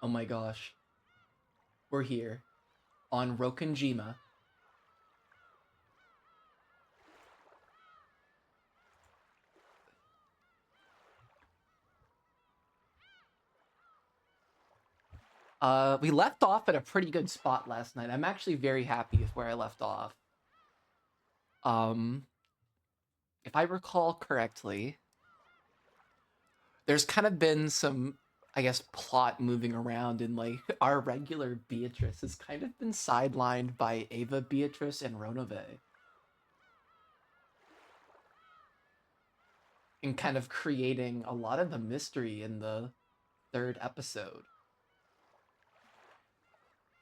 Oh my gosh. We're here on Rokenjima. We left off at a pretty good spot last night. I'm actually very happy with where I left off. Um, if I recall correctly, there's kind of been some, I guess, plot moving around, and like our regular Beatrice has kind of been sidelined by Ava Beatrice and Ronove, and kind of creating a lot of the mystery in the third episode.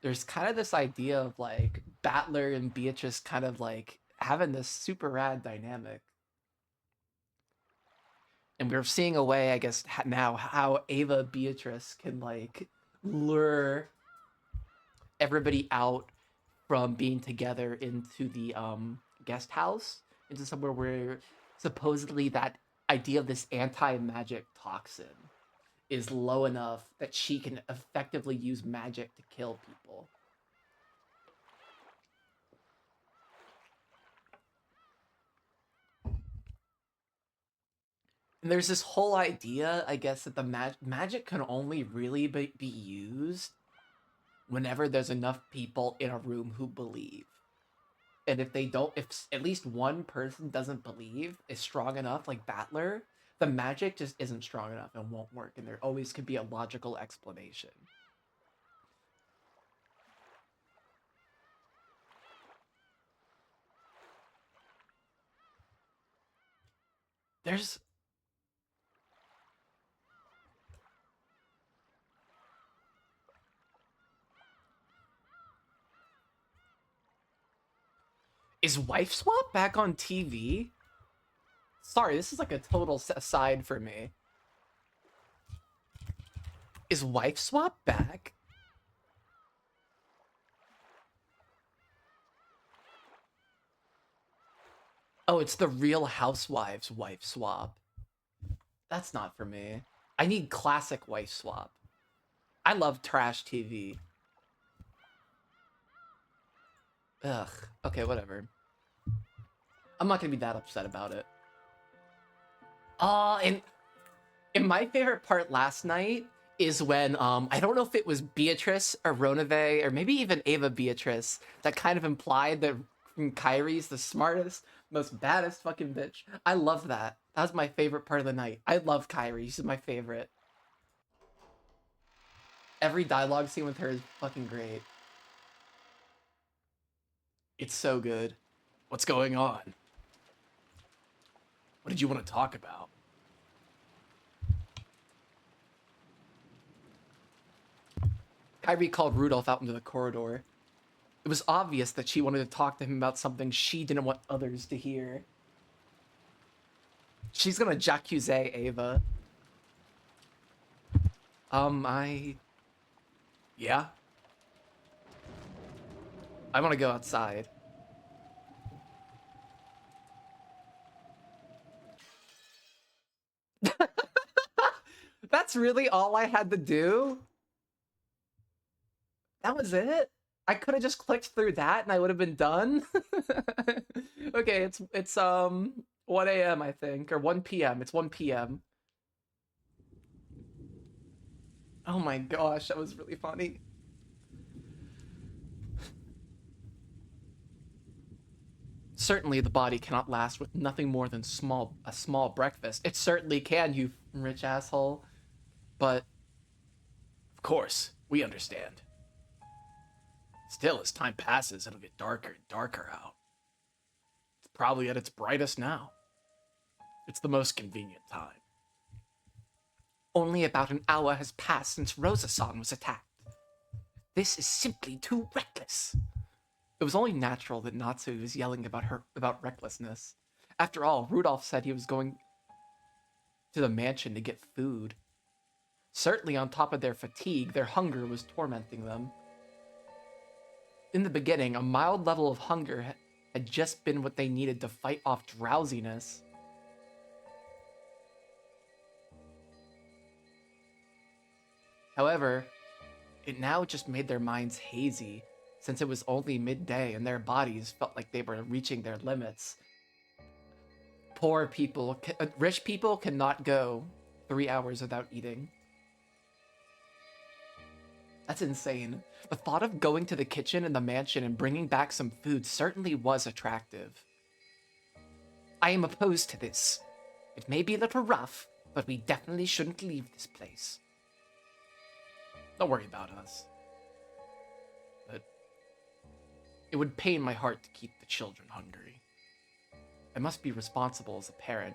There's kind of this idea of like Battler and Beatrice kind of like having this super rad dynamic. And we're seeing a way, I guess, now how Ava Beatrice can like lure everybody out from being together into the guest house, into somewhere where supposedly that idea of this anti-magic toxin is low enough that she can effectively use magic to kill people. And there's this whole idea, I guess, that the magic can only really be used whenever there's enough people in a room who believe. And if they don't, if at least one person doesn't believe is strong enough, like Battler, the magic just isn't strong enough and won't work. And there always could be a logical explanation. There's Is Wife Swap back on TV? Sorry, this is like a total aside for me. Is Wife Swap back? Oh, it's the Real Housewives Wife Swap. That's not for me. I need classic Wife Swap. I love trash TV. Ugh. Okay, whatever. I'm not gonna be that upset about it. And my favorite part last night is when I don't know if it was Beatrice or Ronave or maybe even Ava Beatrice that kind of implied that Kyrie's the smartest, most baddest fucking bitch. I love that. That was my favorite part of the night. I love Kyrie. She's my favorite. Every dialogue scene with her is fucking great. It's so good. What's going on? What did you want to talk about? Kyrie called Rudolph out into the corridor. It was obvious that she wanted to talk to him about something she didn't want others to hear. She's gonna j'accuse Ava. Yeah? I want to go outside. That's really all I had to do? That was it? I could have just clicked through that and I would have been done? Okay, it's 1 a.m. I think, or 1 p.m. It's 1 p.m. Oh my gosh, that was really funny. Certainly the body cannot last with nothing more than a small breakfast. It certainly can, you rich asshole. But of course, we understand. Still, as time passes, it'll get darker and darker out. It's probably at its brightest now. It's the most convenient time. Only about an hour has passed since Rosa-san was attacked. This is simply too reckless. It was only natural that Natsu was yelling about recklessness. After all, Rudolph said he was going to the mansion to get food. Certainly on top of their fatigue, their hunger was tormenting them. In the beginning, a mild level of hunger had just been what they needed to fight off drowsiness. However, It now just made their minds hazy, since it was only midday and their bodies felt like they were reaching their limits. Poor people, rich people cannot go 3 hours without eating. That's insane. The thought of going to the kitchen in the mansion and bringing back some food certainly was attractive. I am opposed to this. It may be a little rough, but we definitely shouldn't leave this place. Don't worry about us. But it would pain my heart to keep the children hungry. I must be responsible as a parent.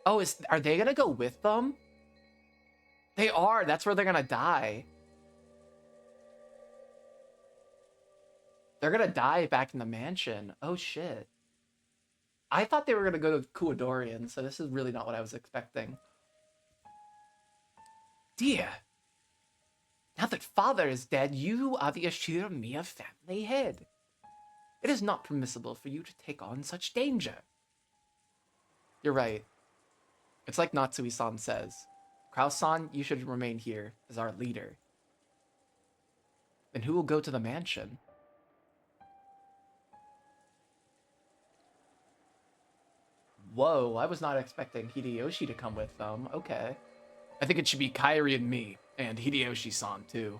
Oh, are they gonna go with them? They are. That's where they're gonna die. They're gonna die back in the mansion. Oh, shit. I thought they were gonna go to Kuadorian, so this is really not what I was expecting. Dear, now that father is dead, you are the Ashiramiya family head. It is not permissible for you to take on such danger. You're right. It's like Natsui-san says. Kraus-san, you should remain here as our leader. Then who will go to the mansion? Whoa, I was not expecting Hideyoshi to come with them. Okay. I think it should be Kyrie and me, and Hideyoshi-san too.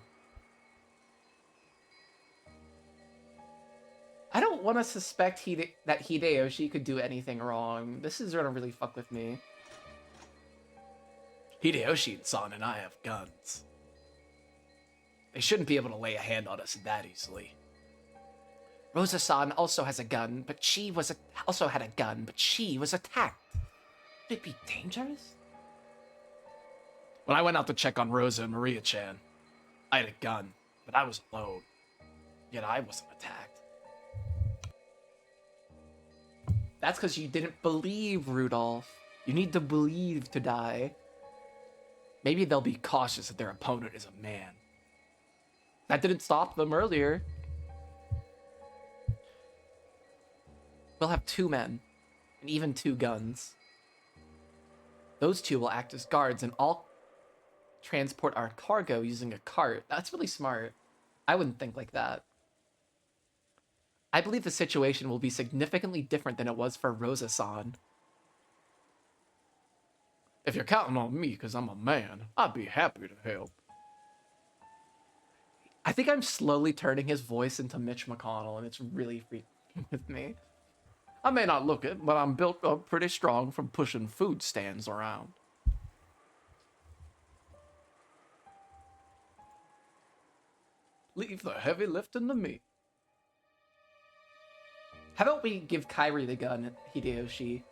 I don't want to suspect that Hideyoshi could do anything wrong. This is gonna really fuck with me. Hideyoshi-san and I have guns. They shouldn't be able to lay a hand on us that easily. Rosa-san also has a gun, but she was also had a gun, but she was attacked. Would it be dangerous? When I went out to check on Rosa and Maria-chan, I had a gun, but I was alone. Yet I wasn't attacked. That's because you didn't believe, Rudolph. You need to believe to die. Maybe they'll be cautious if their opponent is a man. That didn't stop them earlier. We'll have 2 men, and even 2 guns. Those 2 will act as guards, and I'll transport our cargo using a cart. That's really smart. I wouldn't think like that. I believe the situation will be significantly different than it was for Rosa-san. If you're counting on me because I'm a man, I'd be happy to help. I think I'm slowly turning his voice into Mitch McConnell, and it's really freaking with me. I may not look it, but I'm built up pretty strong from pushing food stands around. Leave the heavy lifting to me. How about we give Kyrie the gun, Hideyoshi?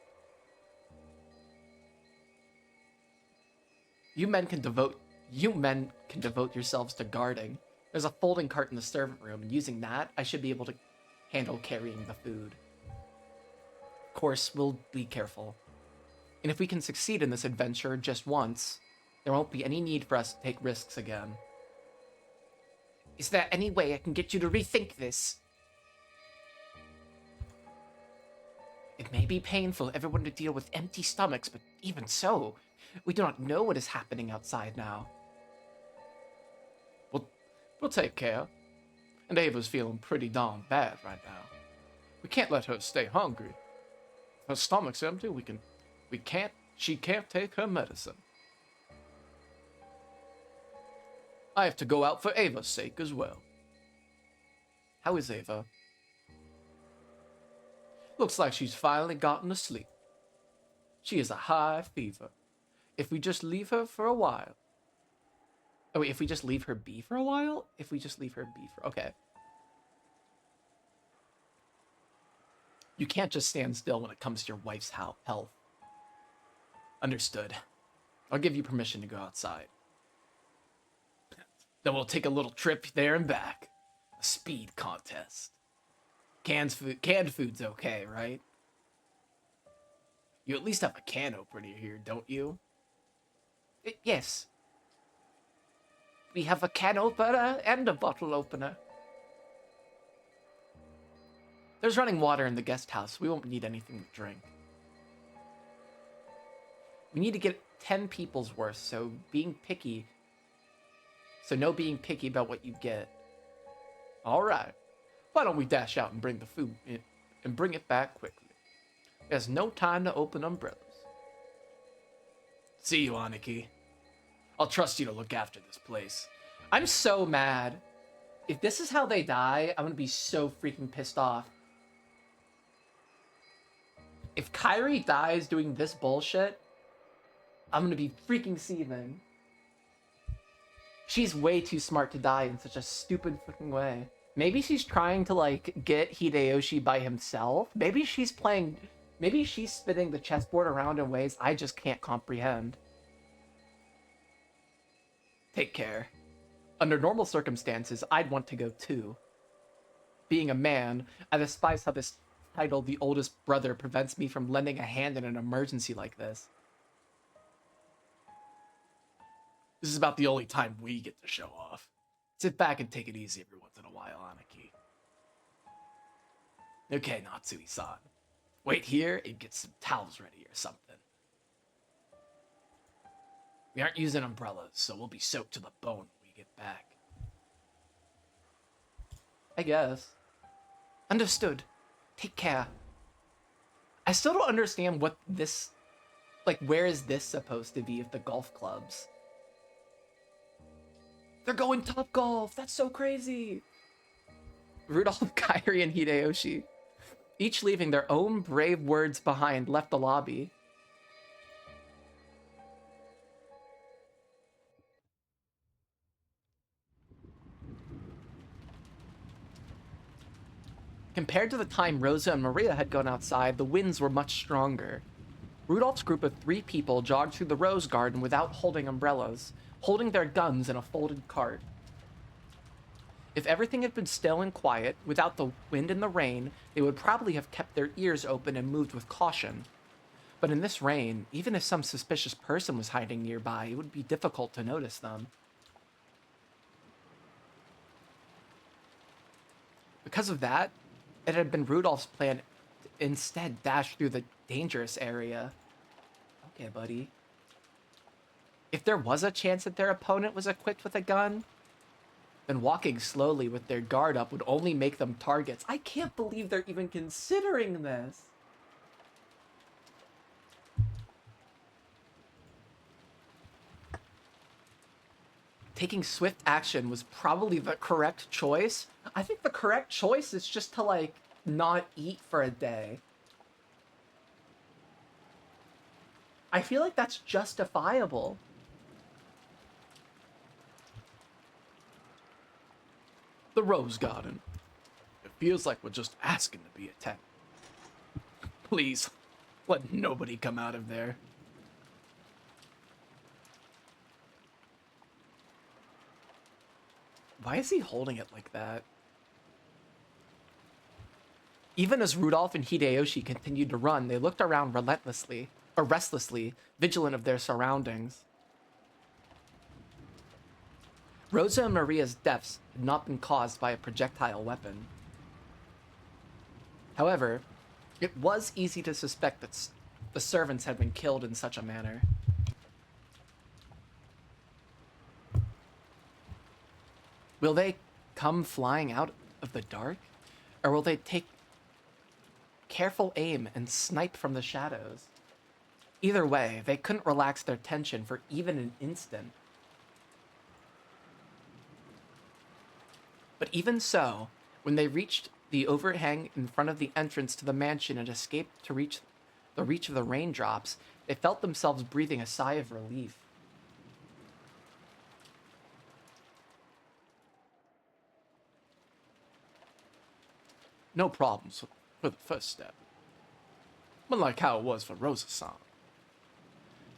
You men can devote yourselves to guarding. There's a folding cart in the servant room, and using that, I should be able to handle carrying the food. Of course, we'll be careful. And if we can succeed in this adventure just once, there won't be any need for us to take risks again. Is there any way I can get you to rethink this? It may be painful for everyone to deal with empty stomachs, but even so, we do not know what is happening outside now. We'll take care. And Ava's feeling pretty darn bad right now. We can't let her stay hungry. If her stomach's empty, she can't take her medicine. I have to go out for Ava's sake as well. How is Ava? Looks like she's finally gotten to sleep. She has a high fever. If we just leave her for a while. Oh wait, if we just leave her be for a while? If we just leave her be for... Okay. You can't just stand still when it comes to your wife's health. Understood. I'll give you permission to go outside. Then we'll take a little trip there and back. A speed contest. Canned food's okay, right? You at least have a can opener here, don't you? Yes. We have a can opener and a bottle opener. There's running water in the guest house. We won't need anything to drink. We need to get 10 people's worth, so being picky so no being picky about what you get. All right, why don't we dash out and bring the food in, and bring it back quickly? There's no time to open umbrellas. See you, Aniki. I'll trust you to look after this place. I'm so mad. If this is how they die, I'm gonna be so freaking pissed off. If Kyrie dies doing this bullshit, I'm gonna be freaking seething. She's way too smart to die in such a stupid fucking way. Maybe she's trying to, like, get Hideyoshi by himself. Maybe she's spinning the chessboard around in ways I just can't comprehend. Take care. Under normal circumstances, I'd want to go too. Being a man, I despise how this title, the oldest brother, prevents me from lending a hand in an emergency like this. This is about the only time we get to show off. Sit back and take it easy every once in a while, Aniki. Okay, Natsui-san. Wait here and get some towels ready or something. We aren't using umbrellas, so we'll be soaked to the bone when we get back. I guess. Understood. Take care. I still don't understand what this... Like, where is this supposed to be of the golf clubs? They're going Top Golf! That's so crazy! Rudolph, Kyrie, and Hideyoshi, each leaving their own brave words behind, left the lobby. Compared to the time Rosa and Maria had gone outside, the winds were much stronger. Rudolph's group of 3 people jogged through the rose garden without holding umbrellas, holding their guns in a folded cart. If everything had been still and quiet, without the wind and the rain, they would probably have kept their ears open and moved with caution. But in this rain, even if some suspicious person was hiding nearby, it would be difficult to notice them. Because of that, it had been Rudolph's plan to instead dash through the dangerous area. Okay, buddy. If there was a chance that their opponent was equipped with a gun, then walking slowly with their guard up would only make them targets. I can't believe they're even considering this. Taking swift action was probably the correct choice. I think the correct choice is just to, like, not eat for a day. I feel like that's justifiable. The Rose Garden. It feels like we're just asking to be attacked. Please, let nobody come out of there. Why is he holding it like that? Even as Rudolph and Hideyoshi continued to run, they looked around restlessly, vigilant of their surroundings. Rosa and Maria's deaths had not been caused by a projectile weapon. However, it was easy to suspect that the servants had been killed in such a manner. Will they come flying out of the dark? Or will they take careful aim and snipe from the shadows? Either way, they couldn't relax their tension for even an instant. But even so, when they reached the overhang in front of the entrance to the mansion and escaped to reach the reach of the raindrops, they felt themselves breathing a sigh of relief. No problems for the first step. Unlike how it was for Rosa-san.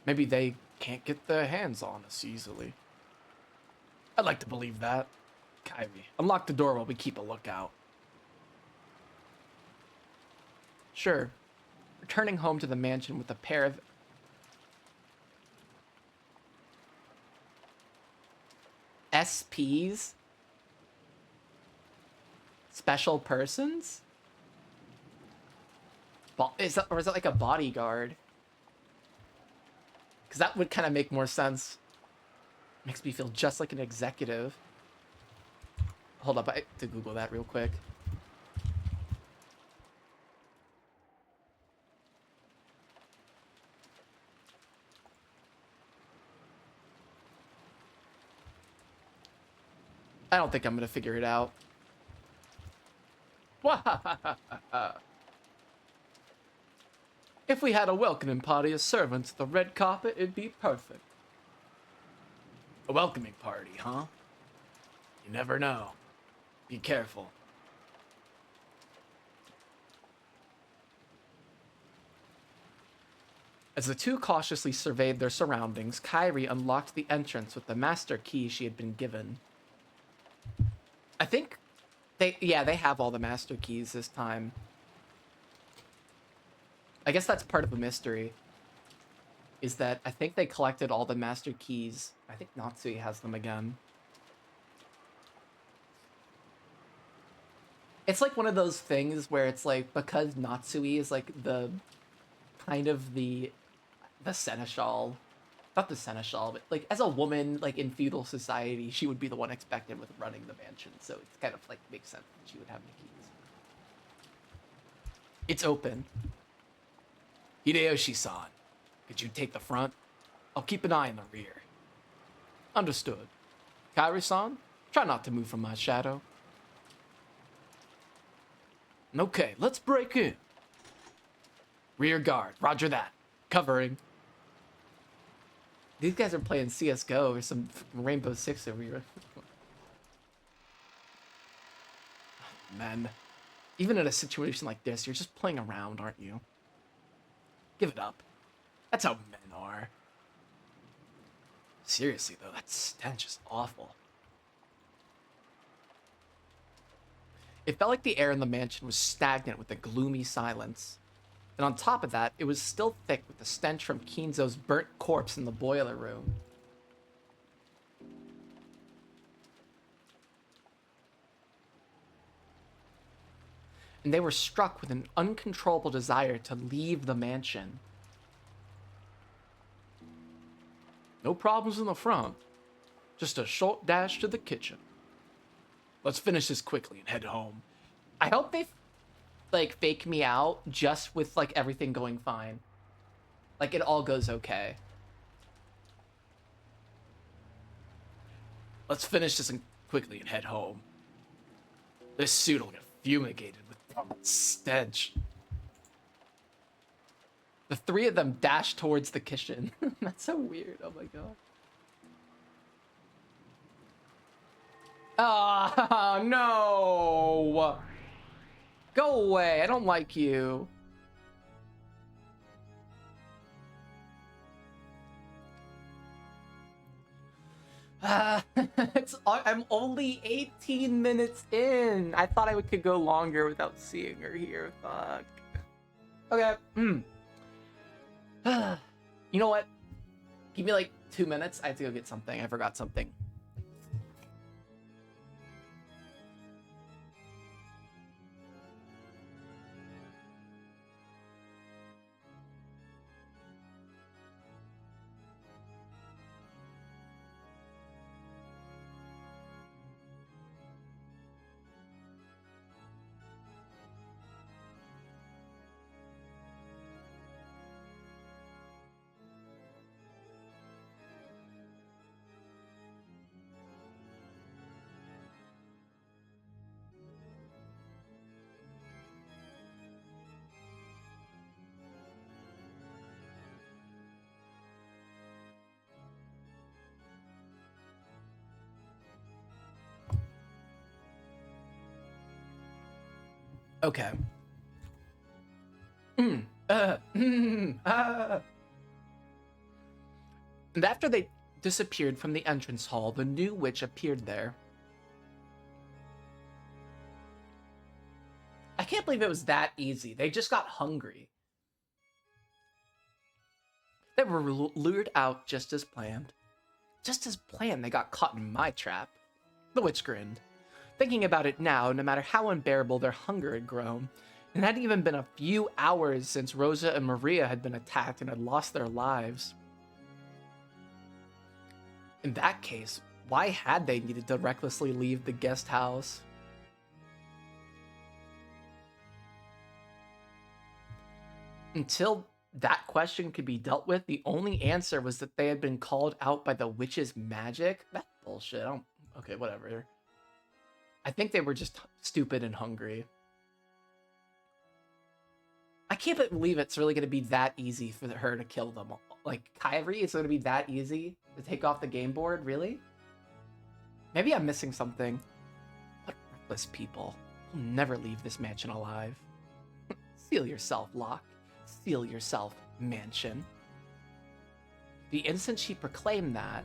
Maybe they can't get their hands on us easily. I'd like to believe that. Kyrie, unlock the door while we keep a lookout. Sure. Returning home to the mansion with a pair of SPs? Special persons? Is that like a bodyguard? Because that would kind of make more sense. Makes me feel just like an executive. Hold up, I have to Google that real quick. I don't think I'm gonna figure it out. If we had a welcoming party of servants at the red carpet, it'd be perfect. A welcoming party, huh? You never know. Be careful. As the two cautiously surveyed their surroundings, Kyrie unlocked the entrance with the master key she had been given. I think they have all the master keys this time. I guess that's part of the mystery. Is that I think they collected all the master keys. I think Natsui has them again. It's like one of those things where it's like, because Natsui is like the kind of the seneschal, not the seneschal, but like as a woman, like in feudal society, she would be the one expected with running the mansion. So it's kind of like makes sense that she would have the keys. It's open. Hideyoshi-san, could you take the front? I'll keep an eye on the rear. Understood. Kyrie-san, try not to move from my shadow. Okay, let's break in. Rear guard, roger that. Covering. These guys are playing CSGO or some Rainbow Six over here. Men. Even in a situation like this, you're just playing around, aren't you? Give it up. That's how men are. Seriously, though, that stench is awful. It felt like the air in the mansion was stagnant with a gloomy silence. And on top of that, it was still thick with the stench from Kinzo's burnt corpse in the boiler room. And they were struck with an uncontrollable desire to leave the mansion. No problems in the front. Just a short dash to the kitchen. Let's finish this quickly and head home. I hope they like fake me out just with like everything going fine. Like it all goes okay. Let's finish this quickly and head home. This suit will get fumigated with that stench. The three of them dash towards the kitchen. That's so weird. Oh my god. Ah, no! Go away. I don't like you. I'm only 18 minutes in. I thought I could go longer without seeing her here. Fuck. Okay. You know what? Give me like 2 minutes. I have to go get something. I forgot something. Okay. And after they disappeared from the entrance hall, the new witch appeared there. I can't believe it was that easy. They just got hungry. They were lured out just as planned. Just as planned, they got caught in my trap. The witch grinned. Thinking about it now, no matter how unbearable their hunger had grown, it hadn't even been a few hours since Rosa and Maria had been attacked and had lost their lives. In that case, why had they needed to recklessly leave the guest house? Until that question could be dealt with, the only answer was that they had been called out by the witch's magic. That's bullshit. Okay, whatever. I think they were just stupid and hungry. I can't believe it's really going to be that easy for her to kill them. Like, Kyrie, it's going to be that easy to take off the game board? Really? Maybe I'm missing something. What reckless people. Will never leave this mansion alive. Seal yourself, Locke. Seal yourself, mansion. The instant she proclaimed that...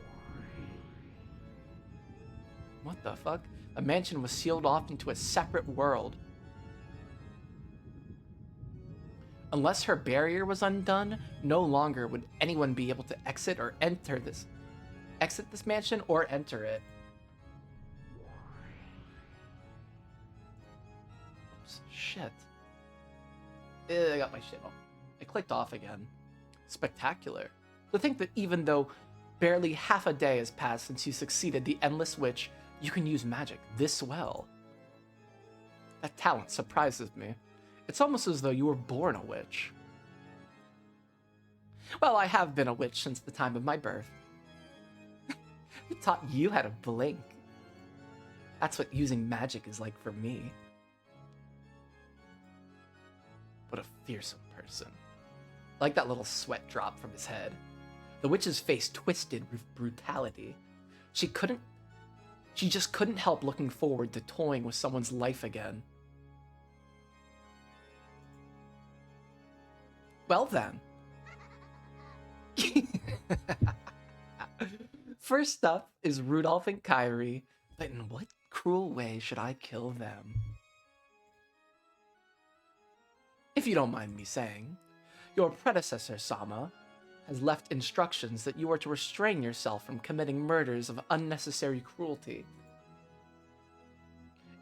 What the fuck? A mansion was sealed off into a separate world. Unless her barrier was undone, no longer would anyone be able to exit this mansion or enter it. Oops, shit. I got my shit off. I clicked off again. Spectacular. To think that even though barely half a day has passed since you succeeded the Endless Witch, you can use magic this well. That talent surprises me. It's almost as though you were born a witch. Well, I have been a witch since the time of my birth. Who taught you how to blink? That's what using magic is like for me. What a fearsome person. I like that little sweat drop from his head. The witch's face twisted with brutality. She just couldn't help looking forward to toying with someone's life again. Well then. First up is Rudolph and Kyrie, but in what cruel way should I kill them? If you don't mind me saying, your predecessor, Sama, has left instructions that you are to restrain yourself from committing murders of unnecessary cruelty.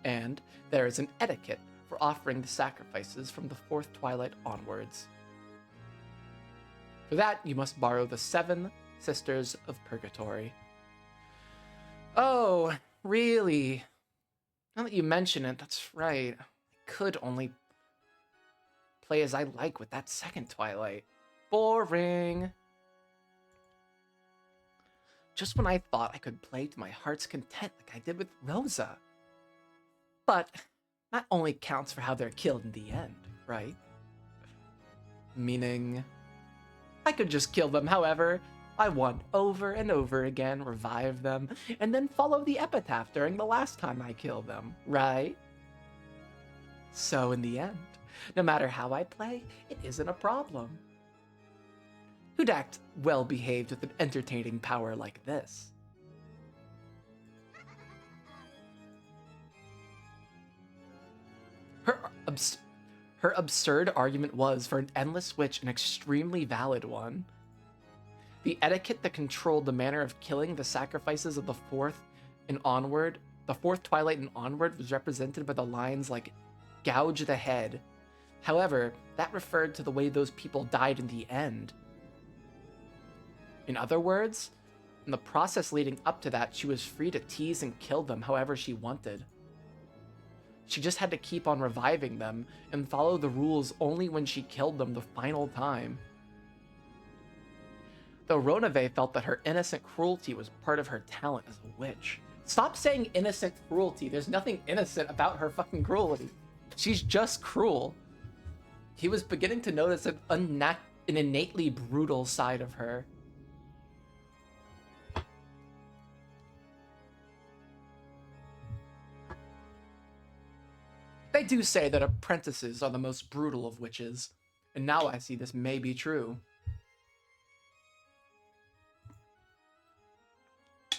And there is an etiquette for offering the sacrifices from the fourth twilight onwards. For that, you must borrow the 7 Sisters of Purgatory. Oh, really? Now that you mention it, that's right. I could only play as I like with that second Twilight. Boring. Just when I thought I could play to my heart's content like I did with Rosa. But that only counts for how they're killed in the end, right? Meaning... I could just kill them however I want over and over again, revive them, and then follow the epitaph during the last time I kill them, right? So in the end, no matter how I play, it isn't a problem. Who'd act well-behaved with an entertaining power like this? Her absurd argument was, for an Endless Witch, an extremely valid one. The etiquette that controlled the manner of killing the sacrifices of the fourth Twilight and onward was represented by the lines like, gouge the head. However, that referred to the way those people died in the end. In other words, in the process leading up to that, she was free to tease and kill them however she wanted. She just had to keep on reviving them and follow the rules only when she killed them the final time. Though Ronave felt that her innocent cruelty was part of her talent as a witch. Stop saying innocent cruelty. There's nothing innocent about her fucking cruelty. She's just cruel. He was beginning to notice an innately brutal side of her. They do say that apprentices are the most brutal of witches, and now I see this may be true.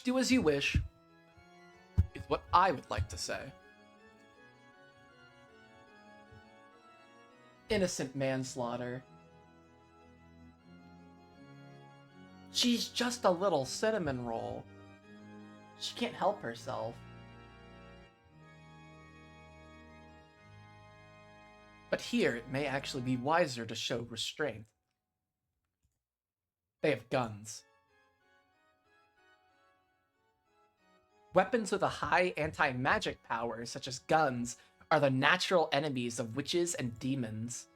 Do as you wish, is what I would like to say. Innocent manslaughter. She's just a little cinnamon roll. She can't help herself. But here, it may actually be wiser to show restraint. They have guns. Weapons with a high anti-magic power, such as guns, are the natural enemies of witches and demons.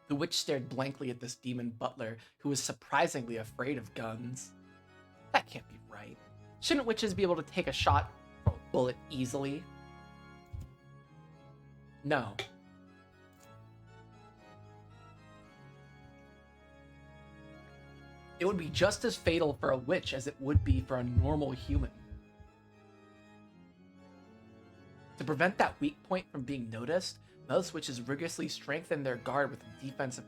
The witch stared blankly at this demon butler, who was surprisingly afraid of guns. That can't be right. Shouldn't witches be able to take a shot from a bullet easily? No. It would be just as fatal for a witch as it would be for a normal human. To prevent that weak point from being noticed, most witches rigorously strengthen their guard with a defense of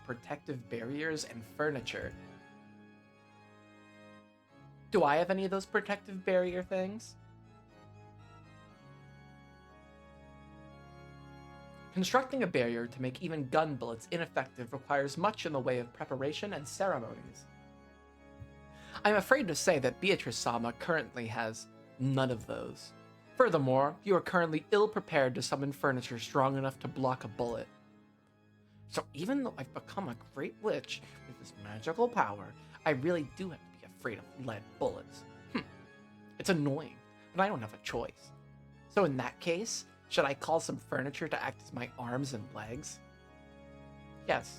protective barriers and furniture. Do I have any of those protective barrier things? Constructing a barrier to make even gun bullets ineffective requires much in the way of preparation and ceremonies. I'm afraid to say that Beatrice-sama currently has none of those. Furthermore, you are currently ill-prepared to summon furniture strong enough to block a bullet. So even though I've become a great witch with this magical power, I really do have to be afraid of lead bullets. It's annoying, but I don't have a choice. So in that case, should I call some furniture to act as my arms and legs? Yes.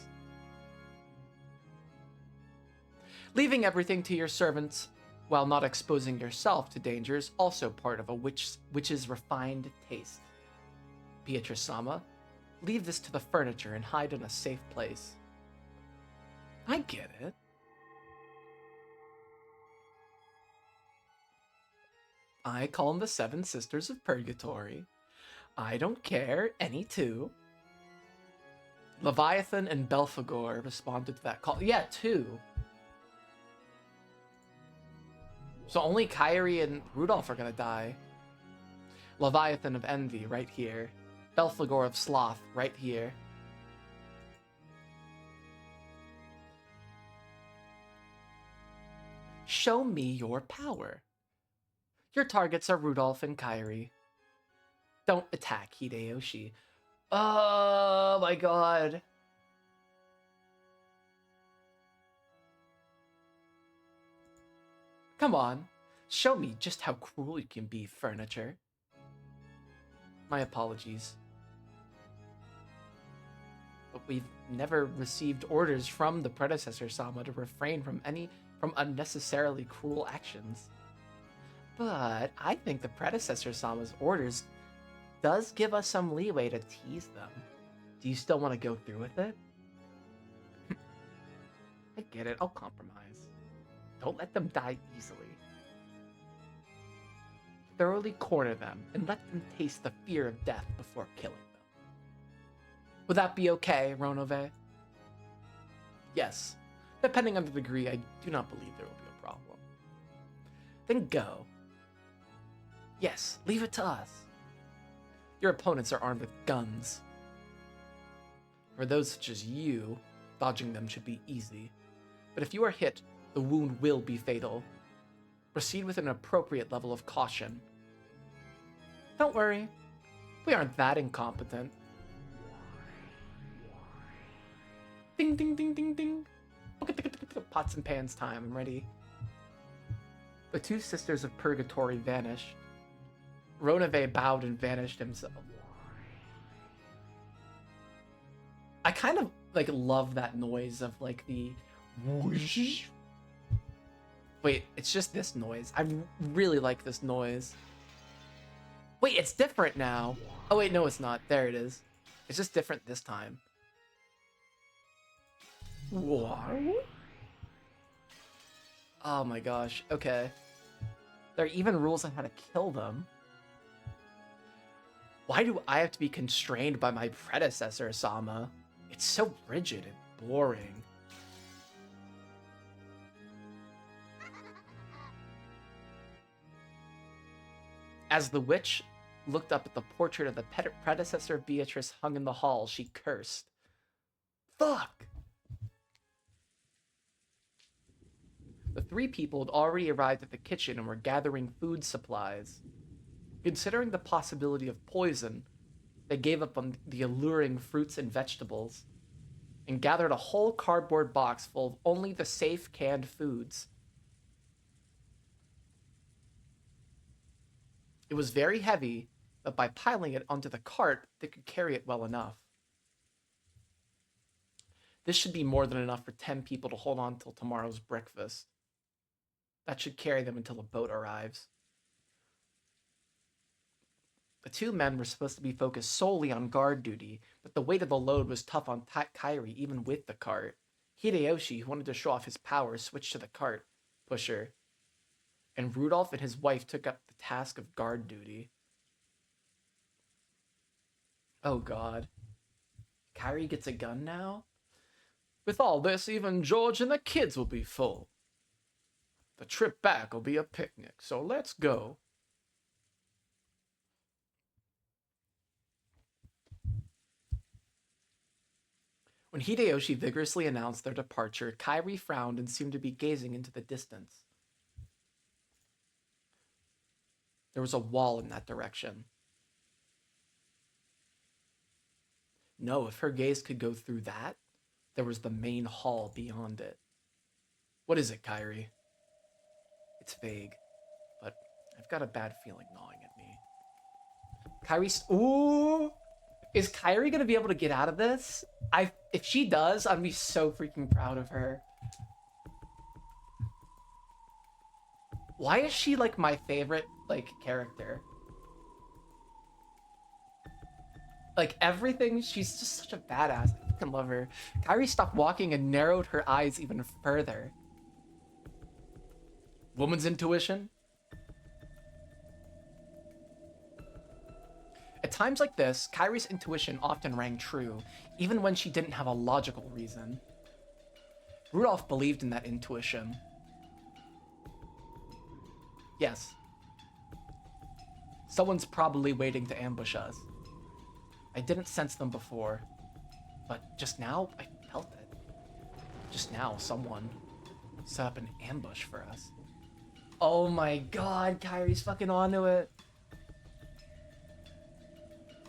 Leaving everything to your servants while not exposing yourself to danger is also part of a witch's refined taste. Beatrice-sama, leave this to the furniture and hide in a safe place. I get it. I call them the Seven Sisters of Purgatory. I don't care, any two. Leviathan and Belphegor responded to that call. Yeah, two. So only Kyrie and Rudolph are gonna die. Leviathan of Envy, right here. Belphegor of Sloth, right here. Show me your power. Your targets are Rudolph and Kyrie. Don't attack Hideyoshi. Oh my god. Come on, show me just how cruel you can be, furniture. My apologies. But we've never received orders from the predecessor Sama to refrain from unnecessarily cruel actions. But I think the predecessor Sama's orders does give us some leeway to tease them. Do you still want to go through with it? I get it, I'll compromise. Don't let them die easily. Thoroughly corner them and let them taste the fear of death before killing them. Would that be okay, Ronove? Yes. Depending on the degree, I do not believe there will be a problem. Then go. Yes, leave it to us. Your opponents are armed with guns. For those such as you, dodging them should be easy. But if you are hit, the wound will be fatal. Proceed with an appropriate level of caution. Don't worry, we aren't that incompetent. Ding ding ding ding ding. Pots and pans time, I'm ready. The two sisters of Purgatory vanished. Ronove bowed and vanished himself. I kind of like love that noise of like the whoosh. Wait, it's just this noise. I really like this noise. Wait, it's different now. Oh wait, no it's not. There it is. It's just different this time. What? Oh my gosh, okay. There are even rules on how to kill them. Why do I have to be constrained by my predecessor, Sama? It's so rigid and boring. As the witch looked up at the portrait of the predecessor Beatrice hung in the hall, she cursed. Fuck! The three people had already arrived at the kitchen and were gathering food supplies. Considering the possibility of poison, they gave up on the alluring fruits and vegetables and gathered a whole cardboard box full of only the safe canned foods. It was very heavy, but by piling it onto the cart, they could carry it well enough. This should be more than enough for 10 people to hold on till tomorrow's breakfast. That should carry them until a boat arrives. The two men were supposed to be focused solely on guard duty, but the weight of the load was tough on Kyrie even with the cart. Hideyoshi, who wanted to show off his powers, switched to the cart pusher, and Rudolph and his wife took up the task of guard duty. Oh god. Kyrie gets a gun now? With all this, even George and the kids will be full. The trip back will be a picnic, so let's go. When Hideyoshi vigorously announced their departure, Kyrie frowned and seemed to be gazing into the distance. There was a wall in that direction. No, if her gaze could go through that, there was the main hall beyond it. What is it, Kyrie? It's vague, but I've got a bad feeling gnawing at me. Ooh! Is Kyrie gonna be able to get out of this? If she does, I'd be so freaking proud of her. Why is she like my favorite character? Like everything, she's just such a badass. I fucking love her. Kyrie stopped walking and narrowed her eyes even further. Woman's intuition? At times like this, Kyrie's intuition often rang true, even when she didn't have a logical reason. Rudolph believed in that intuition. Yes. Someone's probably waiting to ambush us. I didn't sense them before, but just now, I felt it. Just now, someone set up an ambush for us. Oh my god, Kyrie's fucking onto it.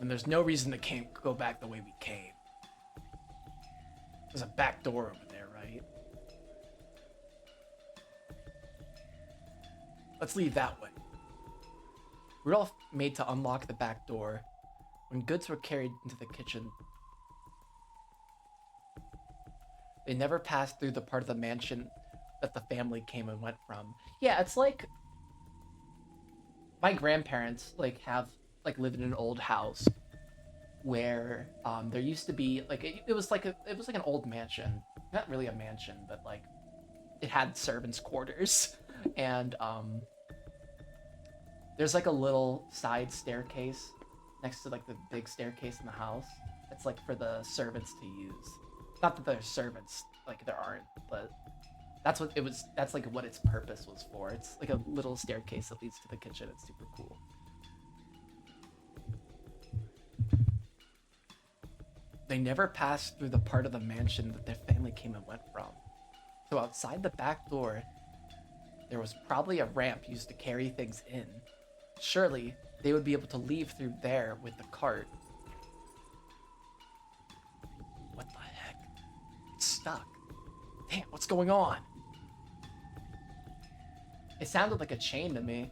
And there's no reason to can't go back the way we came. There's a back door over there, right? Let's leave that way. Rudolph made to unlock the back door. When goods were carried into the kitchen, they never passed through the part of the mansion that the family came and went from. Yeah, it's like my grandparents have lived in an old house where there used to be it was like an old mansion, not really a mansion, but it had servants' quarters, and there's a little side staircase next to the big staircase in the house. It's for the servants to use. Not that there's servants, there aren't, but that's what it was. That's what its purpose was for. It's a little staircase that leads to the kitchen. It's super cool. They never passed through the part of the mansion that their family came and went from. So outside the back door, there was probably a ramp used to carry things in. Surely, they would be able to leave through there with the cart. What the heck? It's stuck. Damn, what's going on? It sounded like a chain to me.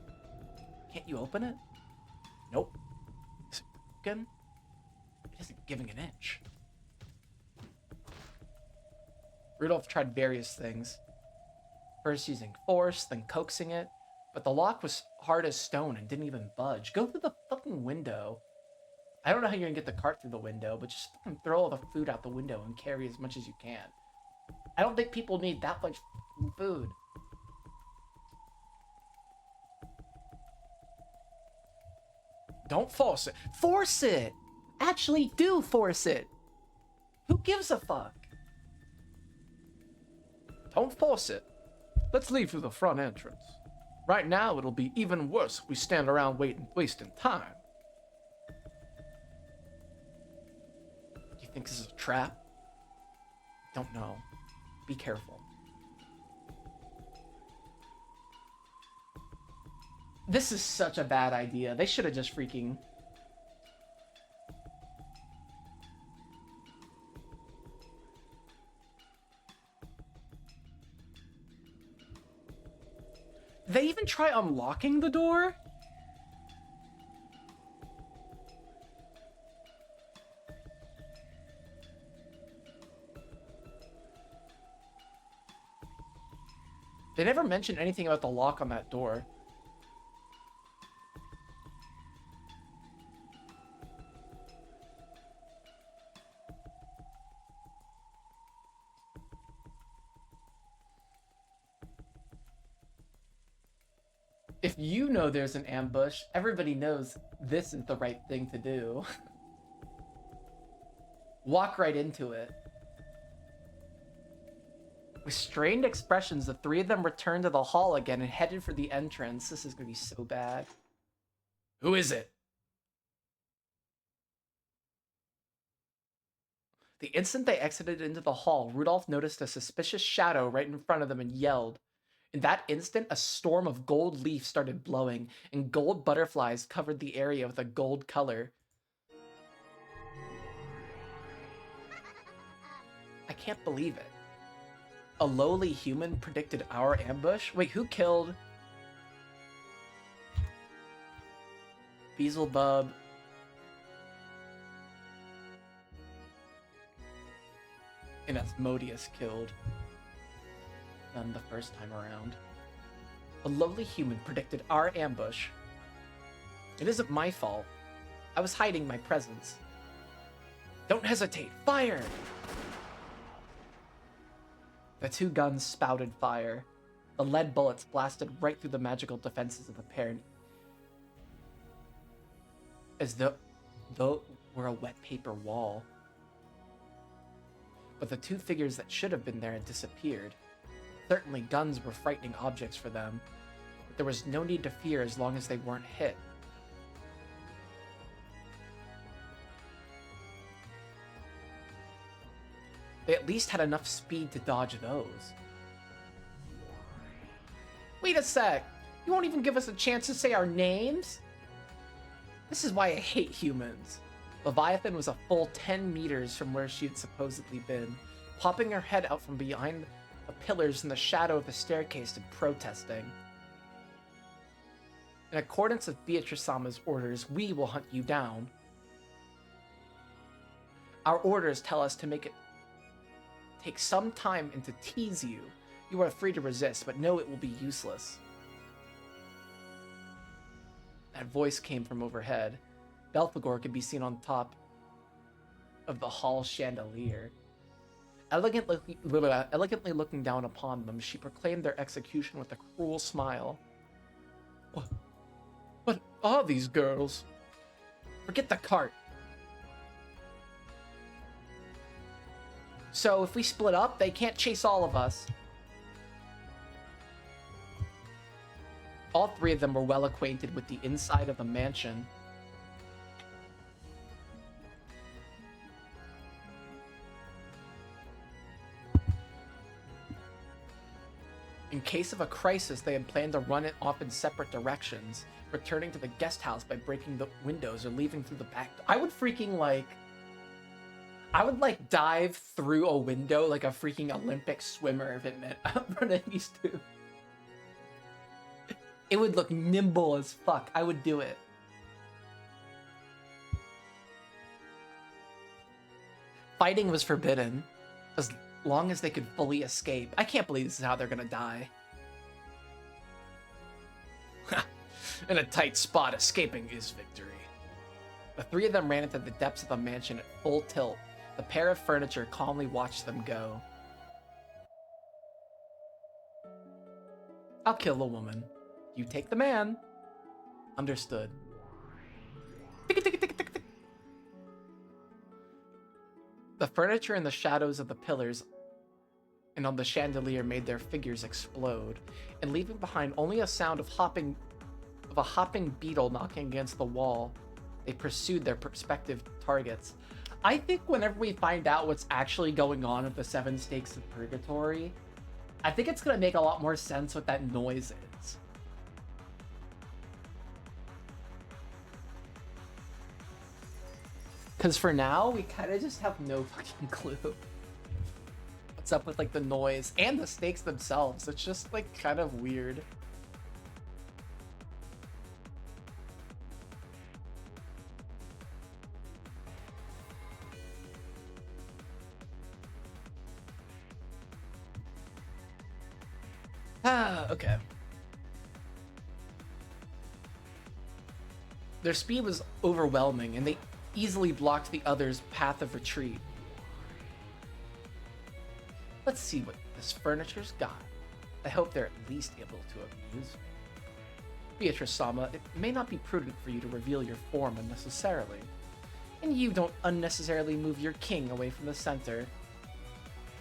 Can't you open it? Nope. Is it broken? It isn't giving an inch. Rudolph tried various things. First using force, then coaxing it. But the lock was hard as stone and didn't even budge. Go through the fucking window. I don't know how you're gonna get the cart through the window, but just fucking throw all the food out the window and carry as much as you can. I don't think people need that much food. Don't force it. Force it! Actually do force it! Who gives a fuck? Don't force it. Let's leave through the front entrance. Right now, it'll be even worse if we stand around wasting time. Do you think this is a trap? Don't know. Be careful. This is such a bad idea. They should have just freaking... They even try unlocking the door? They never mentioned anything about the lock on that door. If you know there's an ambush, everybody knows this is the right thing to do. Walk right into it. With strained expressions, the three of them returned to the hall again and headed for the entrance. This is gonna be so bad. Who is it? The instant they exited into the hall, Rudolph noticed a suspicious shadow right in front of them and yelled. In that instant, a storm of gold leaf started blowing, and gold butterflies covered the area with a gold color. I can't believe it. A lowly human predicted our ambush? Wait, who killed Beelzebub? And Asmodeus killed them the first time around. A lowly human predicted our ambush. It isn't my fault. I was hiding my presence. Don't hesitate, fire! The two guns spouted fire. The lead bullets blasted right through the magical defenses of the pair, as though were a wet paper wall. But the two figures that should have been there had disappeared. Certainly guns were frightening objects for them, but there was no need to fear as long as they weren't hit. They at least had enough speed to dodge those. Wait a sec! You won't even give us a chance to say our names? This is why I hate humans. Leviathan was a full 10 meters from where she had supposedly been, popping her head out from behind the pillars in the shadow of the staircase and protesting. In accordance with Beatrice-sama's orders, we will hunt you down. Our orders tell us to take some time and to tease you. You are free to resist, but know it will be useless. That voice came from overhead. Belphegor could be seen on top of the hall chandelier. Elegantly looking down upon them, she proclaimed their execution with a cruel smile. What are these girls? Forget the cart. So if we split up, they can't chase all of us. All three of them were well acquainted with the inside of the mansion. In case of a crisis, they had planned to run it off in separate directions, returning to the guest house by breaking the windows or leaving through the back. I would dive through a window like a freaking Olympic swimmer if it meant outrunning these two. It would look nimble as fuck. I would do it. Fighting was forbidden, as long as they could fully escape. I can't believe this is how they're gonna die. In a tight spot, escaping is victory. The three of them ran into the depths of the mansion at full tilt. The pair of furniture calmly watched them go. I'll kill the woman. You take the man. Understood. The furniture and the shadows of the pillars and on the chandelier made their figures explode, and leaving behind only a sound of a hopping beetle knocking against the wall, they pursued their prospective targets. I think whenever we find out what's actually going on with the 7 stakes of purgatory, I think it's gonna make a lot more sense what that noise is. Because for now, we kind of just have no fucking clue what's up with like the noise and the stakes themselves. It's just like kind of weird. Okay. Their speed was overwhelming, and they easily blocked the others' path of retreat. Let's see what this furniture's got. I hope they're at least able to amuse me. Beatrice-sama, it may not be prudent for you to reveal your form unnecessarily. And you don't unnecessarily move your king away from the center.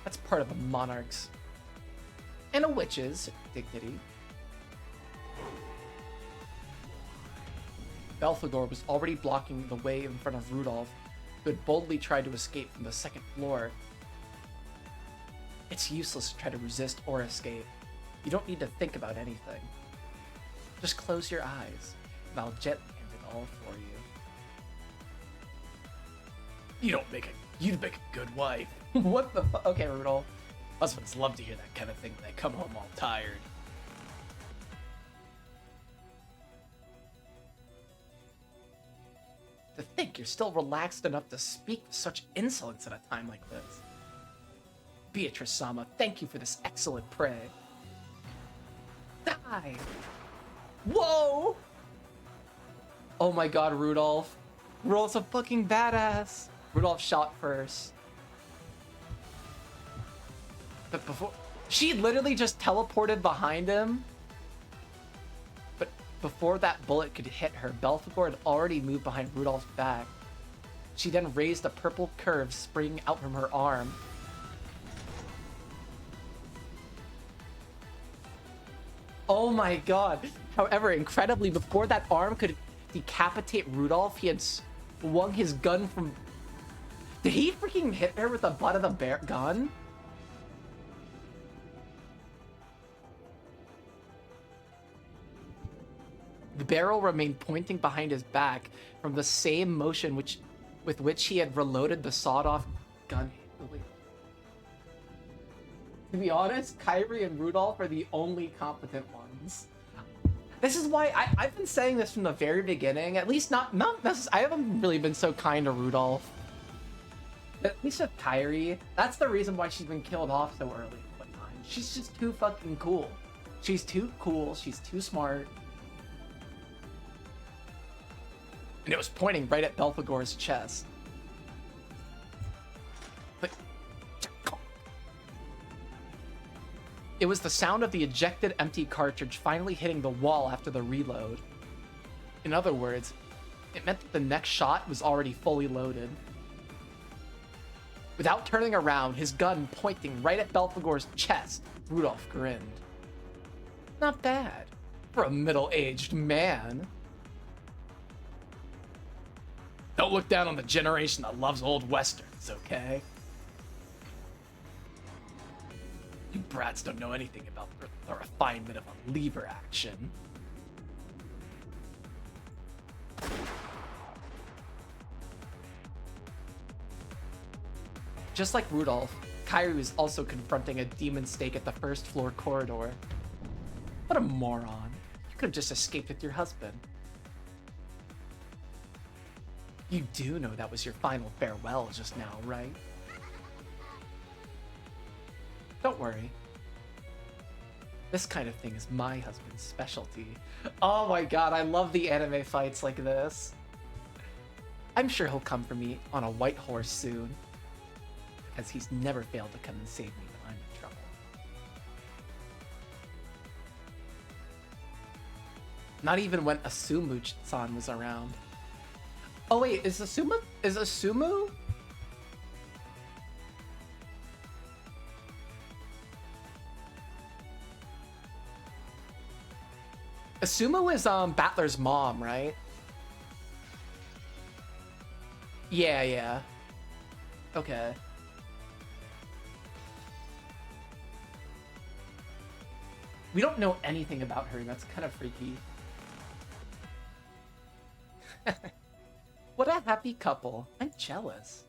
That's part of a monarch's and a witch's dignity. Belphegor was already blocking the way in front of Rudolph, who had boldly tried to escape from the second floor. It's useless to try to resist or escape. You don't need to think about anything. Just close your eyes, and I'll gently end it all for you. You'd make a good wife. What the fuck? Okay, Rudolph. Husbands love to hear that kind of thing when they come home all tired. To think you're still relaxed enough to speak with such insolence at a time like this. Beatrice-sama, thank you for this excellent prey. Die! Whoa! Oh my god, Rudolph. Rudolph's a fucking badass. Rudolph shot first. But before... She literally just teleported behind him. But before that bullet could hit her, Belphegor had already moved behind Rudolph's back. She then raised a purple curve springing out from her arm. Oh my god. However, incredibly, before that arm could decapitate Rudolph, he had swung his gun from... Did he freaking hit her with the butt of the gun? The barrel remained pointing behind his back from the same motion with which he had reloaded the sawed-off gun. To be honest, Kyrie and Rudolph are the only competent ones. This is why I've been saying this from the very beginning. At least not necessarily. I haven't really been so kind to Rudolph. But at least with Kyrie, that's the reason why she's been killed off so early. She's just too fucking cool. She's too cool. She's too smart. And it was pointing right at Belphegor's chest. But it was the sound of the ejected empty cartridge finally hitting the wall after the reload. In other words, it meant that the next shot was already fully loaded. Without turning around, his gun pointing right at Belphegor's chest, Rudolph grinned. Not bad for a middle-aged man. Don't look down on the generation that loves old westerns, okay? You brats don't know anything about the refinement of a lever action. Just like Rudolph, Kyrie was also confronting a demon stake at the first floor corridor. What a moron. You could have just escaped with your husband. You do know that was your final farewell just now, right? Don't worry. This kind of thing is my husband's specialty. Oh my god, I love the anime fights like this. I'm sure he'll come for me on a white horse soon, because he's never failed to come and save me when I'm in trouble. Not even when Asumu-san was around. Oh wait, is Asumu? Asumu is Battler's mom, right? Yeah. Okay. We don't know anything about her, and that's kind of freaky. What a happy couple. I'm jealous.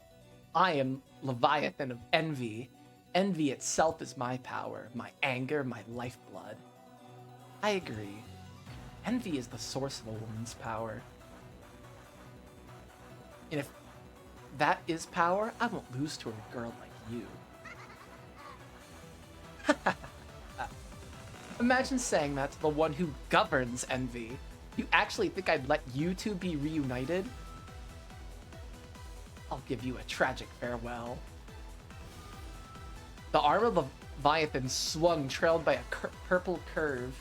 I am Leviathan of envy. Envy itself is my power, my anger, my lifeblood. I agree. Envy is the source of a woman's power. And if that is power, I won't lose to a girl like you. Imagine saying that to the one who governs envy. You actually think I'd let you two be reunited? I'll give you a tragic farewell. The arm of Leviathan swung, trailed by a purple curve.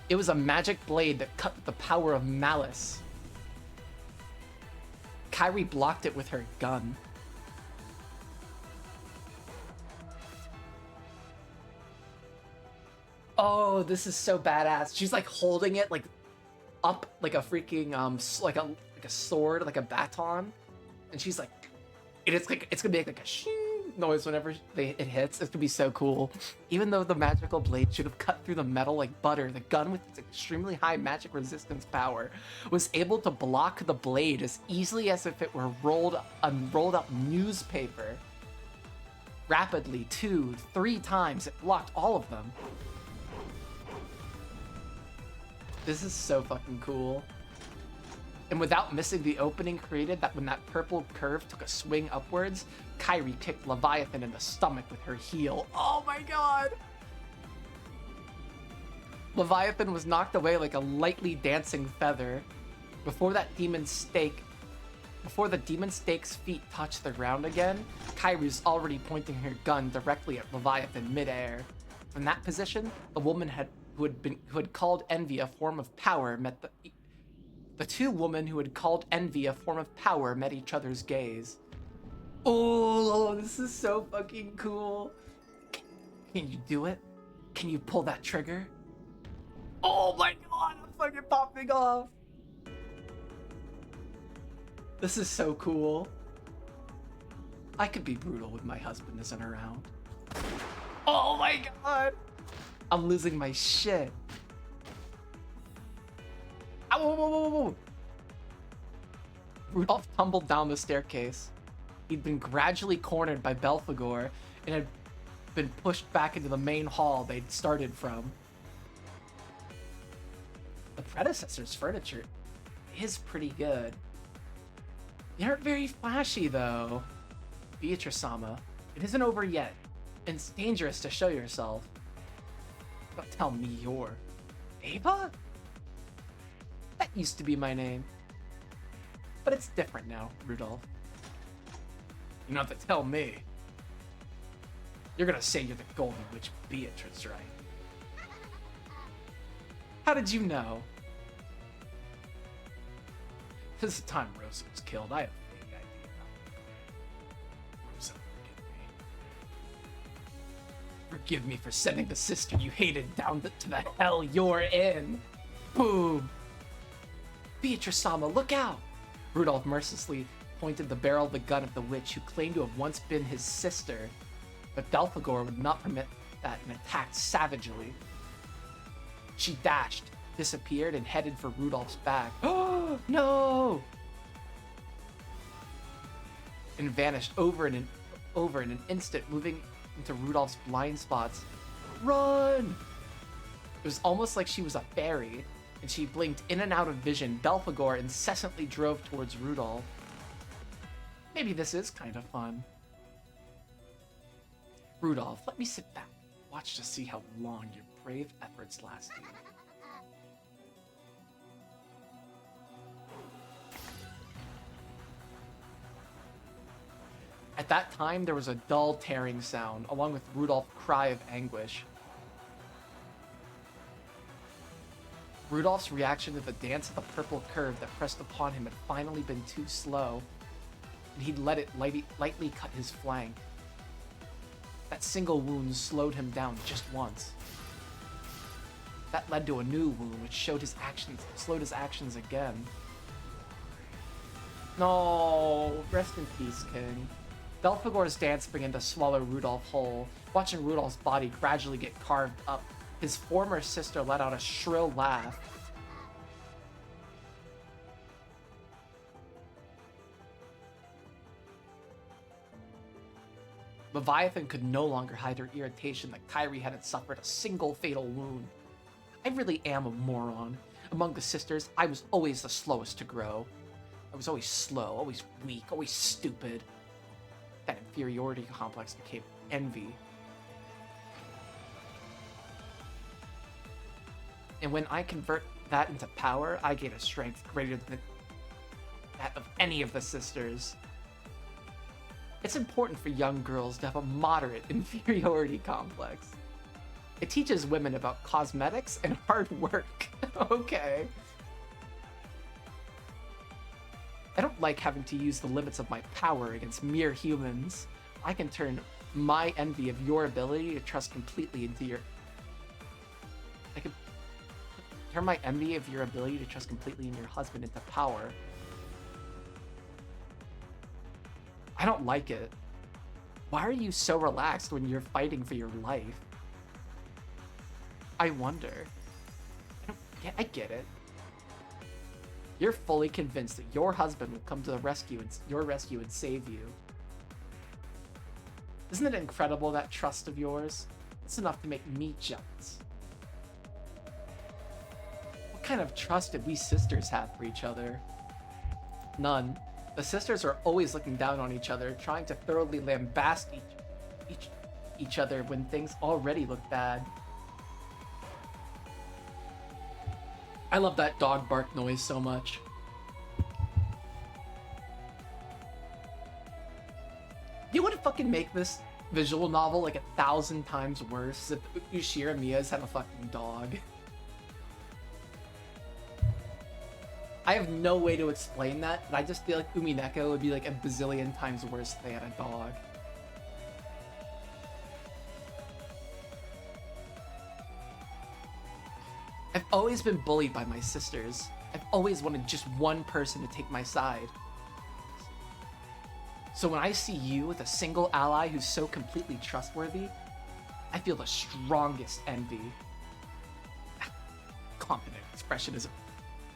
It was a magic blade that cut with the power of malice. Kyrie blocked it with her gun. Oh, this is so badass. She's like holding it like up like a freaking like a sword, like a baton, and she's like, it's gonna make like a shing noise whenever it hits. It's gonna be so cool. Even though the magical blade should have cut through the metal like butter, the gun with its extremely high magic resistance power was able to block the blade as easily as if it were rolled up newspaper. Rapidly, 2, 3 times, it blocked all of them. This is so fucking cool. And without missing the opening created that when that purple curve took a swing upwards, Kyrie kicked Leviathan in the stomach with her heel. Oh my god! Leviathan was knocked away like a lightly dancing feather. Before the demon stake's feet touched the ground again, Kyrie's already pointing her gun directly at Leviathan midair. From that position, the woman who had called envy a form of power met the two women who had called envy a form of power met each other's gaze. Oh, this is so fucking cool. Can you do it? Can you pull that trigger? Oh my god, I'm fucking popping off. This is so cool. I could be brutal when my husband isn't around. Oh my god. I'm losing my shit. Ow, whoa, whoa, whoa, whoa. Rudolph tumbled down the staircase. He'd been gradually cornered by Belphegor and had been pushed back into the main hall they'd started from. The predecessor's furniture is pretty good. They aren't very flashy, though. Beatrice-sama, it isn't over yet, and it's dangerous to show yourself. Don't tell me you're... Ava? That used to be my name. But it's different now, Rudolph. You don't have to tell me. You're gonna say you're the Golden Witch Beatrice, right? How did you know? Since the time Rosa was killed, I have a vague idea. Rosa, forgive me for sending the sister you hated down to the hell you're in. Boom. Beatrice-sama, look out! Rudolph mercilessly pointed the barrel of the gun at the witch who claimed to have once been his sister, but Belphegor would not permit that and attacked savagely. She dashed, disappeared, and headed for Rudolph's back. Oh, no! And vanished over in an instant, moving into Rudolph's blind spots. Run! It was almost like she was a fairy, and she blinked in and out of vision. Belphegor incessantly drove towards Rudolph. Maybe this is kind of fun. Rudolph, let me sit back. Watch to see how long your brave efforts last you. At that time, there was a dull tearing sound, along with Rudolph's cry of anguish. Rudolph's reaction to the dance of the purple curve that pressed upon him had finally been too slow, and he'd let it lightly cut his flank. That single wound slowed him down just once. That led to a new wound, which slowed his actions again. No, rest in peace, King. Belphegor's dance began to swallow Rudolph whole. Watching Rudolph's body gradually get carved up, his former sister let out a shrill laugh. Leviathan could no longer hide her irritation that Kyrie hadn't suffered a single fatal wound. I really am a moron. Among the sisters, I was always the slowest to grow. I was always slow, always weak, always stupid. That inferiority complex became envy. And when I convert that into power, I gain a strength greater than that of any of the sisters. It's important for young girls to have a moderate inferiority complex. It teaches women about cosmetics and hard work. Okay. I don't like having to use the limits of my power against mere humans. I can turn my envy of your ability to trust completely into your... I can turn my envy of your ability to trust completely in your husband into power. I don't like it. Why are you so relaxed when you're fighting for your life? I wonder. I get it. You're fully convinced that your husband will come to the rescue and your rescue and save you. Isn't it incredible, that trust of yours? It's enough to make me jealous. What kind of trust did we sisters have for each other? None. The sisters are always looking down on each other, trying to thoroughly lambast each other when things already look bad. I love that dog bark noise so much. You would fucking make this visual novel like 1,000 times worse if Ushira Miya's had a fucking dog. I have no way to explain that, but I just feel like Umineko would be like a bazillion times worse if they had a dog. I've always been bullied by my sisters. I've always wanted just one person to take my side. So when I see you with a single ally who's so completely trustworthy, I feel the strongest envy. Confident expression is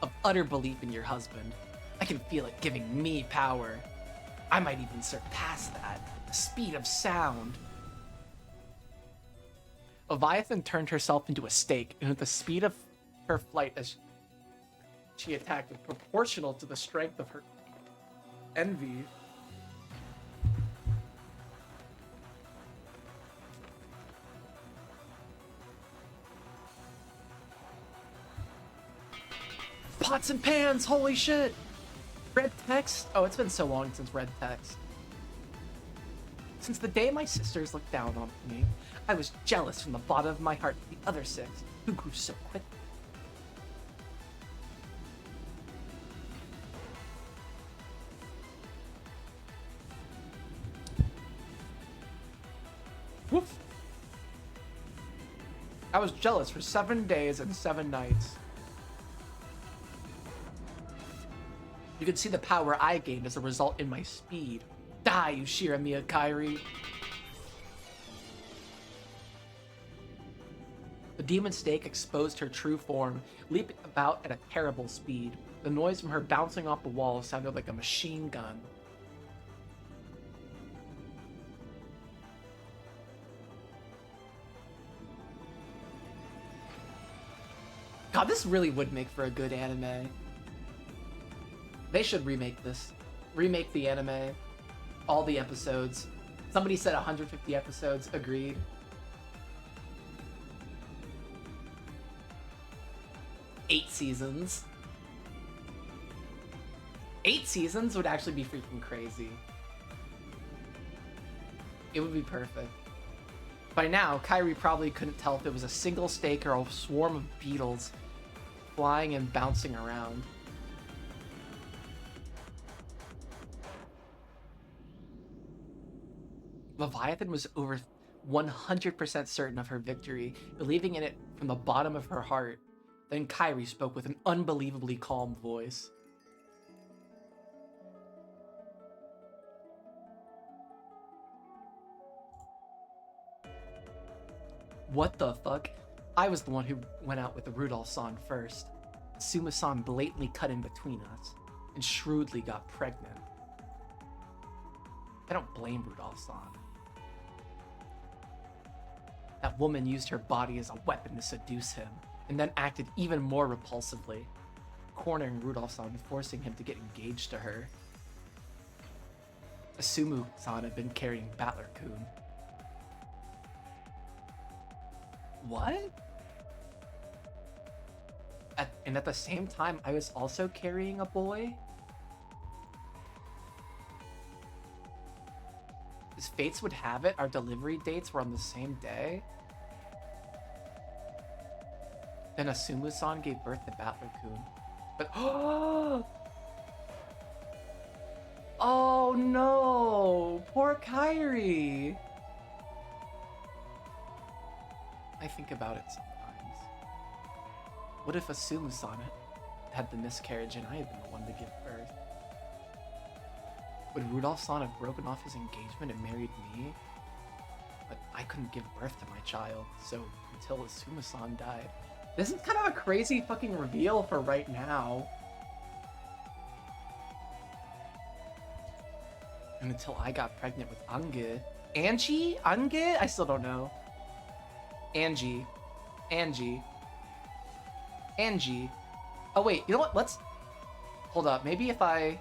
of utter belief in your husband. I can feel it giving me power. I might even surpass that. The speed of sound. Leviathan turned herself into a stake, and with the speed of her flight as she attacked was proportional to the strength of her envy. Pots and pans, holy shit! Red text? Oh, it's been so long since red text. Since the day my sisters looked down on me, I was jealous from the bottom of my heart of the other 6, who grew so quickly. Woof! I was jealous for 7 days and 7 nights. You can see the power I gained as a result in my speed. Die, Ushira Miya Kyrie. The demon snake exposed her true form, leaping about at a terrible speed. The noise from her bouncing off the wall sounded like a machine gun. God, this really would make for a good anime. They should remake this. Remake the anime. All the episodes. Somebody said 150 episodes. Agreed. Eight seasons. 8 seasons would actually be freaking crazy. It would be perfect. By now, Kyrie probably couldn't tell if it was a single snake or a swarm of beetles flying and bouncing around. Leviathan was over 100% certain of her victory, believing in it from the bottom of her heart. Then Kyrie spoke with an unbelievably calm voice. What the fuck? I was the one who went out with the Rudolph-san first. Suma-san blatantly cut in between us, and shrewdly got pregnant. I don't blame Rudolph-san. That woman used her body as a weapon to seduce him, and then acted even more repulsively, cornering Rudolph-san and forcing him to get engaged to her. Asumu-san had been carrying Battler-kun. What? And at the same time, I was also carrying a boy. As fates would have it, our delivery dates were on the same day. Then Asumu-san gave birth to Battler-kun. But oh no! Poor Kyrie! I think about it sometimes. What if Asumu-san had the miscarriage and I had been the one to give birth? Would Rudolph-san have broken off his engagement and married me? But I couldn't give birth to my child, so until Asumu-san died. This is kind of a crazy fucking reveal for right now. And until I got pregnant with Ange. Angie? Ange? I still don't know. Angie. Angie. Angie. Oh wait, you know what? Let's... Hold up, maybe if I...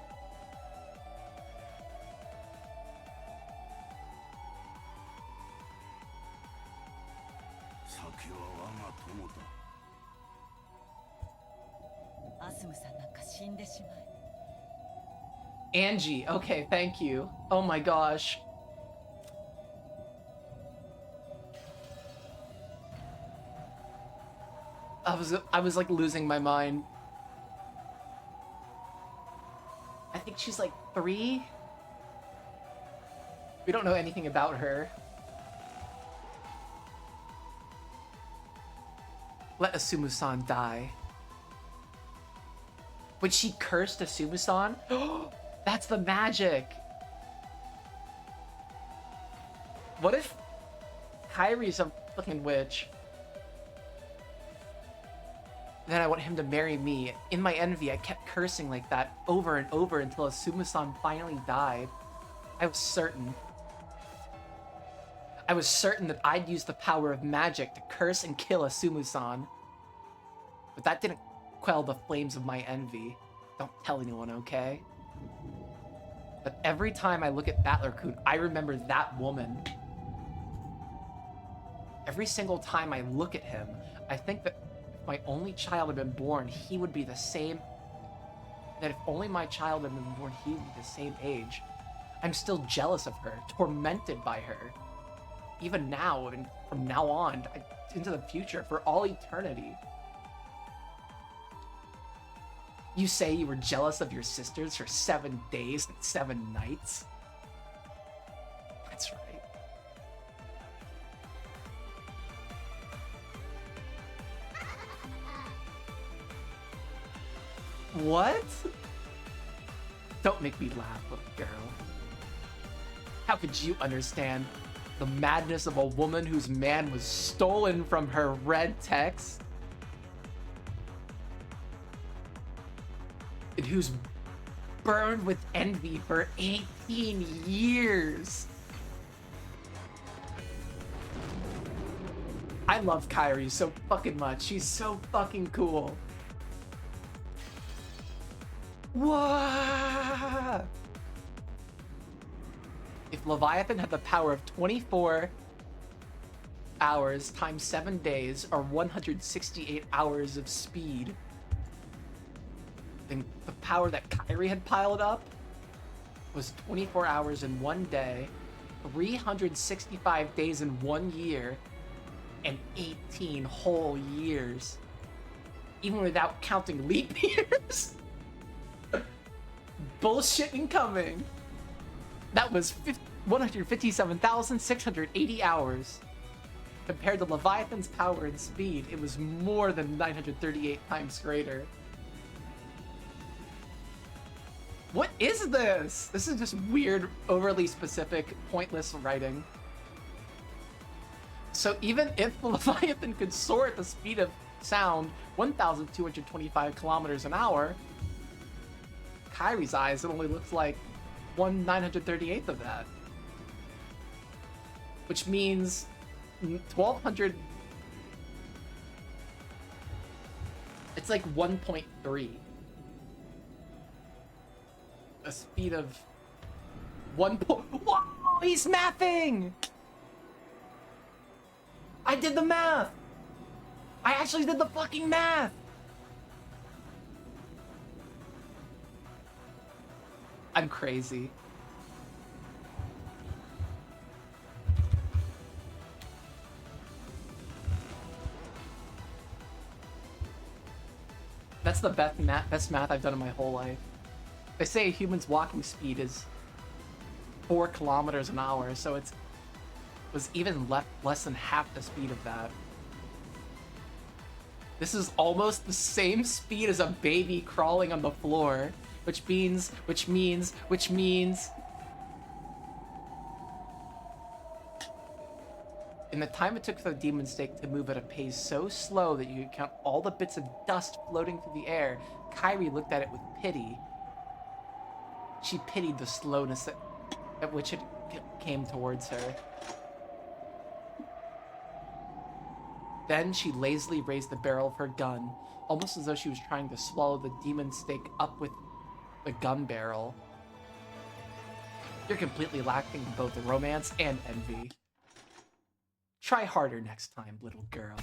Angie, okay, thank you. Oh my gosh. I was like losing my mind. I think she's like 3. We don't know anything about her. Let Asumu-san die. But she cursed Asumu-san? That's the magic! What if Kyrie's a fucking witch? Then I want him to marry me. In my envy, I kept cursing like that over and over until Asumu-san finally died. I was certain. I was certain that I'd use the power of magic to curse and kill Asumu-san. But that didn't quell the flames of my envy. Don't tell anyone, okay? But every time I look at Battler-kun, I remember that woman. Every single time I look at him, I think that if my only child had been born, he would be the same. That if only my child had been born, he would be the same age. I'm still jealous of her, tormented by her. Even now, and from now on, into the future, for all eternity. You say you were jealous of your sisters for 7 days and 7 nights? That's right. What? Don't make me laugh, little girl. How could you understand the madness of a woman whose man was stolen from her red text? And who's burned with envy for 18 years. I love Kyrie so fucking much. She's so fucking cool. What? If Leviathan had the power of 24 hours times 7 days, or 168 hours of speed, then the power that Kyrie had piled up was 24 hours in 1 day, 365 days in 1 year, and 18 whole years. Even without counting leap years? Bullshit incoming. That was 157,680 hours. Compared to Leviathan's power and speed, it was more than 938 times greater. What is this? This is just weird, overly specific, pointless writing. So even if the Leviathan could soar at the speed of sound, 1,225 kilometers an hour, Kyrie's eyes, it only looks like 1/938th of that. Which means 1,200... It's like 1.3. A speed of 1. Whoa! He's mathing! I did the math! I actually did the fucking math! I'm crazy. That's the best math I've done in my whole life. They say a human's walking speed is 4 kilometers an hour, so it was even less than half the speed of that. This is almost the same speed as a baby crawling on the floor, which means... In the time it took for the demon snake to move at a pace so slow that you could count all the bits of dust floating through the air, Kyrie looked at it with pity. She pitied the slowness at which it came towards her. Then she lazily raised the barrel of her gun, almost as though she was trying to swallow the demon snake up with the gun barrel. You're completely lacking both romance and envy. Try harder next time, little girl.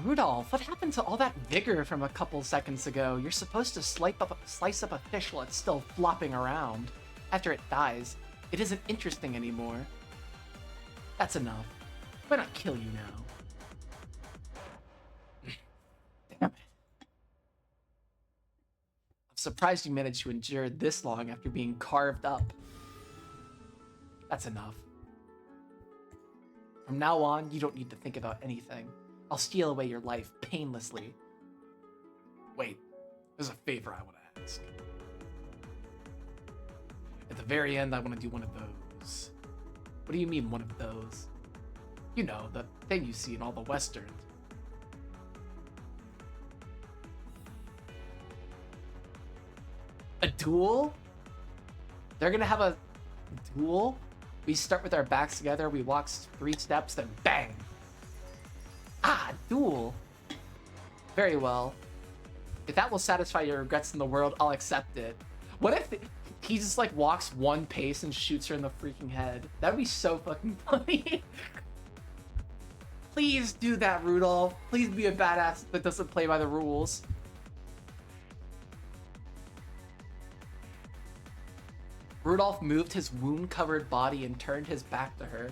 Rudolph, what happened to all that vigor from a couple seconds ago? You're supposed to slice up a fish while it's still flopping around. After it dies, it isn't interesting anymore. That's enough. Why not kill you now? Damn it. I'm surprised you managed to endure this long after being carved up. That's enough. From now on, you don't need to think about anything. I'll steal away your life painlessly. Wait, there's a favor I want to ask. At the very end, I want to do one of those. What do you mean, one of those? You know, the thing you see in all the westerns. A duel? They're gonna have a duel? We start with our backs together, we walk 3 steps, then bang! Ah, duel! Very well. If that will satisfy your regrets in the world, I'll accept it. What if he just, like, walks 1 pace and shoots her in the freaking head? That would be so fucking funny. Please do that, Rudolph. Please be a badass that doesn't play by the rules. Rudolph moved his wound-covered body and turned his back to her.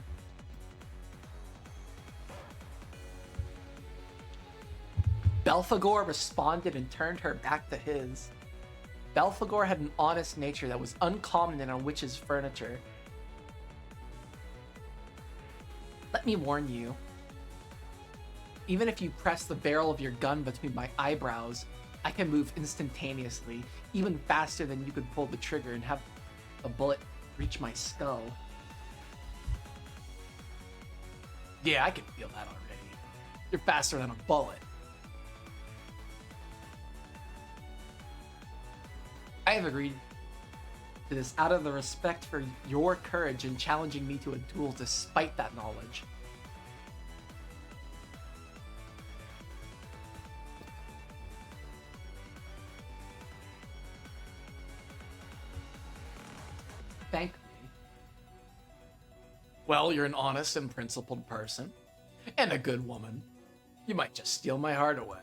Belphegor responded and turned her back to his. Belphegor had an honest nature that was uncommon in a witch's furniture. Let me warn you. Even if you press the barrel of your gun between my eyebrows, I can move instantaneously, even faster than you could pull the trigger and have a bullet reach my skull. Yeah, I can feel that already. You're faster than a bullet. I have agreed to this out of the respect for your courage in challenging me to a duel despite that knowledge. Thank me. Well, you're an honest and principled person, and a good woman. You might just steal my heart away.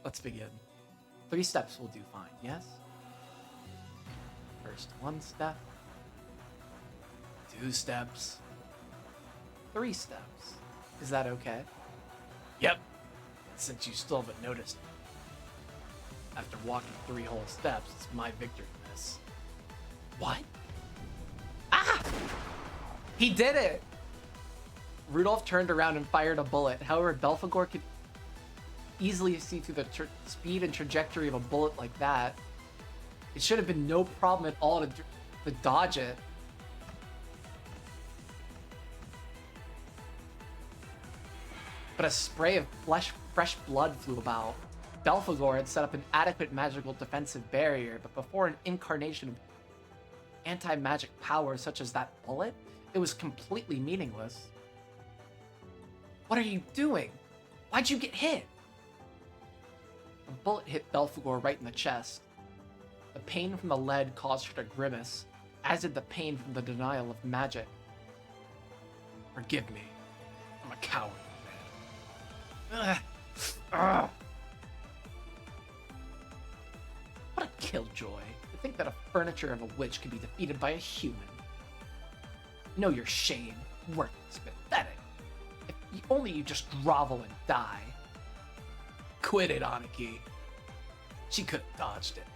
Let's begin. 3 steps will do fine, yes? First 1 step, 2 steps, 3 steps. Is that okay? Yep, since you still haven't noticed. After walking 3 whole steps, it's my victory in this. What? Ah! He did it! Rudolph turned around and fired a bullet. However, Belphegor could easily see through the speed and trajectory of a bullet like that. It should have been no problem at all to dodge it. But a spray of fresh blood flew about. Belphegor had set up an adequate magical defensive barrier, but before an incarnation of anti-magic power such as that bullet, it was completely meaningless. What are you doing? Why'd you get hit? A bullet hit Belphegor right in the chest. The pain from the lead caused her to grimace, as did the pain from the denial of magic. Forgive me. I'm a coward, man. Ugh. What a killjoy. To think that a furniture of a witch could be defeated by a human. Know your shame. Worthless, pathetic. If only you just grovel and die. Quit it, Aniki. She could have dodged it.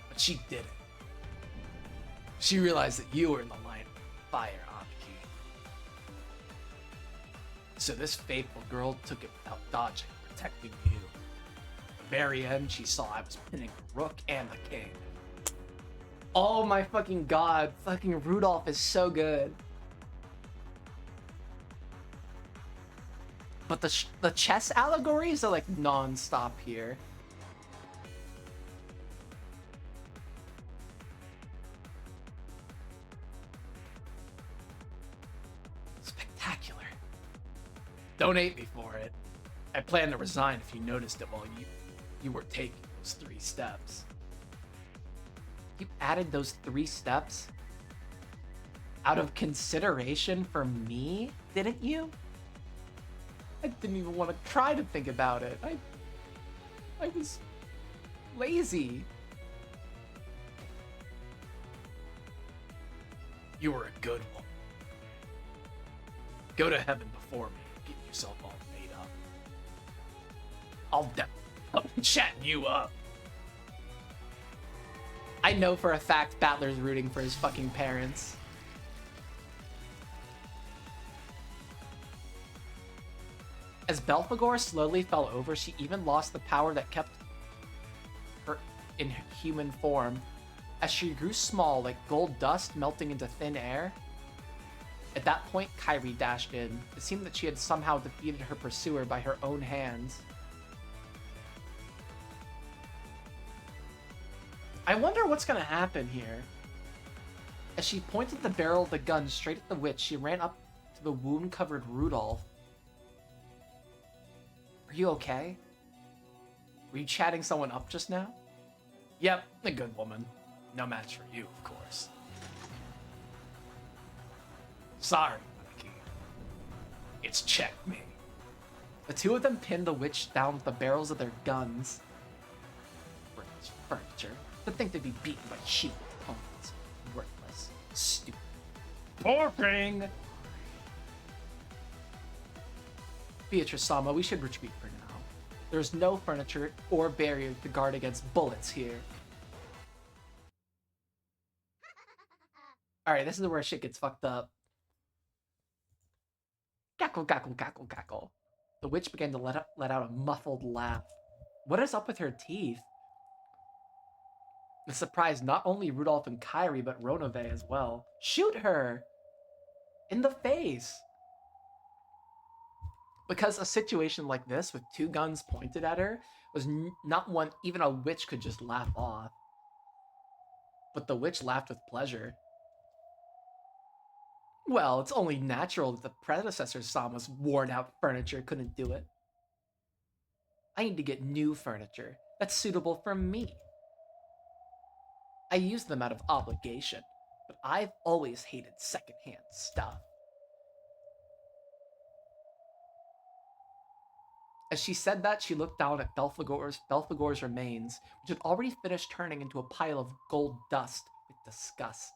But she didn't. She realized that you were in the line of fire, Aniki. So this faithful girl took it without dodging, protecting you. At the very end, she saw I was pinning the rook and the king. Oh my fucking god, fucking Rudolph is so good. But the chess allegories are like non-stop here. Spectacular. Don't hate me for it. I plan to resign if you noticed it while you were taking those 3 steps. You added those 3 steps out of consideration for me, didn't you? I didn't even want to try to think about it. I was lazy. You were a good woman. Go to heaven before me and get yourself all made up. I'll definitely chat you up. I know for a fact Battler's rooting for his fucking parents. As Belphegor slowly fell over, she even lost the power that kept her in human form. As she grew small, like gold dust melting into thin air. At that point, Kyrie dashed in. It seemed that she had somehow defeated her pursuer by her own hands. I wonder what's gonna happen here. As she pointed the barrel of the gun straight at the witch, she ran up to the wound-covered Rudolph. Are you okay? Were you chatting someone up just now? Yep, a good woman. No match for you, of course. Sorry, Monkey. It's checkmate. The 2 of them pinned the witch down with the barrels of their guns. Worthless furniture. To think they'd be beaten by cheap opponents. Worthless. Stupid. Boring! Beatrice-sama, we should retreat for now. There's no furniture or barrier to guard against bullets here. Alright, this is where shit gets fucked up. Gackle, gackle, gackle, gackle. The witch began to let out a muffled laugh. What is up with her teeth? It surprised not only Rudolph and Kyrie, but Ronove as well. Shoot her! In the face! Because a situation like this, with 2 guns pointed at her, was not one even a witch could just laugh off. But the witch laughed with pleasure. Well, it's only natural that the predecessor Sama's worn-out furniture couldn't do it. I need to get new furniture that's suitable for me. I use them out of obligation, but I've always hated secondhand stuff. As she said that, she looked down at Belphegor's remains, which had already finished turning into a pile of gold dust with disgust.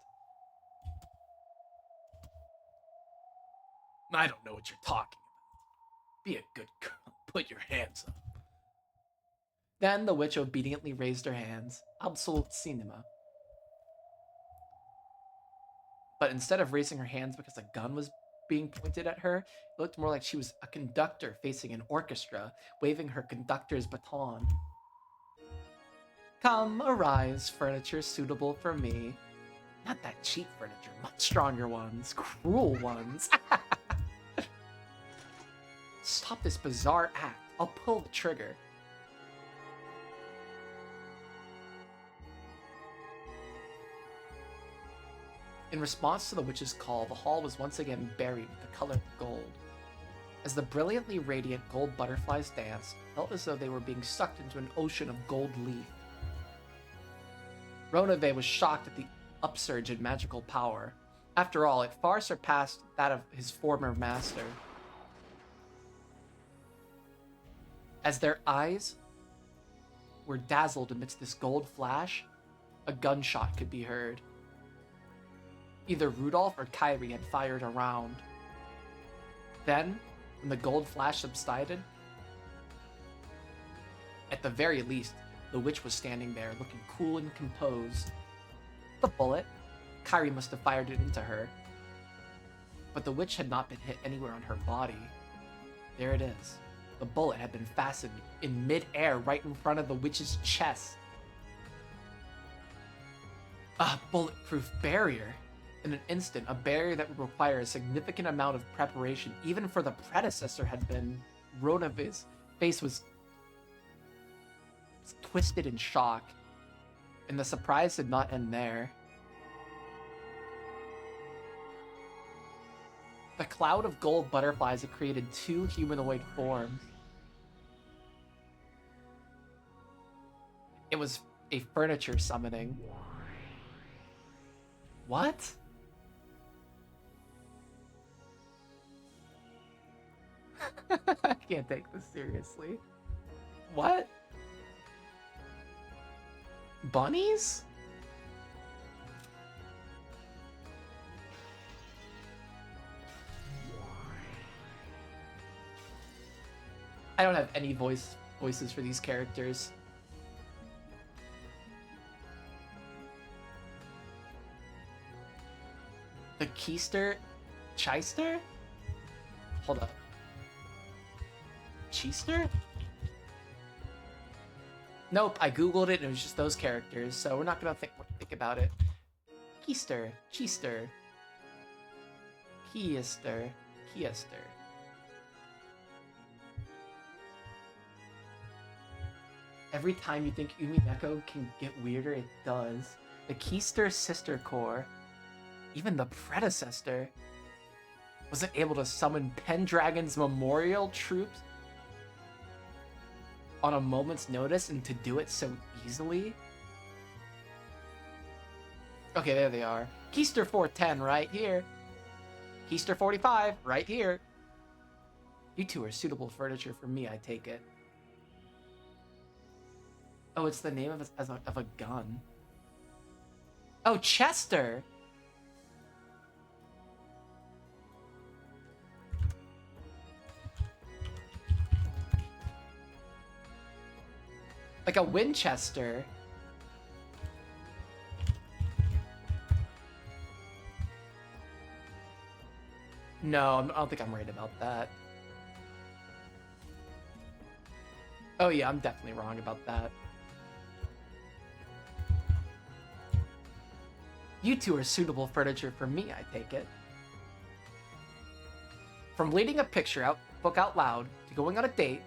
I don't know what you're talking about. Be a good girl. Put your hands up. Then the witch obediently raised her hands. Absolute cinema. But instead of raising her hands because a gun was being pointed at her, it looked more like she was a conductor facing an orchestra, waving her conductor's baton. Come, arise, furniture suitable for me. Not that cheap furniture, much stronger ones, cruel ones. Stop this bizarre act. I'll pull the trigger. In response to the witch's call, the hall was once again buried with the color of gold. As the brilliantly radiant gold butterflies danced, it felt as though they were being sucked into an ocean of gold leaf. Ronave was shocked at the upsurge in magical power. After all, it far surpassed that of his former master. As their eyes were dazzled amidst this gold flash, a gunshot could be heard. Either Rudolph or Kyrie had fired a round. Then, when the gold flash subsided, at the very least, the witch was standing there, looking cool and composed. The bullet, Kyrie must have fired it into her. But the witch had not been hit anywhere on her body. There it is. The bullet had been fastened in mid-air right in front of the witch's chest. A bulletproof barrier. In an instant, a barrier that would require a significant amount of preparation, even for the predecessor, had been. Ronave's face was twisted in shock, and the surprise did not end there. The cloud of gold butterflies had created two humanoid forms. It was a furniture summoning. What? I can't take this seriously. What? Bunnies? I don't have any voices for these characters. The Keister? Chister? Hold up. Cheister? Nope, I googled it and it was just those characters, so we're not gonna think about it. Keister, Cheister, Keister. Every time you think Umineko can get weirder, it does. The Keister Sister Corps, even the predecessor, wasn't able to summon Pendragon's memorial troops on a moment's notice, and to do it so easily? Okay, there they are. Keister 410 right here. Keister 45 right here. You two are suitable furniture for me, I take it. Oh, it's the name of a gun. Oh, Chester! Like a Winchester. No, I don't think I'm right about that. Oh yeah, I'm definitely wrong about that. You two are suitable furniture for me, I take it. From reading a book out loud, to going on a date,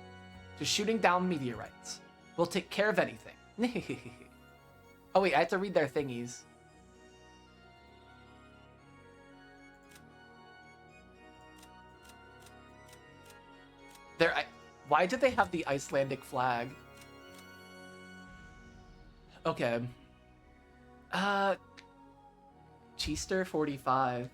to shooting down meteorites. We'll take care of anything. Oh wait, I have to read their thingies. Why did they have the Icelandic flag? Okay. Cheister 45.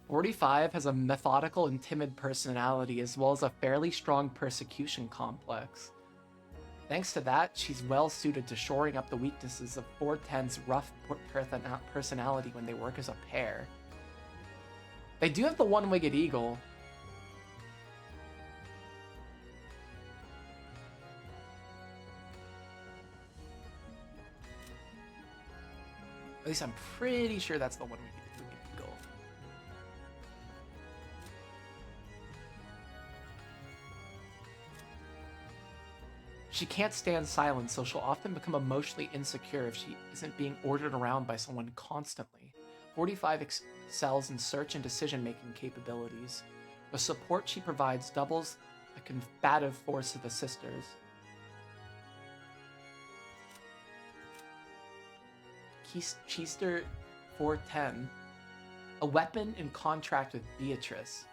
45 has a methodical and timid personality, as well as a fairly strong persecution complex. Thanks to that, she's well suited to shoring up the weaknesses of 410's rough personality when they work as a pair. They do have the one-winged eagle. At least I'm pretty sure that's the one-winged eagle. She can't stand silence, so she'll often become emotionally insecure if she isn't being ordered around by someone constantly. 45 excels in search and decision-making capabilities. The support she provides doubles the combative force of the sisters. Cheister 410. A weapon in contract with Beatrice.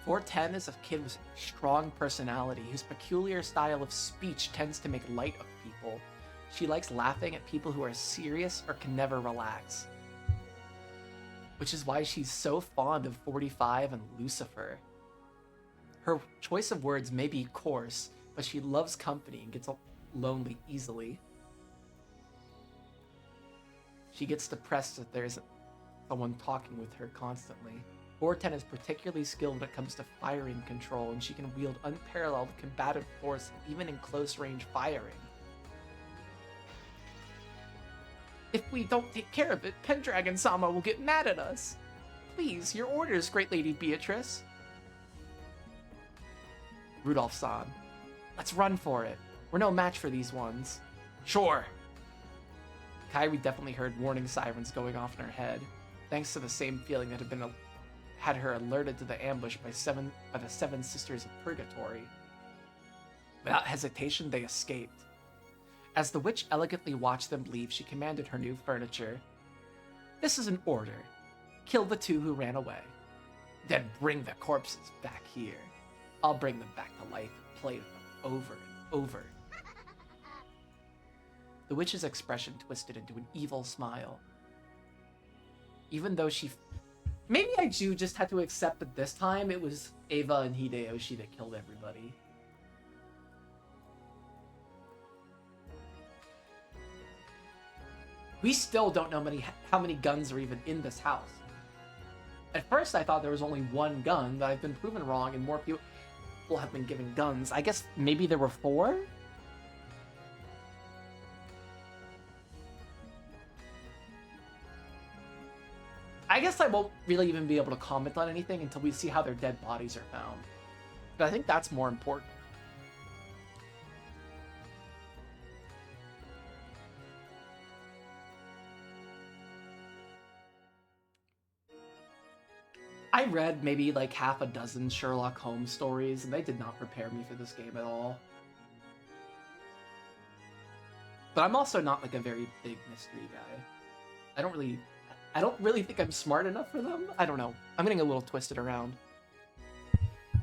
410 is a kid with a strong personality whose peculiar style of speech tends to make light of people. She likes laughing at people who are serious or can never relax. Which is why she's so fond of 45 and Lucifer. Her choice of words may be coarse, but she loves company and gets lonely easily. She gets depressed if there's someone talking with her constantly. 410 is particularly skilled when it comes to firing control, and she can wield unparalleled combative force even in close-range firing. If we don't take care of it, Pendragon-sama will get mad at us. Please, your orders, great Lady Beatrice. Rudolph-san. Let's run for it. We're no match for these ones. Sure. Kyrie definitely heard warning sirens going off in her head, thanks to the same feeling that had her alerted to the ambush by the seven sisters of Purgatory. Without hesitation, they escaped. As the witch elegantly watched them leave, she commanded her new furniture. This is an order. Kill the two who ran away. Then bring the corpses back here. I'll bring them back to life and play with them over and over. The witch's expression twisted into an evil smile. Even though maybe I do just had to accept that this time it was Eva and Hideyoshi that killed everybody. We still don't know how many guns are even in this house. At first I thought there was only one gun, but I've been proven wrong and more people have been given guns. I guess maybe there were 4? I guess I won't really even be able to comment on anything until we see how their dead bodies are found. But I think that's more important. I read maybe like half a dozen Sherlock Holmes stories, and they did not prepare me for this game at all. But I'm also not like a very big mystery guy. I don't really think I'm smart enough for them. I don't know. I'm getting a little twisted around.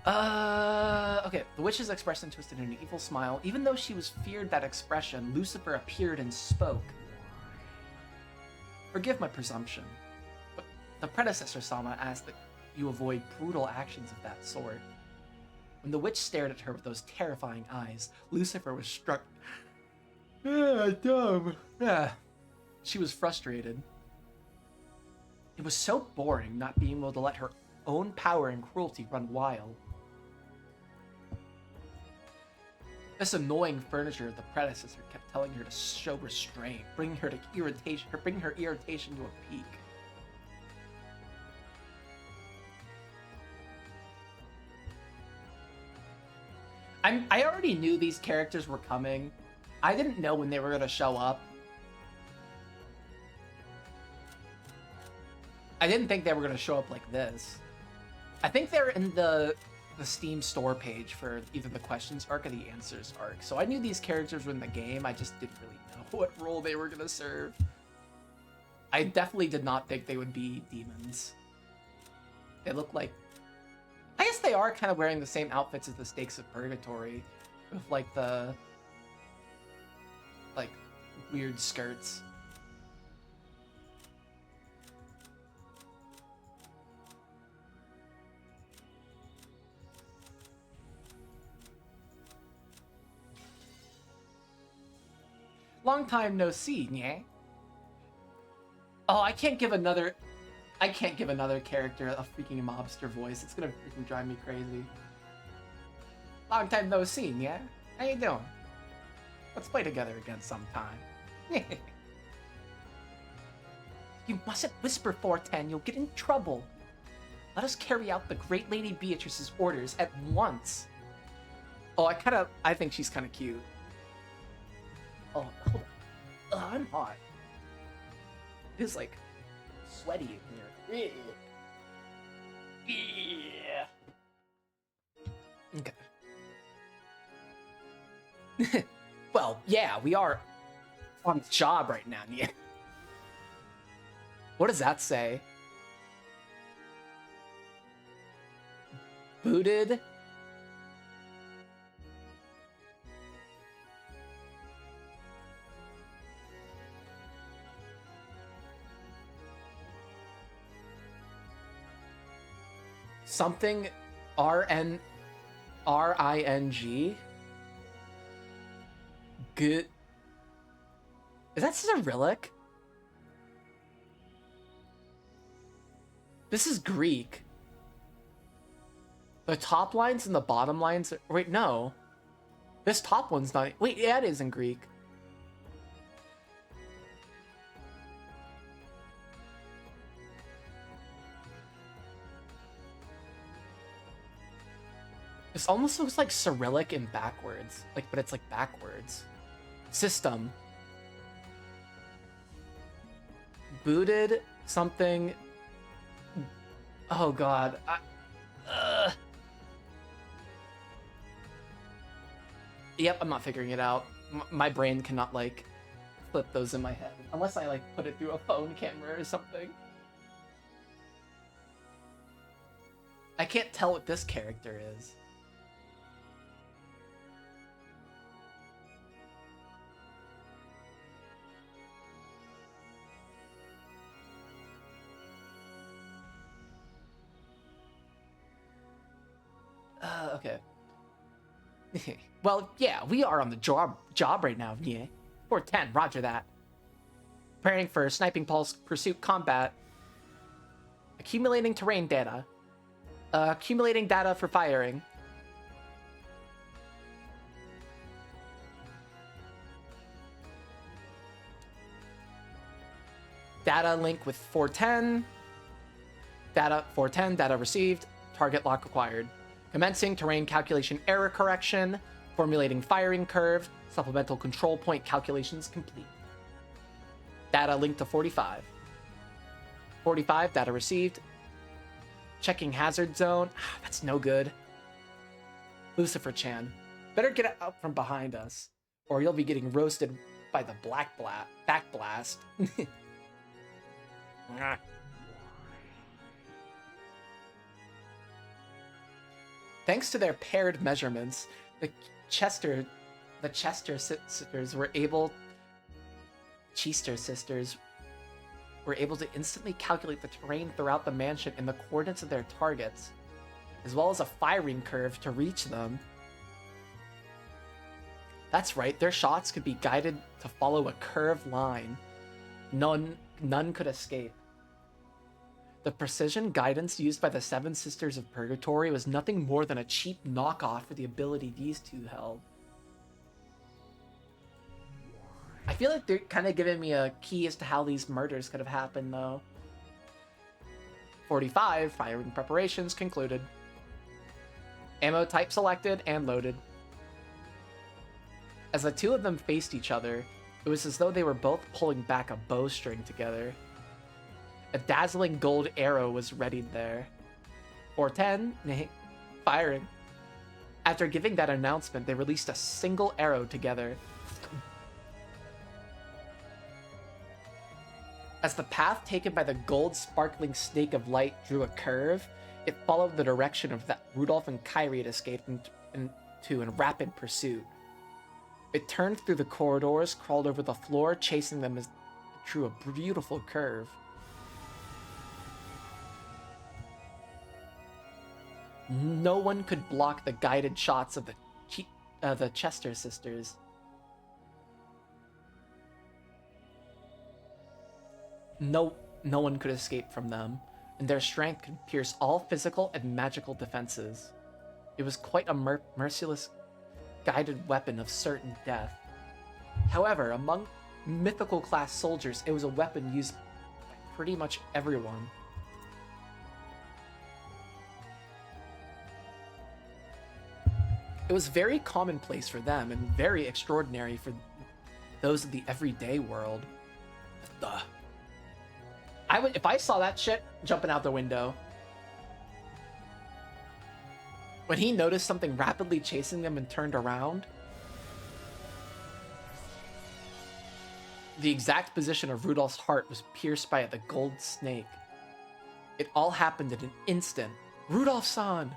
Okay. The witch's expression twisted in an evil smile. Even though she was feared that expression, Lucifer appeared and spoke. Forgive my presumption, but the predecessor Sama asked that you avoid brutal actions of that sort. When the witch stared at her with those terrifying eyes, Lucifer was struck. Dumb. Yeah. She was frustrated. It was so boring not being able to let her own power and cruelty run wild. This annoying furniture of the predecessor kept telling her to show restraint, bringing her irritation to a peak. I already knew these characters were coming. I didn't know when they were going to show up. I didn't think they were going to show up like this. I think they're in the Steam store page for either the questions arc or the answers arc. So I knew these characters were in the game. I just didn't really know what role they were going to serve. I definitely did not think they would be demons. They look like... I guess they are kind of wearing the same outfits as the Stakes of Purgatory. With like the... like weird skirts. Long time no see, yeah? Oh, I can't give another character a freaking mobster voice. It's gonna freaking drive me crazy. Long time no see, yeah? How you doing? Let's play together again sometime. You mustn't whisper, 410. You'll get in trouble. Let us carry out the great Lady Beatrice's orders at once. Oh, I think she's kind of cute. Oh, hold on. I'm hot. It is like sweaty in here. Yeah. Okay. Well, yeah, we are on the job right now. Yeah. What does that say? Booted. Something RNRING. Good. Is that Cyrillic? This is Greek. The top lines and the bottom lines are... Wait, no. This top one's not... Wait, yeah, it is in Greek. This almost looks like Cyrillic in backwards. Like, but it's like backwards. System. Booted something... Oh god. Yep, I'm not figuring it out. My brain cannot, like, flip those in my head. Unless I, like, put it through a phone camera or something. I can't tell what this character is. Okay. Well, yeah, we are on the job right now, yeah. 410, roger that. Preparing for sniping pulse pursuit combat. Accumulating terrain data. Accumulating data for firing. Data link with 410. Data 410, data received. Target lock acquired. Commencing terrain calculation error correction. Formulating firing curve. Supplemental control point calculations complete. Data linked to 45. 45, data received. Checking hazard zone. That's no good. Lucifer Chan. Better get out from behind us, or you'll be getting roasted by the back blast. Thanks to their paired measurements, the Chester sisters were able to instantly calculate the terrain throughout the mansion and the coordinates of their targets, as well as a firing curve to reach them. That's right, their shots could be guided to follow a curved line. None could escape. The precision guidance used by the Seven Sisters of Purgatory was nothing more than a cheap knockoff for the ability these two held. I feel like they're kind of giving me a key as to how these murders could have happened, though. 45, firing preparations concluded. Ammo type selected and loaded. As the two of them faced each other, it was as though they were both pulling back a bowstring together. A dazzling gold arrow was readied there. 410, firing. After giving that announcement, they released a single arrow together. As the path taken by the gold sparkling snake of light drew a curve, it followed the direction of that Rudolph and Kyrie had escaped into in rapid pursuit. It turned through the corridors, crawled over the floor, chasing them as it drew a beautiful curve. No one could block the guided shots of the Chester sisters. No one could escape from them, and their strength could pierce all physical and magical defenses. It was quite a merciless, guided weapon of certain death. However, among mythical class soldiers, it was a weapon used by pretty much everyone. It was very commonplace for them and very extraordinary for those of the everyday world. If I saw that shit jumping out the window. When he noticed something rapidly chasing them and turned around, the exact position of Rudolph's heart was pierced by the gold snake. It all happened in an instant. Rudolph-san!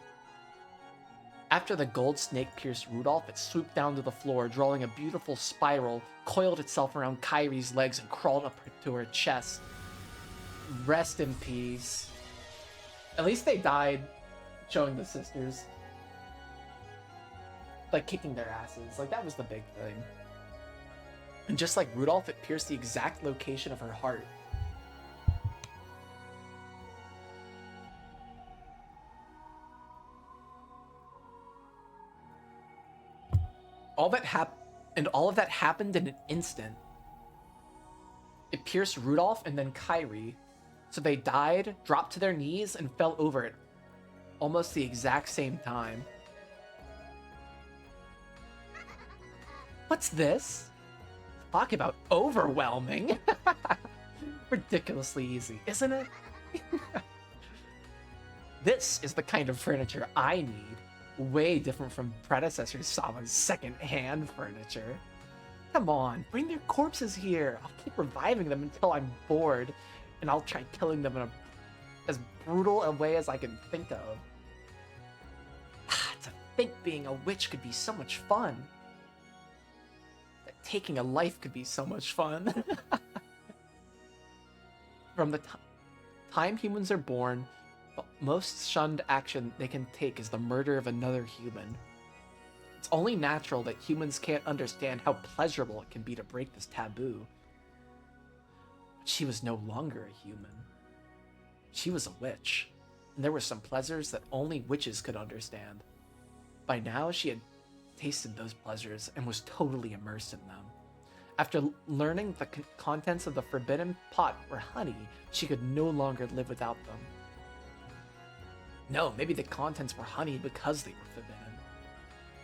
After the gold snake pierced Rudolph, it swooped down to the floor, drawing a beautiful spiral, coiled itself around Kyrie's legs, and crawled up to her chest. Rest in peace. At least they died showing the sisters. Like, kicking their asses. Like, that was the big thing. And just like Rudolph, it pierced the exact location of her heart. All of that happened in an instant. It pierced Rudolph and then Kyrie. So they died, dropped to their knees, and fell over it. Almost the exact same time. What's this? Talk about overwhelming. Ridiculously easy, isn't it? This is the kind of furniture I need. Way different from predecessor Sama's second-hand furniture. Come on, bring their corpses here. I'll keep reviving them until I'm bored, and I'll try killing them in as brutal a way as I can think of. To think being a witch could be so much fun. That taking a life could be so much fun. From the time humans are born, the most shunned action they can take is the murder of another human. It's only natural that humans can't understand how pleasurable it can be to break this taboo. But she was no longer a human. She was a witch, and there were some pleasures that only witches could understand. By now, she had tasted those pleasures and was totally immersed in them. After learning the contents of the forbidden pot were honey, she could no longer live without them. No, maybe the contents were honey because they were forbidden.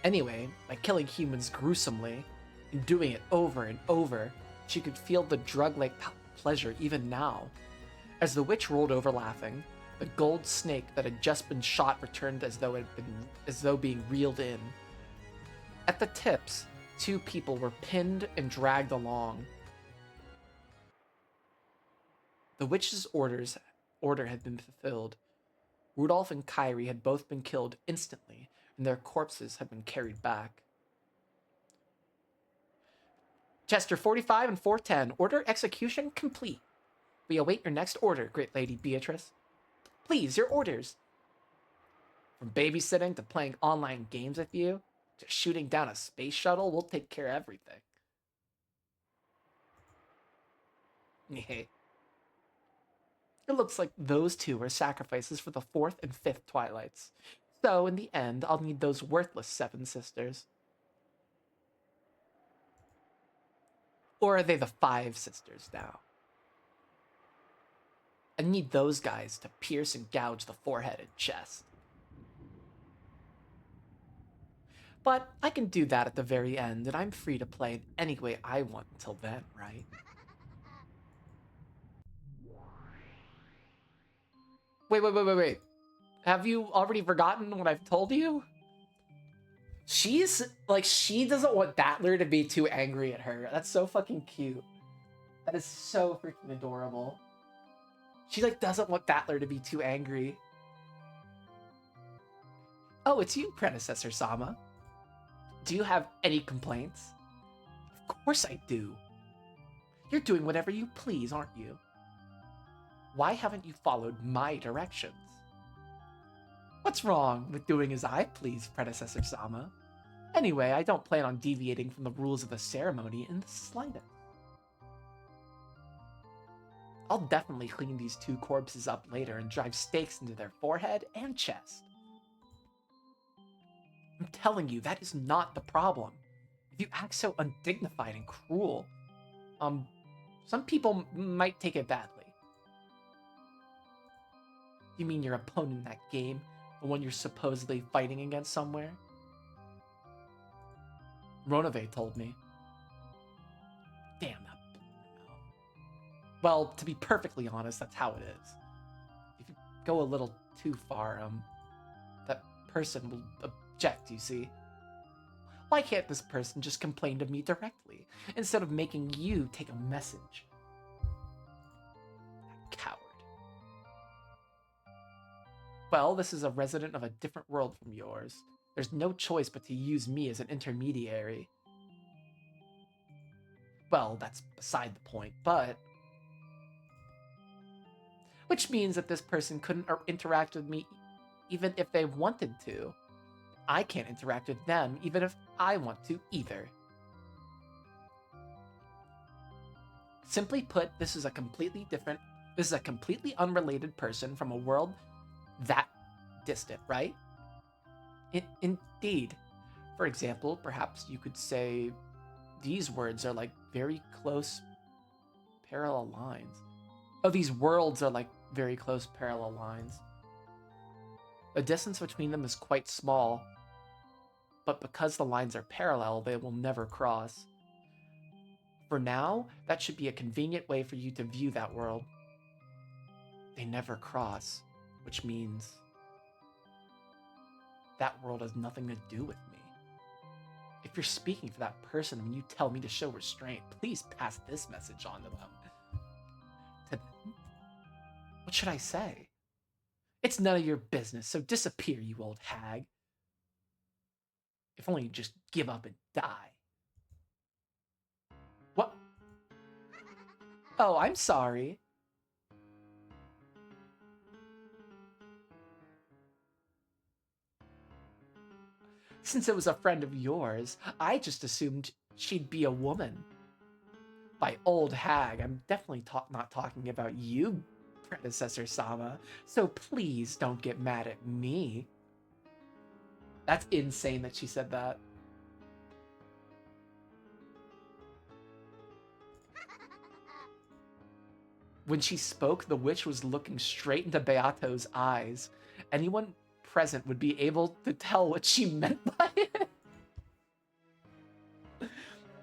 Anyway, by killing humans gruesomely, and doing it over and over, she could feel the drug-like pleasure even now. As the witch rolled over laughing, the gold snake that had just been shot returned as though being reeled in. At the tips, 2 people were pinned and dragged along. The witch's order had been fulfilled. Rudolph and Kyrie had both been killed instantly, and their corpses had been carried back. Chester 45 and 410, order execution complete. We await your next order, great Lady Beatrice. Please, your orders. From babysitting to playing online games with you, to shooting down a space shuttle, we'll take care of everything. It looks like those 2 are sacrifices for the 4th and 5th Twilights. So, in the end, I'll need those worthless 7 sisters. Or are they the 5 sisters now? I need those guys to pierce and gouge the forehead and chest. But I can do that at the very end, and I'm free to play in any way I want until then, right? Wait. Have you already forgotten what I've told you? She doesn't want Battler to be too angry at her. That's so fucking cute. That is so freaking adorable. She, doesn't want Battler to be too angry. Oh, it's you, Predecessor Sama. Do you have any complaints? Of course I do. You're doing whatever you please, aren't you? Why haven't you followed my directions? What's wrong with doing as I please, Predecessor Sama? Anyway, I don't plan on deviating from the rules of the ceremony in the slightest. I'll definitely clean these 2 corpses up later and drive stakes into their forehead and chest. I'm telling you, that is not the problem. If you act so undignified and cruel, some people might take it badly. You mean your opponent in that game? The one you're supposedly fighting against somewhere? Ronove told me. Damn that. Well, to be perfectly honest, that's how it is. If you go a little too far, that person will object, you see. Why can't this person just complain to me directly, instead of making you take a message? Coward. Well, this is a resident of a different world from yours. There's no choice but to use me as an intermediary. Well, that's beside the point, but... Which means that this person couldn't interact with me even if they wanted to. I can't interact with them even if I want to either. Simply put, this is a completely unrelated person from a world that distant, right? Indeed. For example, perhaps you could say these words are like very close parallel lines. Oh, these worlds are like very close parallel lines. The distance between them is quite small, but because the lines are parallel, they will never cross. For now, that should be a convenient way for you to view that world. They never cross, which means that world has nothing to do with me. If you're speaking for that person when you tell me to show restraint, please pass this message on to them. To them? What should I say? It's none of your business, so disappear, you old hag. If only you just give up and die. What? Oh, I'm sorry. Since it was a friend of yours, I just assumed she'd be a woman. By old hag, I'm definitely not talking about you, predecessor Sama, so please don't get mad at me. That's insane that she said that. When she spoke, the witch was looking straight into Beato's eyes. Anyone present would be able to tell what she meant by it.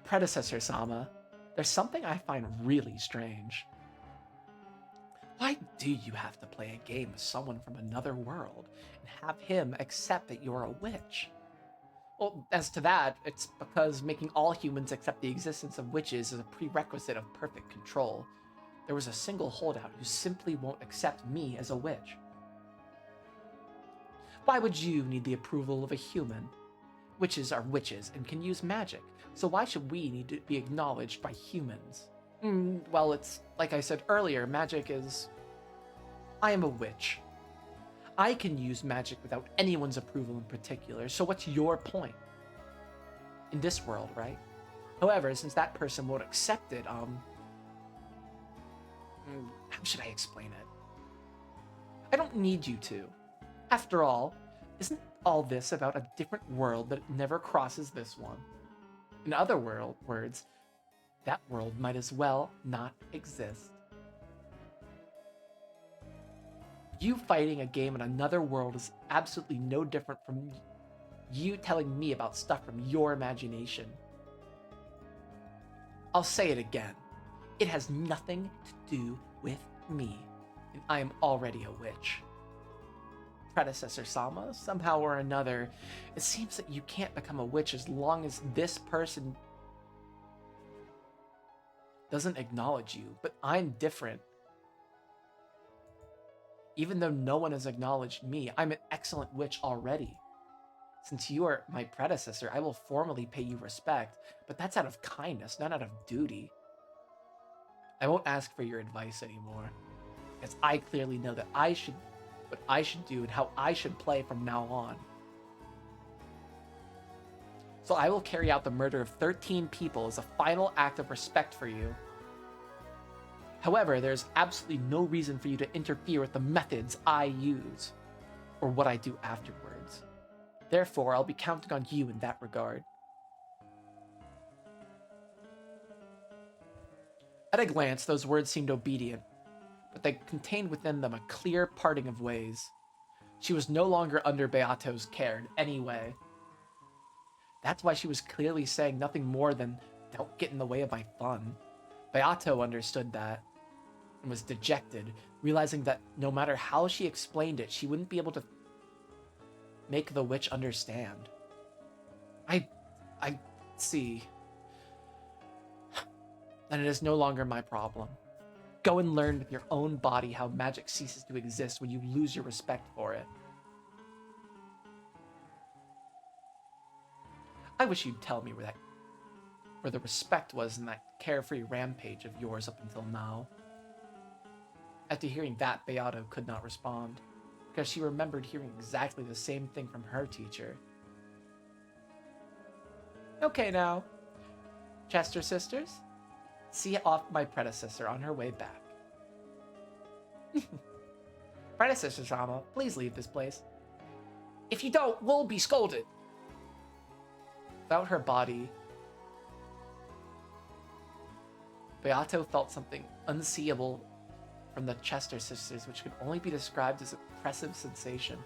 Predecessor Sama, there's something I find really strange. Why do you have to play a game with someone from another world and have him accept that you're a witch? Well, as to that, it's because making all humans accept the existence of witches is a prerequisite of perfect control. There was a single holdout who simply won't accept me as a witch. Why would you need the approval of a human? Witches are witches and can use magic, so why should we need to be acknowledged by humans? Well, it's like I said earlier, magic is... I am a witch. I can use magic without anyone's approval in particular, so what's your point? In this world, right? However, since that person won't accept it, how should I explain it? I don't need you to. After all, isn't all this about a different world that never crosses this one? In other words, that world might as well not exist. You fighting a game in another world is absolutely no different from you telling me about stuff from your imagination. I'll say it again. It has nothing to do with me, and I am already a witch. Predecessor Sama, somehow or another, it seems that you can't become a witch as long as this person doesn't acknowledge you, but I'm different. Even though no one has acknowledged me, I'm an excellent witch already. Since you are my predecessor, I will formally pay you respect, but that's out of kindness, not out of duty. I won't ask for your advice anymore, as I clearly know that what I should do and how I should play from now on. So I will carry out the murder of 13 people as a final act of respect for you. However, there's absolutely no reason for you to interfere with the methods I use, or what I do afterwards. Therefore, I'll be counting on you in that regard. At a glance, those words seemed obedient, but they contained within them a clear parting of ways. She was no longer under Beato's care in any way. That's why she was clearly saying nothing more than, "Don't get in the way of my fun." Beato understood that, and was dejected, realizing that no matter how she explained it, she wouldn't be able to make the witch understand. I see. And it is no longer my problem. Go and learn with your own body how magic ceases to exist when you lose your respect for it. I wish you'd tell me where the respect was in that carefree rampage of yours up until now. After hearing that, Beato could not respond, because she remembered hearing exactly the same thing from her teacher. Okay now, Chester sisters, see off my predecessor on her way back. Predecessor-sama, please leave this place. If you don't, we'll be scolded. Without her body, Beato felt something unseeable from the Chester sisters, which could only be described as an oppressive sensation.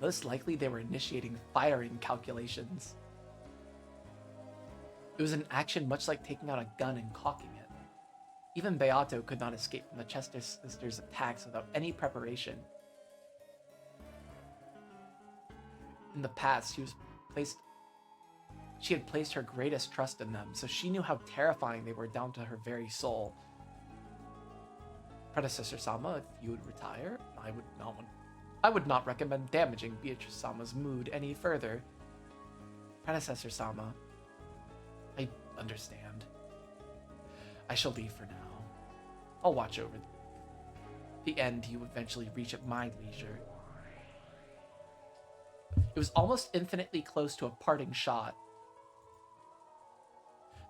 Most likely they were initiating firing calculations. It was an action much like taking out a gun and cocking it. Even Beato could not escape from the Chester sisters' attacks without any preparation. In the past, she had placed her greatest trust in them, so she knew how terrifying they were down to her very soul. Predecessor-sama, if you would retire, I would not recommend damaging Beatrice-sama's mood any further. Predecessor-sama, I understand. I shall leave for now. I'll watch over the end you eventually reach at my leisure. It was almost infinitely close to a parting shot.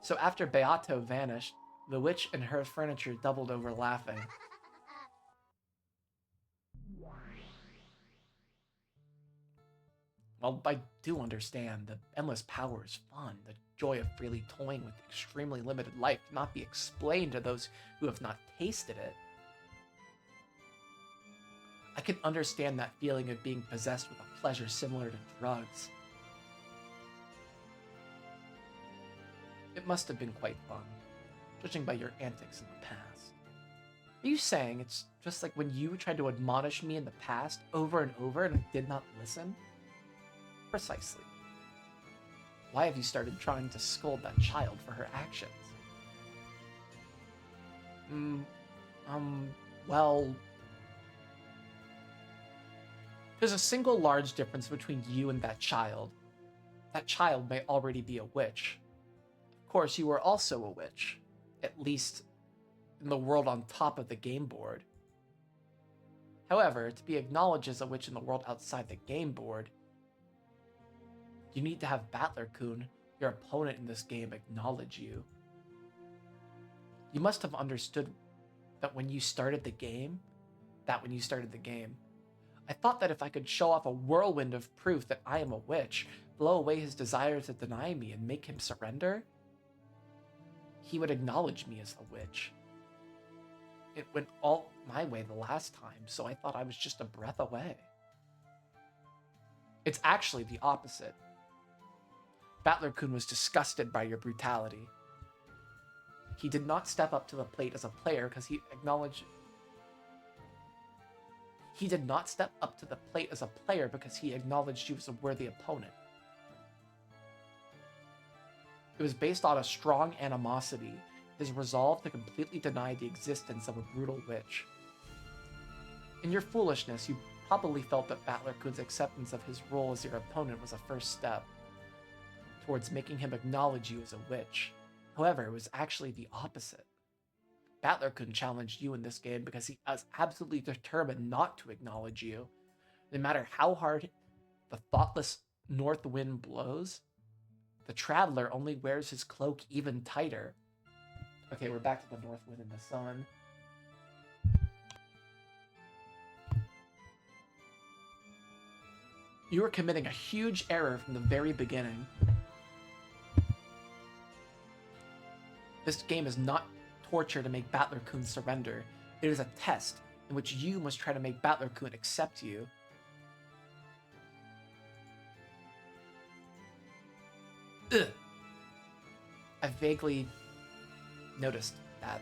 So after Beato vanished, the witch and her furniture doubled over laughing. Well, I do understand the endless power is fun. The joy of freely toying with extremely limited life cannot be explained to those who have not tasted it. I can understand that feeling of being possessed with a pleasure similar to drugs. It must have been quite fun, judging by your antics in the past. Are you saying it's just like when you tried to admonish me in the past over and over and I did not listen? Precisely. Why have you started trying to scold that child for her actions? Well... There's a single large difference between you and that child. That child may already be a witch. Of course, you were also a witch, at least in the world on top of the game board. However, to be acknowledged as a witch in the world outside the game board, you need to have Battler-kun, your opponent in this game, acknowledge you. You must have understood that when you started the game, I thought that if I could show off a whirlwind of proof that I am a witch, blow away his desire to deny me and make him surrender, he would acknowledge me as a witch. It went all my way the last time, so I thought I was just a breath away. It's actually the opposite. Battler-kun was disgusted by your brutality. He did not step up to the plate as a player because he acknowledged... He did not step up to the plate as a player because he acknowledged you as a worthy opponent. It was based on a strong animosity, his resolve to completely deny the existence of a brutal witch. In your foolishness, you probably felt that Battler-kun's acceptance of his role as your opponent was a first step towards making him acknowledge you as a witch. However, it was actually the opposite. Battler-kun challenged you in this game because he was absolutely determined not to acknowledge you. No matter how hard the thoughtless north wind blows, the traveler only wears his cloak even tighter. Okay, we're back to the north wind and the sun. You were committing a huge error from the very beginning. This game is not torture to make Battler-kun surrender. It is a test in which you must try to make Battler-kun accept you. Ugh. I vaguely noticed that.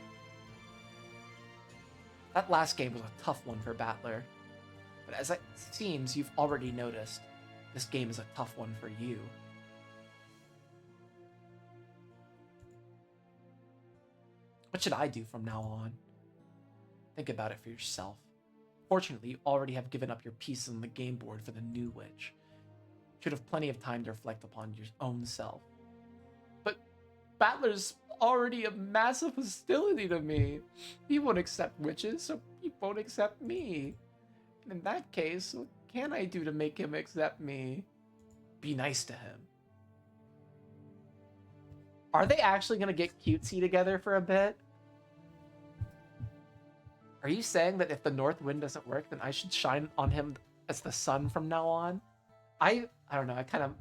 That last game was a tough one for Battler, but as it seems you've already noticed, this game is a tough one for you. What should I do from now on? Think about it for yourself. Fortunately, you already have given up your pieces on the game board for the new witch. Should have plenty of time to reflect upon your own self. But Battler's already a massive hostility to me. He won't accept witches, so he won't accept me. And in that case, what can I do to make him accept me? Be nice to him. Are they actually gonna get cutesy together for a bit? Are you saying that if the north wind doesn't work, then I should shine on him as the sun from now on? I don't know, I kind of...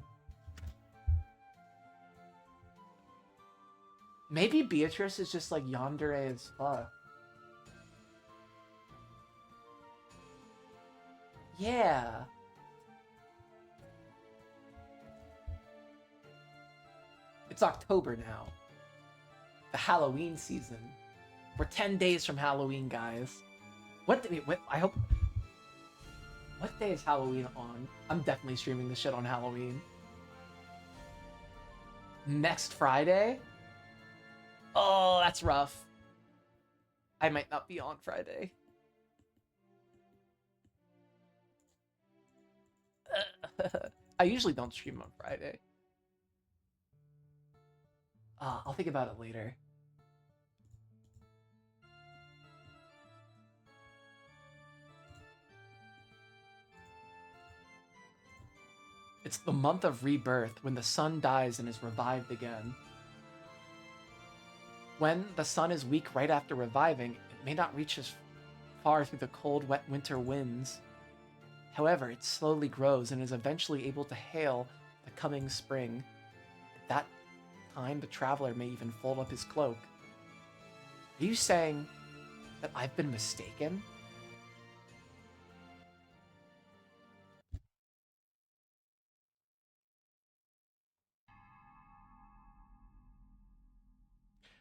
Maybe Beatrice is just like yandere as fuck. Yeah. It's October now. The Halloween season. We're 10 days from Halloween, guys. What I hope... What day is Halloween on? I'm definitely streaming this shit on Halloween. Next Friday? Oh, that's rough. I might not be on Friday. I usually don't stream on Friday. I'll think about it later. It's the month of rebirth, when the sun dies and is revived again. When the sun is weak right after reviving, it may not reach as far through the cold, wet winter winds. However, it slowly grows and is eventually able to hail the coming spring. At that time, the traveler may even fold up his cloak. Are you saying that I've been mistaken?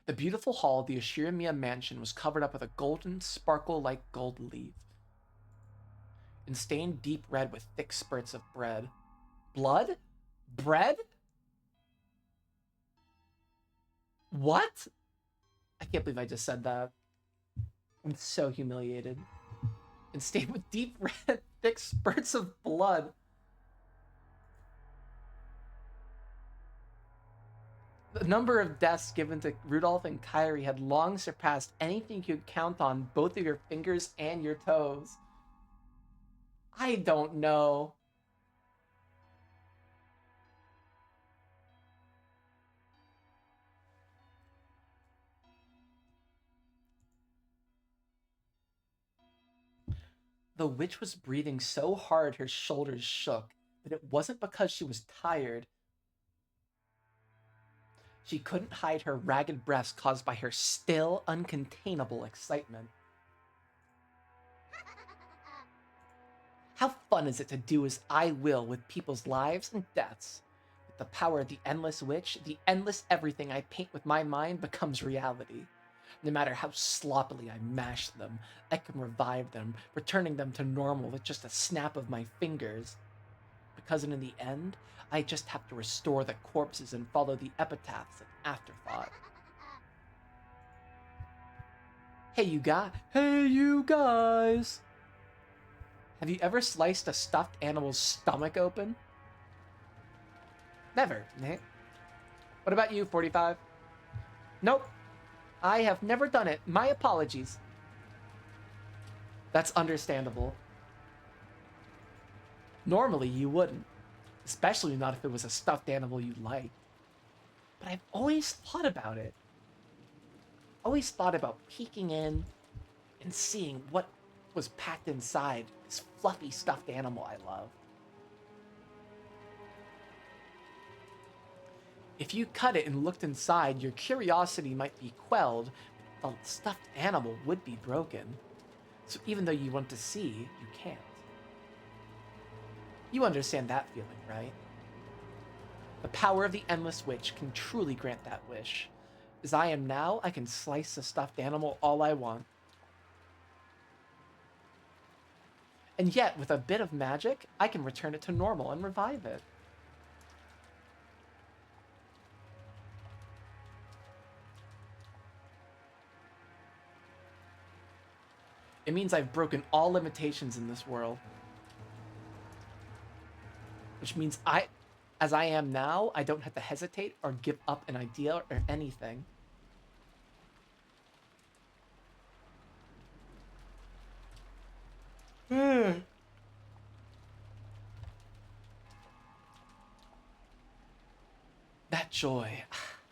The beautiful hall of the Ashiramiya mansion was covered up with a golden, sparkle-like gold leaf, and stained deep red with thick spurts of bread. Blood? Bread? What? I can't believe I just said that. I'm so humiliated. And stained with deep red, thick spurts of blood. The number of deaths given to Rudolph and Kyrie had long surpassed anything you could count on both of your fingers and your toes. I don't know. The witch was breathing so hard her shoulders shook, but it wasn't because she was tired. She couldn't hide her ragged breaths caused by her still uncontainable excitement. How fun is it to do as I will with people's lives and deaths? With the power of the endless witch, the endless everything I paint with my mind becomes reality. No matter how sloppily I mash them, I can revive them, returning them to normal with just a snap of my fingers. Because in the end, I just have to restore the corpses and follow the epitaphs and afterthought. Hey you guys! Have you ever sliced a stuffed animal's stomach open? Never, eh? What about you, 45? Nope. I have never done it. My apologies. That's understandable. Normally, you wouldn't. Especially not if it was a stuffed animal you liked. But I've always thought about it. Always thought about peeking in and seeing what was packed inside this fluffy stuffed animal I love. If you cut it and looked inside, your curiosity might be quelled, but the stuffed animal would be broken. So even though you want to see, you can't. You understand that feeling, right? The power of the Endless Witch can truly grant that wish. As I am now, I can slice the stuffed animal all I want. And yet, with a bit of magic, I can return it to normal and revive it. It means I've broken all limitations in this world. Which means as I am now, I don't have to hesitate or give up an idea or anything. That joy.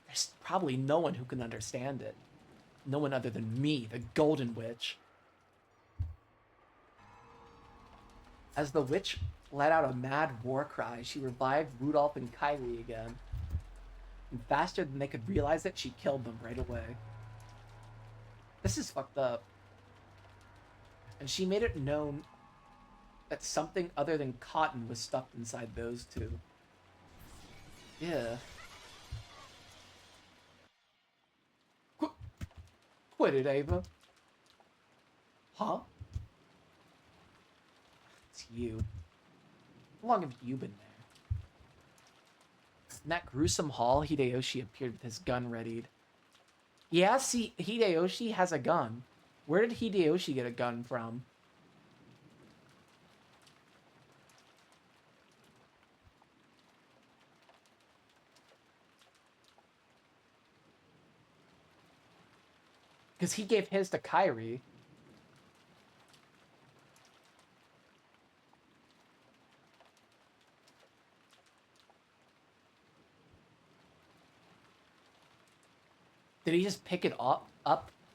There's probably no one who can understand it. No one other than me, the Golden Witch. As the witch let out a mad war cry, she revived Rudolph and Kyrie again. And faster than they could realize it, she killed them right away. This is fucked up. And she made it known that something other than cotton was stuffed inside those two. Yeah. Quit it, Ava. Huh? It's you. How long have you been there? In that gruesome hall, Hideyoshi appeared with his gun readied. Yeah, see, Hideyoshi has a gun. Where did Hideyoshi get a gun from? Because he gave his to Kyrie. Did he just pick it up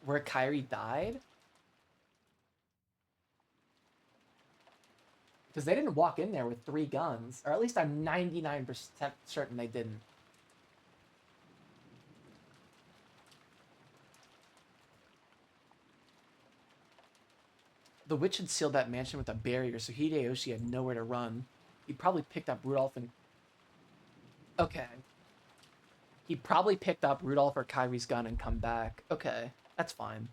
where Kyrie died? Because they didn't walk in there with 3 guns. Or at least I'm 99% certain they didn't. The witch had sealed that mansion with a barrier, so Hideyoshi had nowhere to run. He probably picked up Rudolph and... Okay. He probably picked up Rudolph or Kyrie's gun and come back. Okay, that's fine.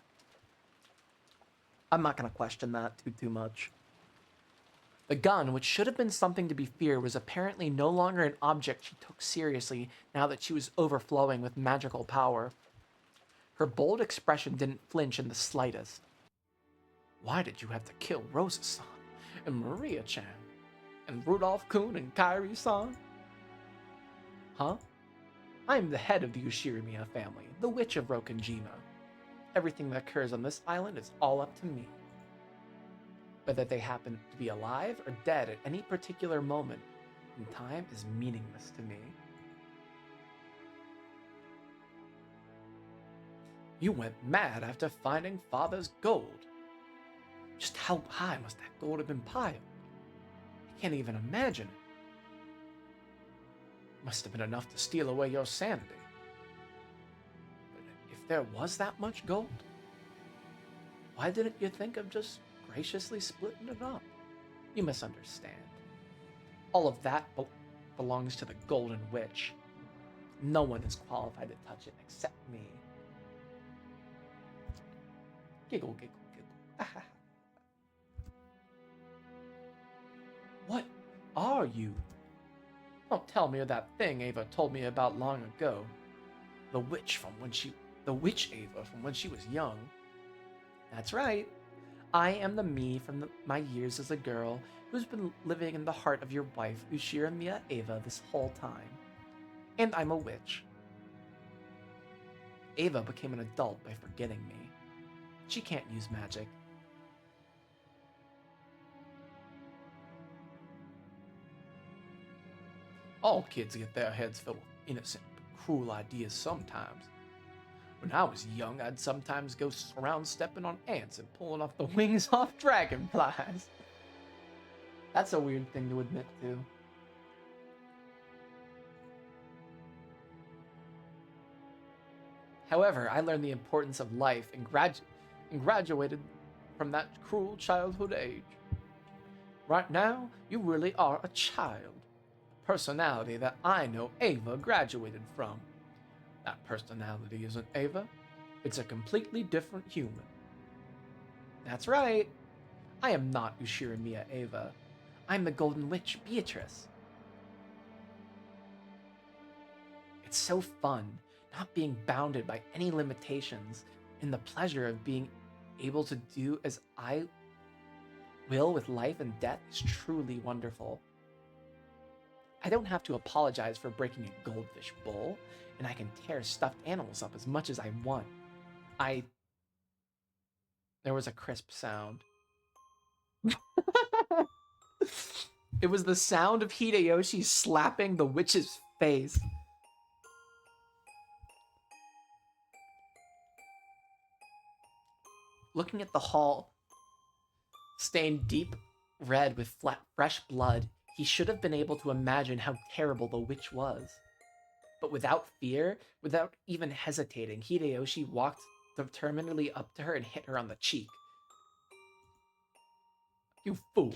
I'm not going to question that too much. The gun, which should have been something to be feared, was apparently no longer an object she took seriously now that she was overflowing with magical power. Her bold expression didn't flinch in the slightest. Why did you have to kill Rosa-san and Maria-chan and Rudolph-kun and Kyrie-san? Huh? I am the head of the Ushirimiya family, the Witch of Rokenjima. Everything that occurs on this island is all up to me. Whether they happen to be alive or dead at any particular moment in time is meaningless to me. You went mad after finding Father's gold. Just how high must that gold have been piled? I can't even imagine it. Must have been enough to steal away your sanity. But if there was that much gold, why didn't you think of just graciously splitting it up? You misunderstand. All of that belongs to the Golden Witch. No one is qualified to touch it except me. Giggle, giggle, giggle. What are you? Don't tell me of that thing Ava told me about long ago. The witch Ava from when she was young. That's right. I am the me from my years as a girl who's been living in the heart of your wife, Ushirimiya Ava, this whole time. And I'm a witch. Ava became an adult by forgetting me. She can't use magic. All kids get their heads filled with innocent, cruel ideas sometimes. When I was young, I'd sometimes go around stepping on ants and pulling off the wings off dragonflies. That's a weird thing to admit to. However, I learned the importance of life and graduated from that cruel childhood age. Right now, you really are a child. A personality that I know Ava graduated from. That personality isn't Ava. It's a completely different human. That's right. I am not Ushirimiya Ava. I'm the Golden Witch, Beatrice. It's so fun, not being bounded by any limitations, and the pleasure of being able to do as I will with life and death is truly wonderful. I don't have to apologize for breaking a goldfish bowl, and I can tear stuffed animals up as much as I want. There was a crisp sound. It was the sound of Hideyoshi slapping the witch's face. Looking at the hall, stained deep red with fresh blood, he should have been able to imagine how terrible the witch was. But without fear, without even hesitating, Hideyoshi walked determinedly up to her and hit her on the cheek. You fool.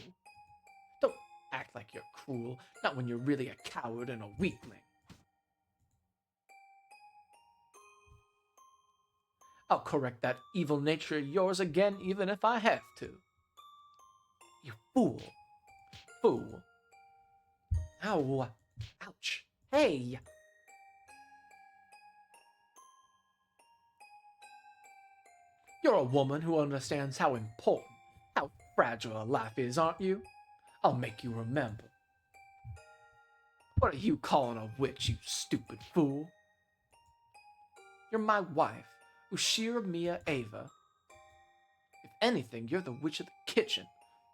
Don't act like you're cruel, not when you're really a coward and a weakling. I'll correct that evil nature of yours again, even if I have to. You fool. Fool. Ow. Ouch. Hey. You're a woman who understands how important, how fragile a life is, aren't you? I'll make you remember. What are you calling a witch, you stupid fool? You're my wife, Ushira Mia Ava. If anything, you're the witch of the kitchen,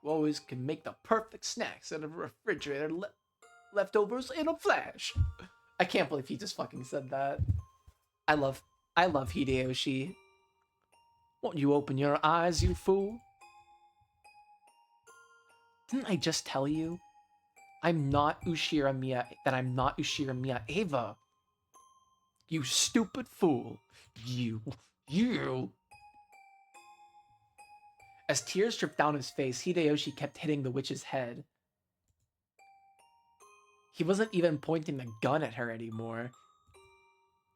who always can make the perfect snacks out of a refrigerator leftovers in a flash. I can't believe he just fucking said that. I love Hideyoshi. Won't you open your eyes, you fool? Didn't I just tell you? I'm not Ushira Mia Ava. You stupid fool. You. As tears dripped down his face, Hideyoshi kept hitting the witch's head. He wasn't even pointing the gun at her anymore.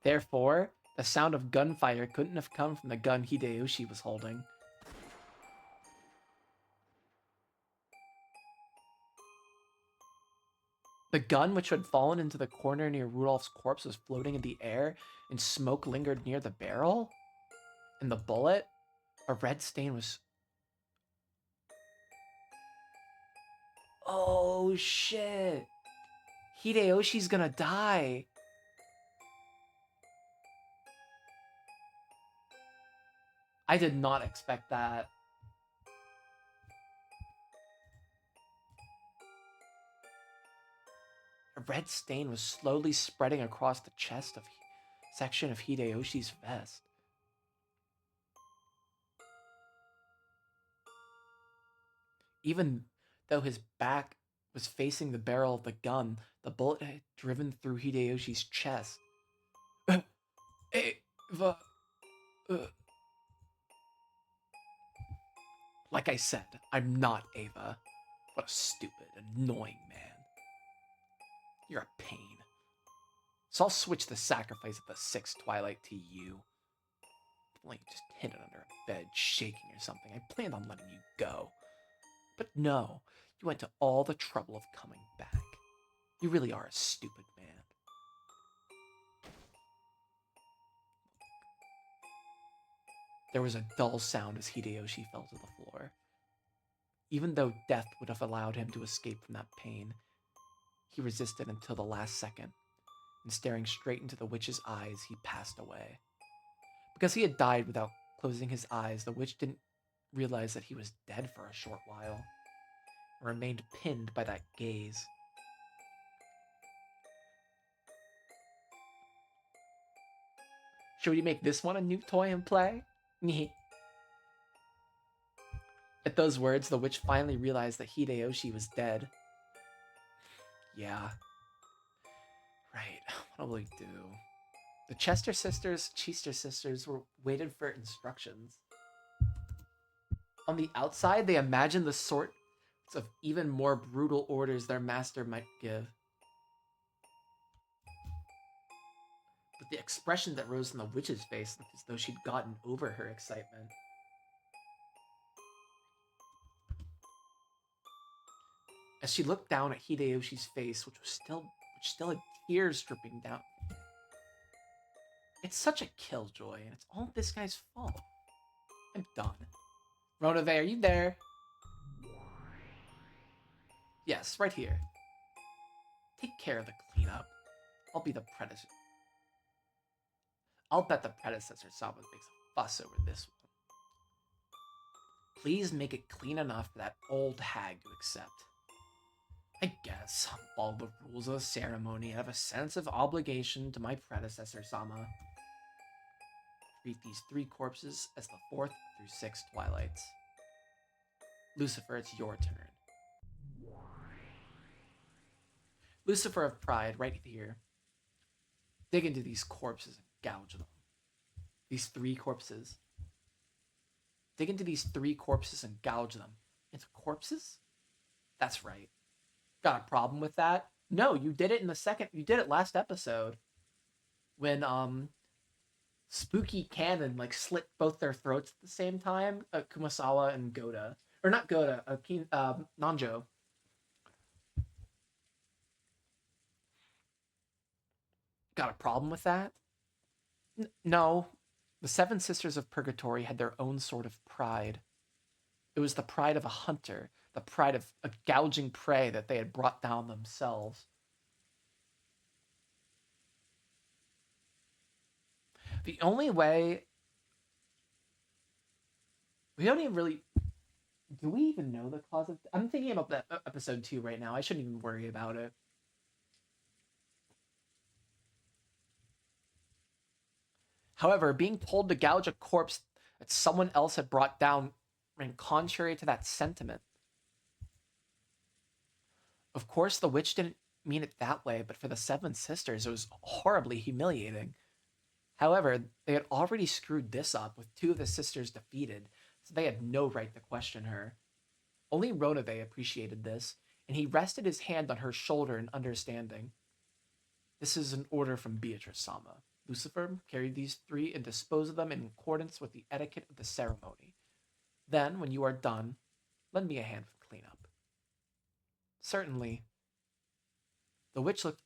Therefore, the sound of gunfire couldn't have come from the gun Hideyoshi was holding. The gun, which had fallen into the corner near Rudolph's corpse, was floating in the air, and smoke lingered near the barrel. And the bullet, a red stain was... Oh, shit. Hideyoshi's gonna die. I did not expect that. A red stain was slowly spreading across the chest of section of Hideyoshi's vest. Even though his back was facing the barrel of the gun, the bullet had driven through Hideyoshi's chest. Ava. Like I said, I'm not Ava. What a stupid, annoying man. You're a pain. So I'll switch the sacrifice of the sixth twilight to you. Like just hidden under a bed, shaking or something. I planned on letting you go. But no, you went to all the trouble of coming back. You really are a stupid man. There was a dull sound as Hideyoshi fell to the floor. Even though death would have allowed him to escape from that pain, he resisted until the last second, and staring straight into the witch's eyes, he passed away. Because he had died without closing his eyes, the witch didn't realize that he was dead for a short while, and remained pinned by that gaze. Should we make this one a new toy and play? At those words, the witch finally realized that Hideyoshi was dead. Yeah. Right, what will we do? The Chester sisters were waited for instructions. On the outside, they imagined the sorts of even more brutal orders their master might give. But the expression that rose on the witch's face looked as though she'd gotten over her excitement. As she looked down at Hideyoshi's face, which still had tears dripping down. It's such a killjoy, and it's all this guy's fault. I'm done. Ronave, are you there? Yes, right here. Take care of the cleanup. I'll be the predecessor. I'll bet the predecessor Sama makes a fuss over this one. Please make it clean enough for that old hag to accept. I guess I'll follow the rules of the ceremony and have a sense of obligation to my predecessor Sama. Treat these 3 corpses as the 4th through 6th twilights. Lucifer, it's your turn. Lucifer of Pride, right here. Dig into these corpses and gouge them. These 3 corpses. Dig into these 3 corpses and gouge them. Into corpses? That's right. Got a problem with that? No, you did it you did it last episode. When, Spooky Cannon, like, slit both their throats at the same time. Kumasawa and Goda. Or not Goda, Nanjo. Got a problem with that? No. The 7 Sisters of Purgatory had their own sort of pride. It was the pride of a hunter, the pride of a gouging prey that they had brought down themselves. The only way... We don't even really... Do we even know the cause of... I'm thinking about that episode 2 right now. I shouldn't even worry about it. However, being told to gouge a corpse that someone else had brought down ran contrary to that sentiment. Of course, the witch didn't mean it that way, but for the 7 Sisters, it was horribly humiliating. However, they had already screwed this up with 2 of the sisters defeated, so they had no right to question her. Only Ronave appreciated this, and he rested his hand on her shoulder in understanding. This is an order from Beatrice-sama. Lucifer, carry these 3 and dispose of them in accordance with the etiquette of the ceremony. Then, when you are done, lend me a hand with cleanup. Certainly. The witch looked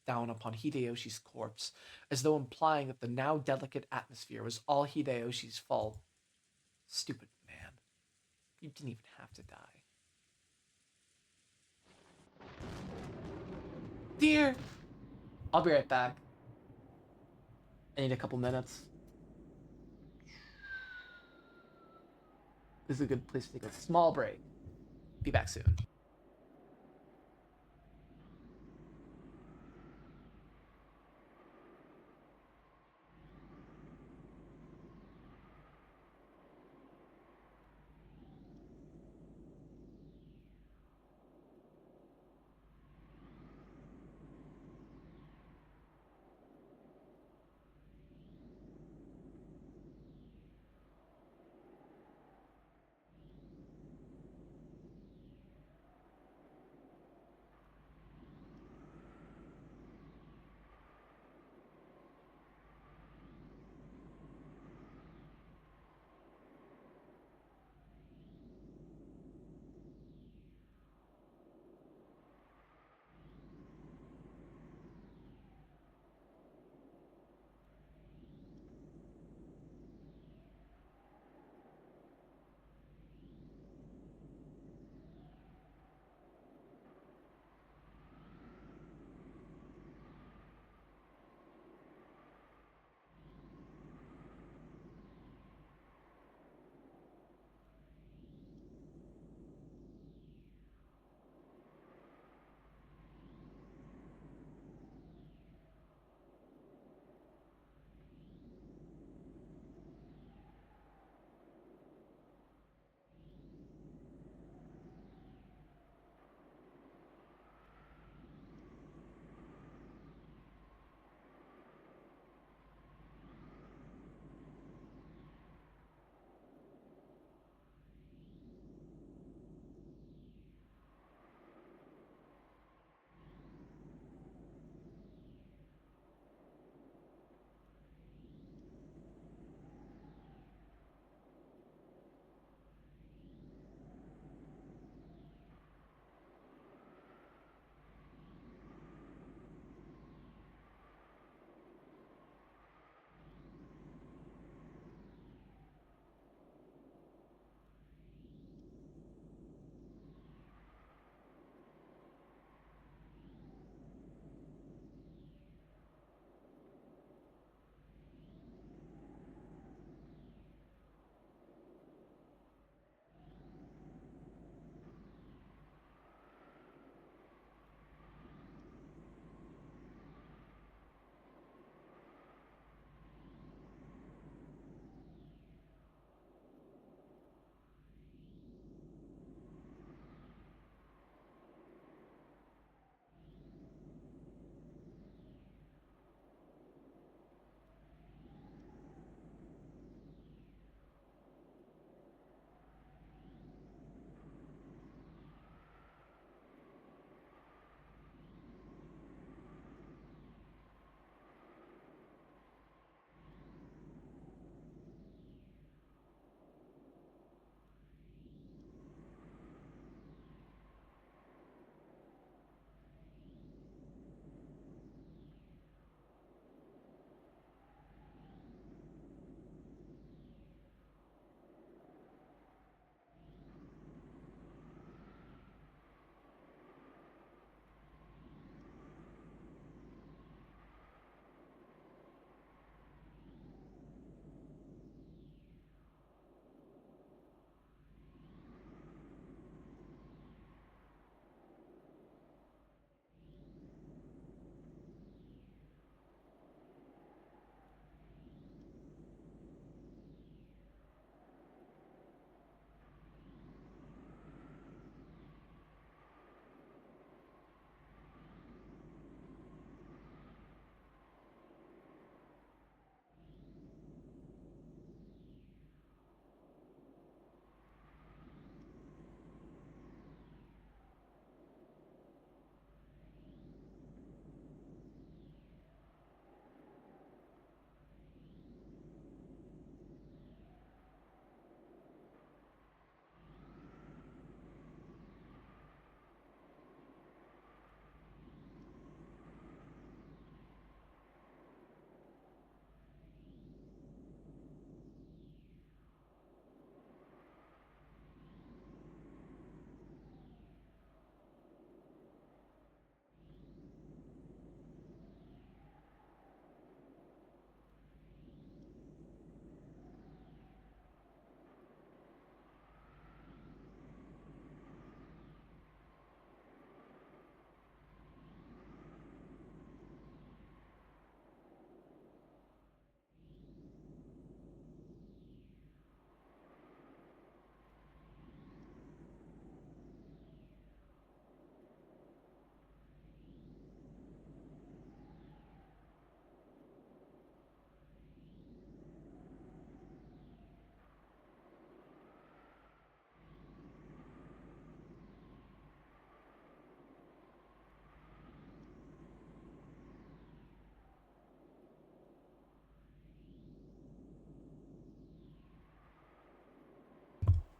down upon Hideyoshi's corpse, as though implying that the now delicate atmosphere was all Hideyoshi's fault. Stupid man. You didn't even have to die. Dear! I'll be right back. I need a couple minutes. This is a good place to take a small break. Be back soon.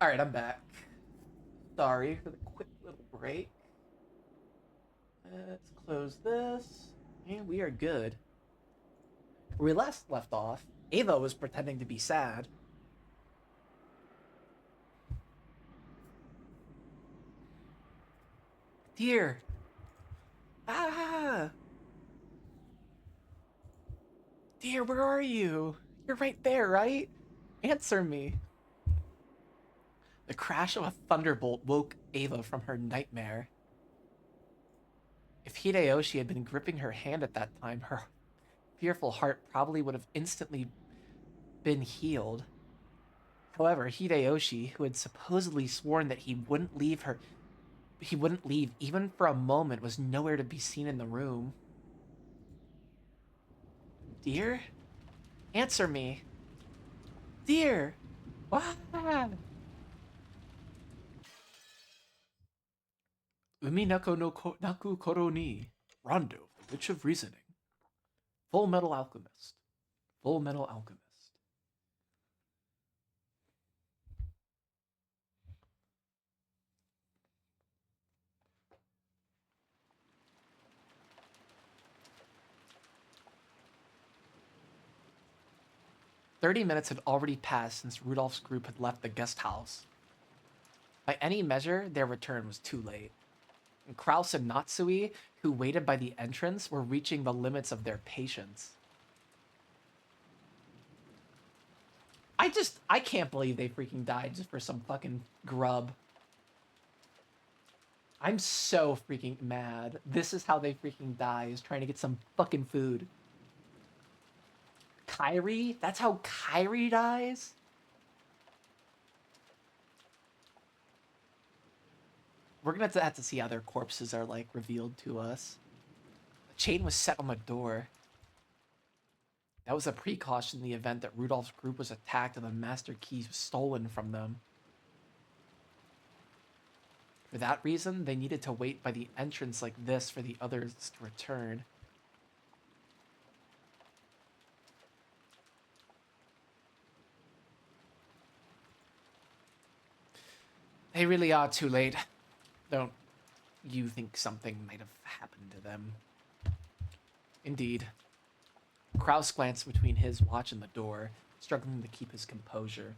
Alright, I'm back. Sorry for the quick little break. Let's close this. And we are good. Where we last left off, Ava was pretending to be sad. Dear. Ah! Dear, where are you? You're right there, right? Answer me. The crash of a thunderbolt woke Ava from her nightmare. If Hideyoshi had been gripping her hand at that time, her fearful heart probably would have instantly been healed. However, Hideyoshi, who had supposedly sworn that he wouldn't leave even for a moment, was nowhere to be seen in the room. Dear? Answer me. Dear! What? Umineko no Naku Koro ni. Rondo, the Witch of Reasoning. Full Metal Alchemist. Full Metal Alchemist. 30 minutes had already passed since Rudolph's group had left the guest house. By any measure, their return was too late. And Kraus and Natsui, who waited by the entrance, were reaching the limits of their patience. I can't believe they freaking died just for some fucking grub. I'm so freaking mad. This is how they freaking die, is trying to get some fucking food. Kyrie? That's how Kyrie dies? We're gonna have to see how their corpses are, like, revealed to us. A chain was set on the door. That was a precaution in the event that Rudolph's group was attacked and the master keys was stolen from them. For that reason, they needed to wait by the entrance like this for the others to return. They really are too late. Don't you think something might have happened to them? Indeed. Kraus glanced between his watch and the door, struggling to keep his composure.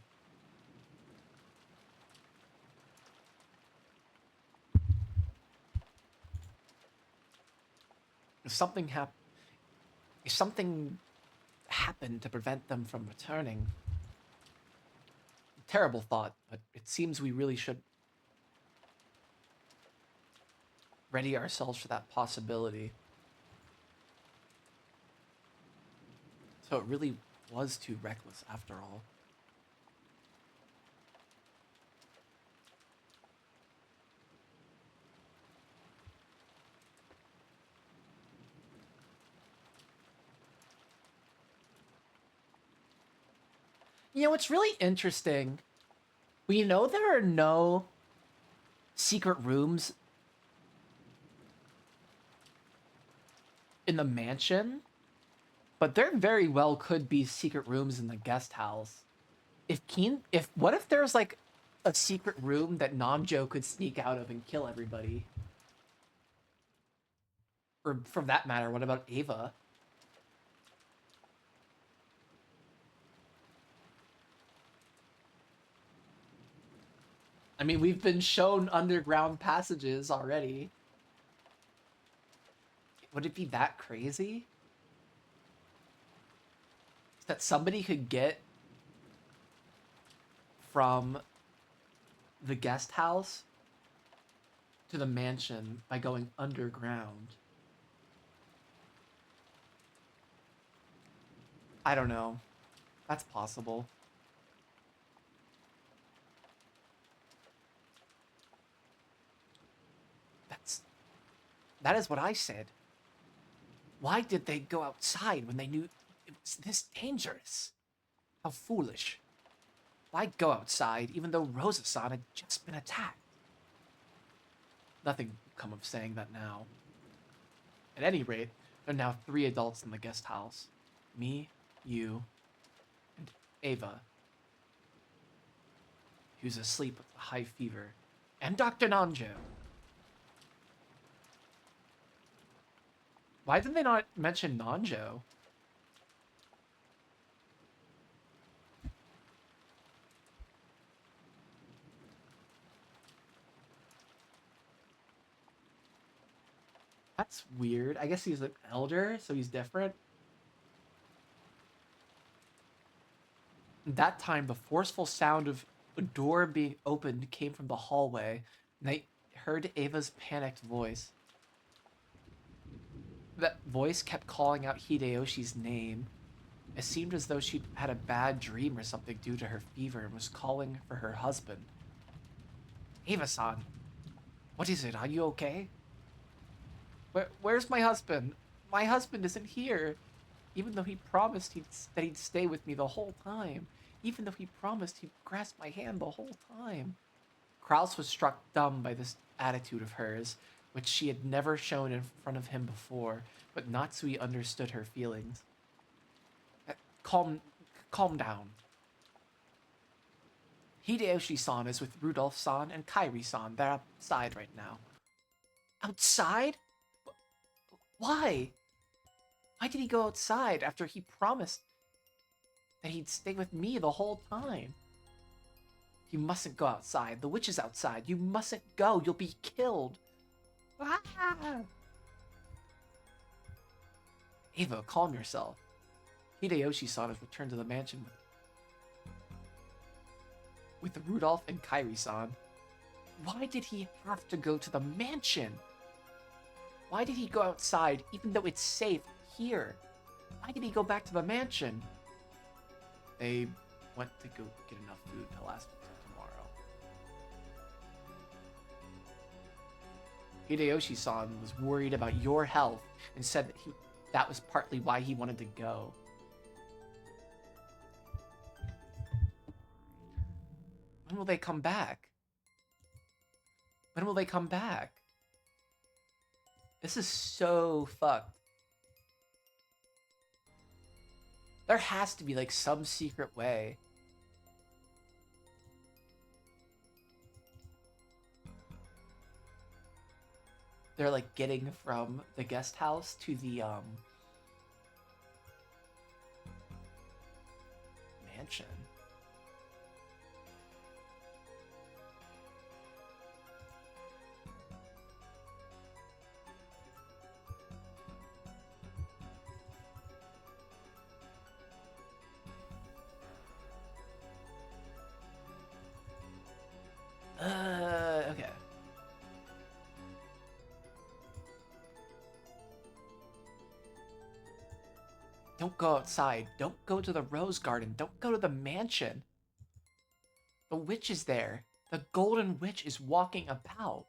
If something happened to prevent them from returning. Terrible thought, but it seems we really should ready ourselves for that possibility. So it really was too reckless after all. You know, it's really interesting. We know there are no secret rooms in the mansion, but there very well could be secret rooms in the guest house. What if there's like a secret room that Namjo could sneak out of and kill everybody? Or for that matter, what about Ava? I mean, we've been shown underground passages already. Would it be that crazy? That somebody could get from the guest house to the mansion by going underground? I don't know. That's possible. That is what I said. Why did they go outside when they knew it was this dangerous? How foolish. Why go outside even though Rosa-san had just been attacked? Nothing will come of saying that now. At any rate, there are now 3 adults in the guest house. Me, you, and Ava. He was asleep with a high fever. And Dr. Nanjo. Why did they not mention Nanjo? That's weird. I guess he's an elder, so he's different. That time, the forceful sound of a door being opened came from the hallway, and they heard Ava's panicked voice. That voice kept calling out Hideyoshi's name. It seemed as though she'd had a bad dream or something due to her fever and was calling for her husband. Ava-san, what is it? Are you okay? Where's my husband? My husband isn't here. Even though he promised that he'd stay with me the whole time. Even though he promised he'd grasp my hand the whole time. Kraus was struck dumb by this attitude of hers, which she had never shown in front of him before, but Natsui understood her feelings. Calm down. Hideyoshi-san is with Rudolph-san and Kyrie-san. They're outside right now. Outside? Why? Why did he go outside after he promised that he'd stay with me the whole time? You mustn't go outside. The witch is outside. You mustn't go. You'll be killed. Ah! Ava, calm yourself. Hideyoshi-san has returned to the mansion with Rudolph and Kyrie-san. Why did he have to go to the mansion? Why did he go outside even though it's safe here? Why did he go back to the mansion? They went to go get enough food to last until tomorrow. Hideyoshi-san was worried about your health and said that was partly why he wanted to go. When will they come back? When will they come back? This is so fucked. There has to be like some secret way. They're like getting from the guest house to the mansion. Okay. Don't go outside. Don't go to the rose garden. Don't go to the mansion. The witch is there. The golden witch is walking about.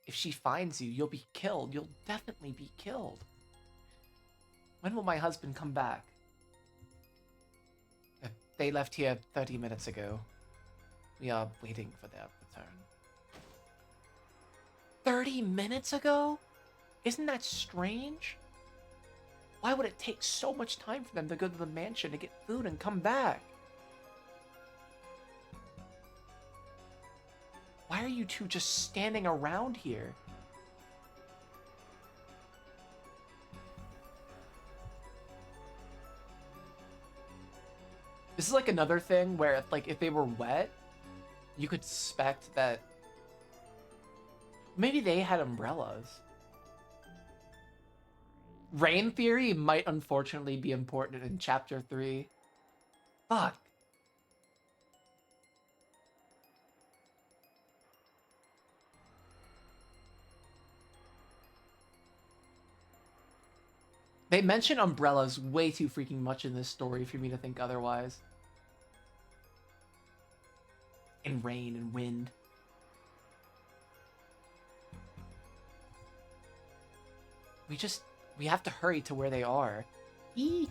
If she finds you, you'll be killed. You'll definitely be killed. When will my husband come back? They left here 30 minutes ago. We are waiting for their return. 30 minutes ago? Isn't that strange? Why would it take so much time for them to go to the mansion to get food and come back? Why are you two just standing around here? This is like another thing where, like, if they were wet, you could suspect that maybe they had umbrellas. Rain theory might unfortunately be important in chapter 3. Fuck. They mention umbrellas way too freaking much in this story for me to think otherwise. And rain and wind. We have to hurry to where they are. Eek!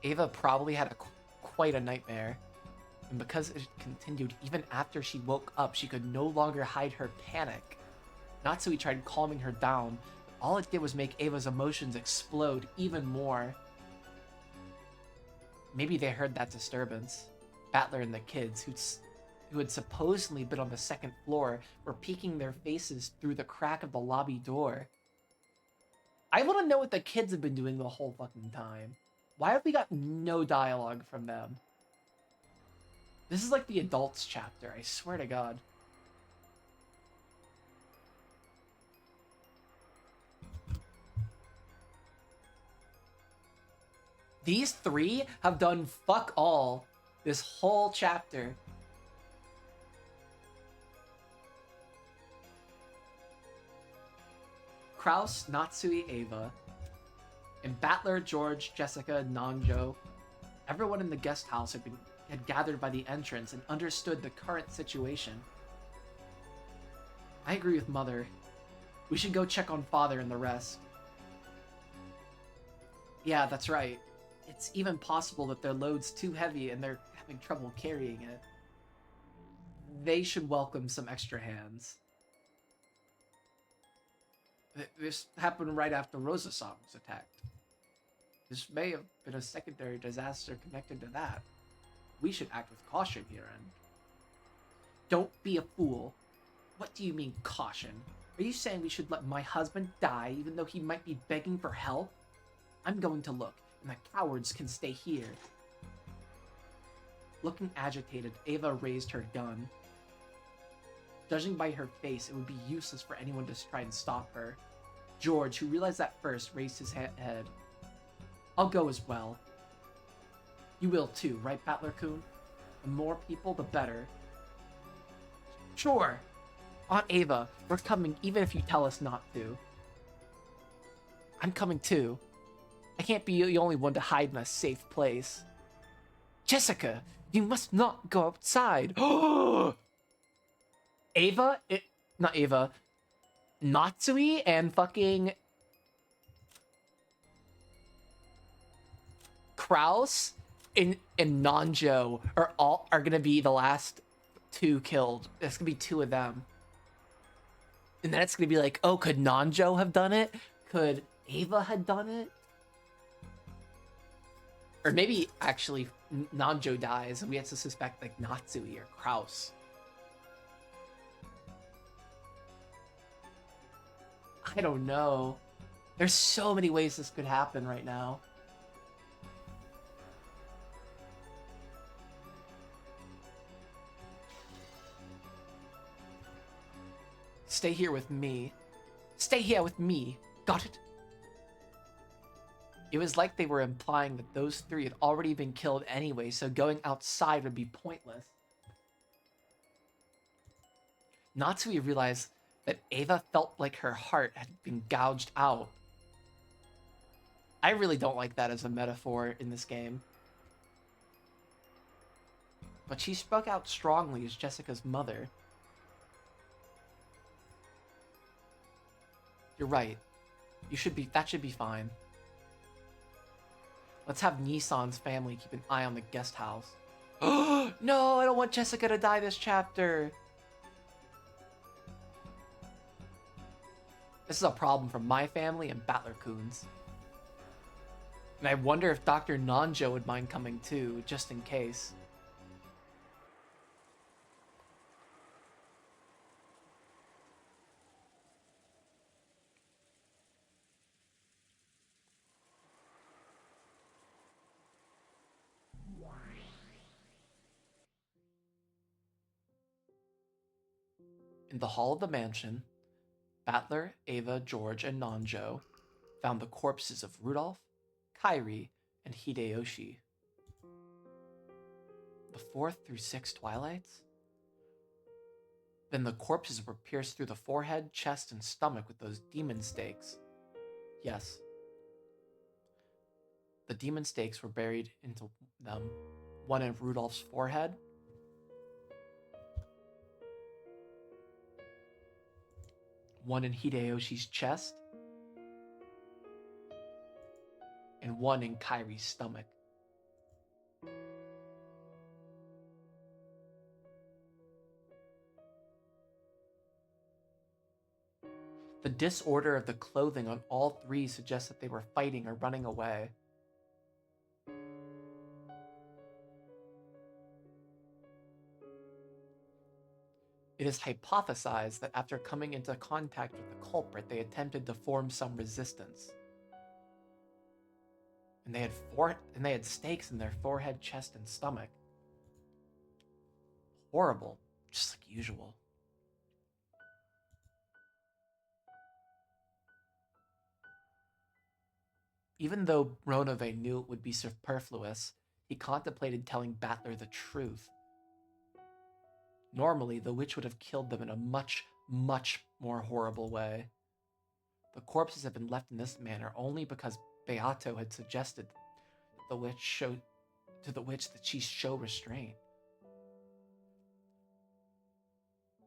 Ava probably had quite a nightmare. And because it continued even after she woke up, she could no longer hide her panic. Natsui tried calming her down, but all it did was make Ava's emotions explode even more. Maybe they heard that disturbance. Battler and the kids, who had supposedly been on the second floor, were peeking their faces through the crack of the lobby door. I want to know what the kids have been doing the whole fucking time. Why have we got no dialogue from them? This is like the adults chapter, I swear to God. These three have done fuck all this whole chapter. Kraus, Natsui, Ava, and Battler, George, Jessica, Nanjo. Everyone in the guest house had gathered by the entrance and understood the current situation. I agree with Mother. We should go check on Father and the rest. Yeah, that's right. It's even possible that their load's too heavy and they're having trouble carrying it. They should welcome some extra hands. This happened right after Rosa-san was attacked. This may have been a secondary disaster connected to that. We should act with caution here, and... Don't be a fool. What do you mean, caution? Are you saying we should let my husband die even though he might be begging for help? I'm going to look, and the cowards can stay here. Looking agitated, Ava raised her gun. Judging by her face, it would be useless for anyone to try and stop her. George, who realized that first, raised his head. I'll go as well. You will too, right, Battler-kun? The more people, the better. Sure! Aunt Ava, we're coming even if you tell us not to. I'm coming too. I can't be the only one to hide in a safe place. Jessica, you must not go outside. Not Ava. Natsui and fucking Kraus and Nanjo are gonna be the last two killed. There's gonna be two of them. And then it's gonna be like, oh, could Nanjo have done it? Could Ava have done it? Or maybe actually Nanjo dies and we have to suspect like Natsui or Kraus. I don't know. There's so many ways this could happen right now. Stay here with me. Stay here with me. Got it? It was like they were implying that those three had already been killed anyway, so going outside would be pointless. Natsui realized that Ava felt like her heart had been gouged out. I really don't like that as a metaphor in this game. But she spoke out strongly as Jessica's mother. You're right. That should be fine. Let's have Nissan's family keep an eye on the guest house. Oh no, I don't want Jessica to die this chapter. This is a problem for my family and Battler-kun's. And I wonder if Dr. Nanjo would mind coming too, just in case. In the hall of the mansion, Battler, Ava, George, and Nanjo found the corpses of Rudolph, Kyrie, and Hideyoshi. The 4th through 6th twilights? Then the corpses were pierced through the forehead, chest, and stomach with those demon stakes. Yes. The demon stakes were buried into them, one in Rudolph's forehead, one in Hideyoshi's chest, and one in Kyrie's stomach. The disorder of the clothing on all three suggests that they were fighting or running away. It is hypothesized that after coming into contact with the culprit, they attempted to form some resistance. And they had stakes in their forehead, chest, and stomach. Horrible, just like usual. Even though Ronove knew it would be superfluous, he contemplated telling Battler the truth. Normally, the witch would have killed them in a much, much more horrible way. The corpses had been left in this manner only because Beato had suggested to the witch that she show restraint.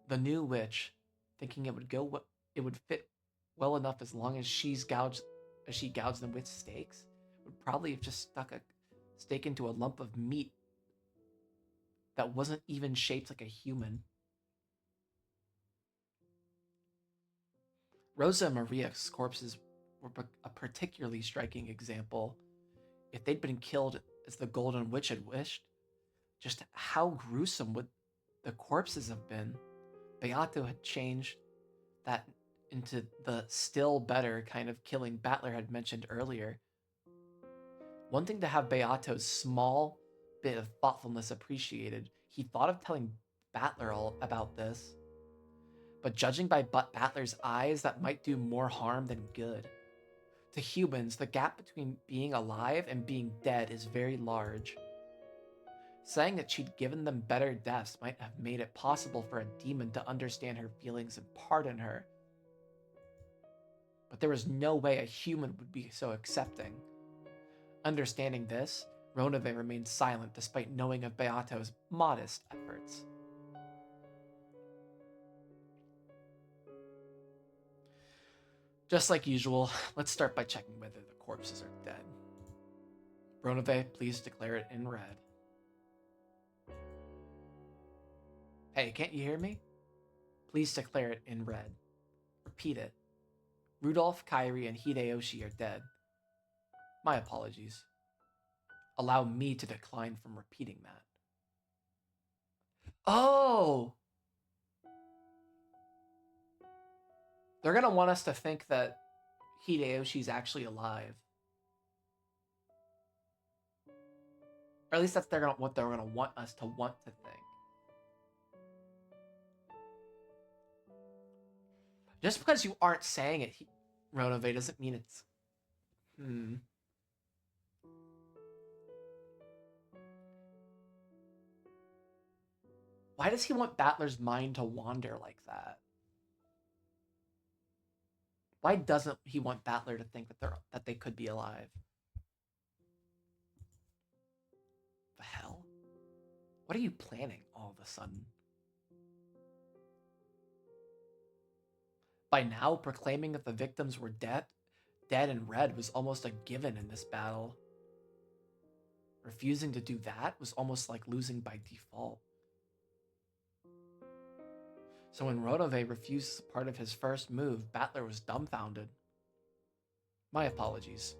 The new witch, thinking it would fit well enough as long as she gouged them with stakes, would probably have just stuck a stake into a lump of meat that wasn't even shaped like a human. Rosa and Maria's corpses were a particularly striking example. If they'd been killed as the Golden Witch had wished, just how gruesome would the corpses have been? Beato had changed that into the still better kind of killing Battler had mentioned earlier. One thing to have Beato's small bit of thoughtfulness appreciated, he thought of telling Battler all about this. But judging by Battler's eyes, that might do more harm than good. To humans, the gap between being alive and being dead is very large. Saying that she'd given them better deaths might have made it possible for a demon to understand her feelings and pardon her. But there was no way a human would be so accepting. Understanding this, Ronove remained silent despite knowing of Beato's modest efforts. Just like usual, let's start by checking whether the corpses are dead. Ronove, please declare it in red. Hey, can't you hear me? Please declare it in red. Repeat it. Rudolph, Kyrie, and Hideyoshi are dead. My apologies. Allow me to decline from repeating that. Oh! They're gonna want us to think that Hideyoshi's actually alive. Or at least that's what they're gonna want us to want to think. Just because you aren't saying it, Ronove, doesn't mean it's... Why does he want Battler's mind to wander like that? Why doesn't he want Battler to think that they could be alive? The hell? What are you planning all of a sudden? By now, proclaiming that the victims were dead and red was almost a given in this battle. Refusing to do that was almost like losing by default. So when Ronove refused part of his first move, Battler was dumbfounded. My apologies.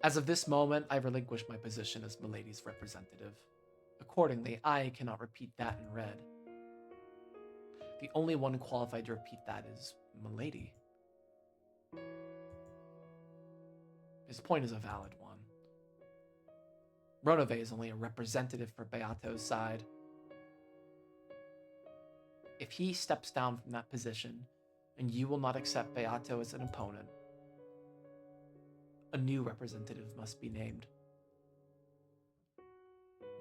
As of this moment, I relinquish my position as Milady's representative. Accordingly, I cannot repeat that in red. The only one qualified to repeat that is Milady. His point is a valid one. Ronove is only a representative for Beato's side. If he steps down from that position, and you will not accept Beato as an opponent, a new representative must be named.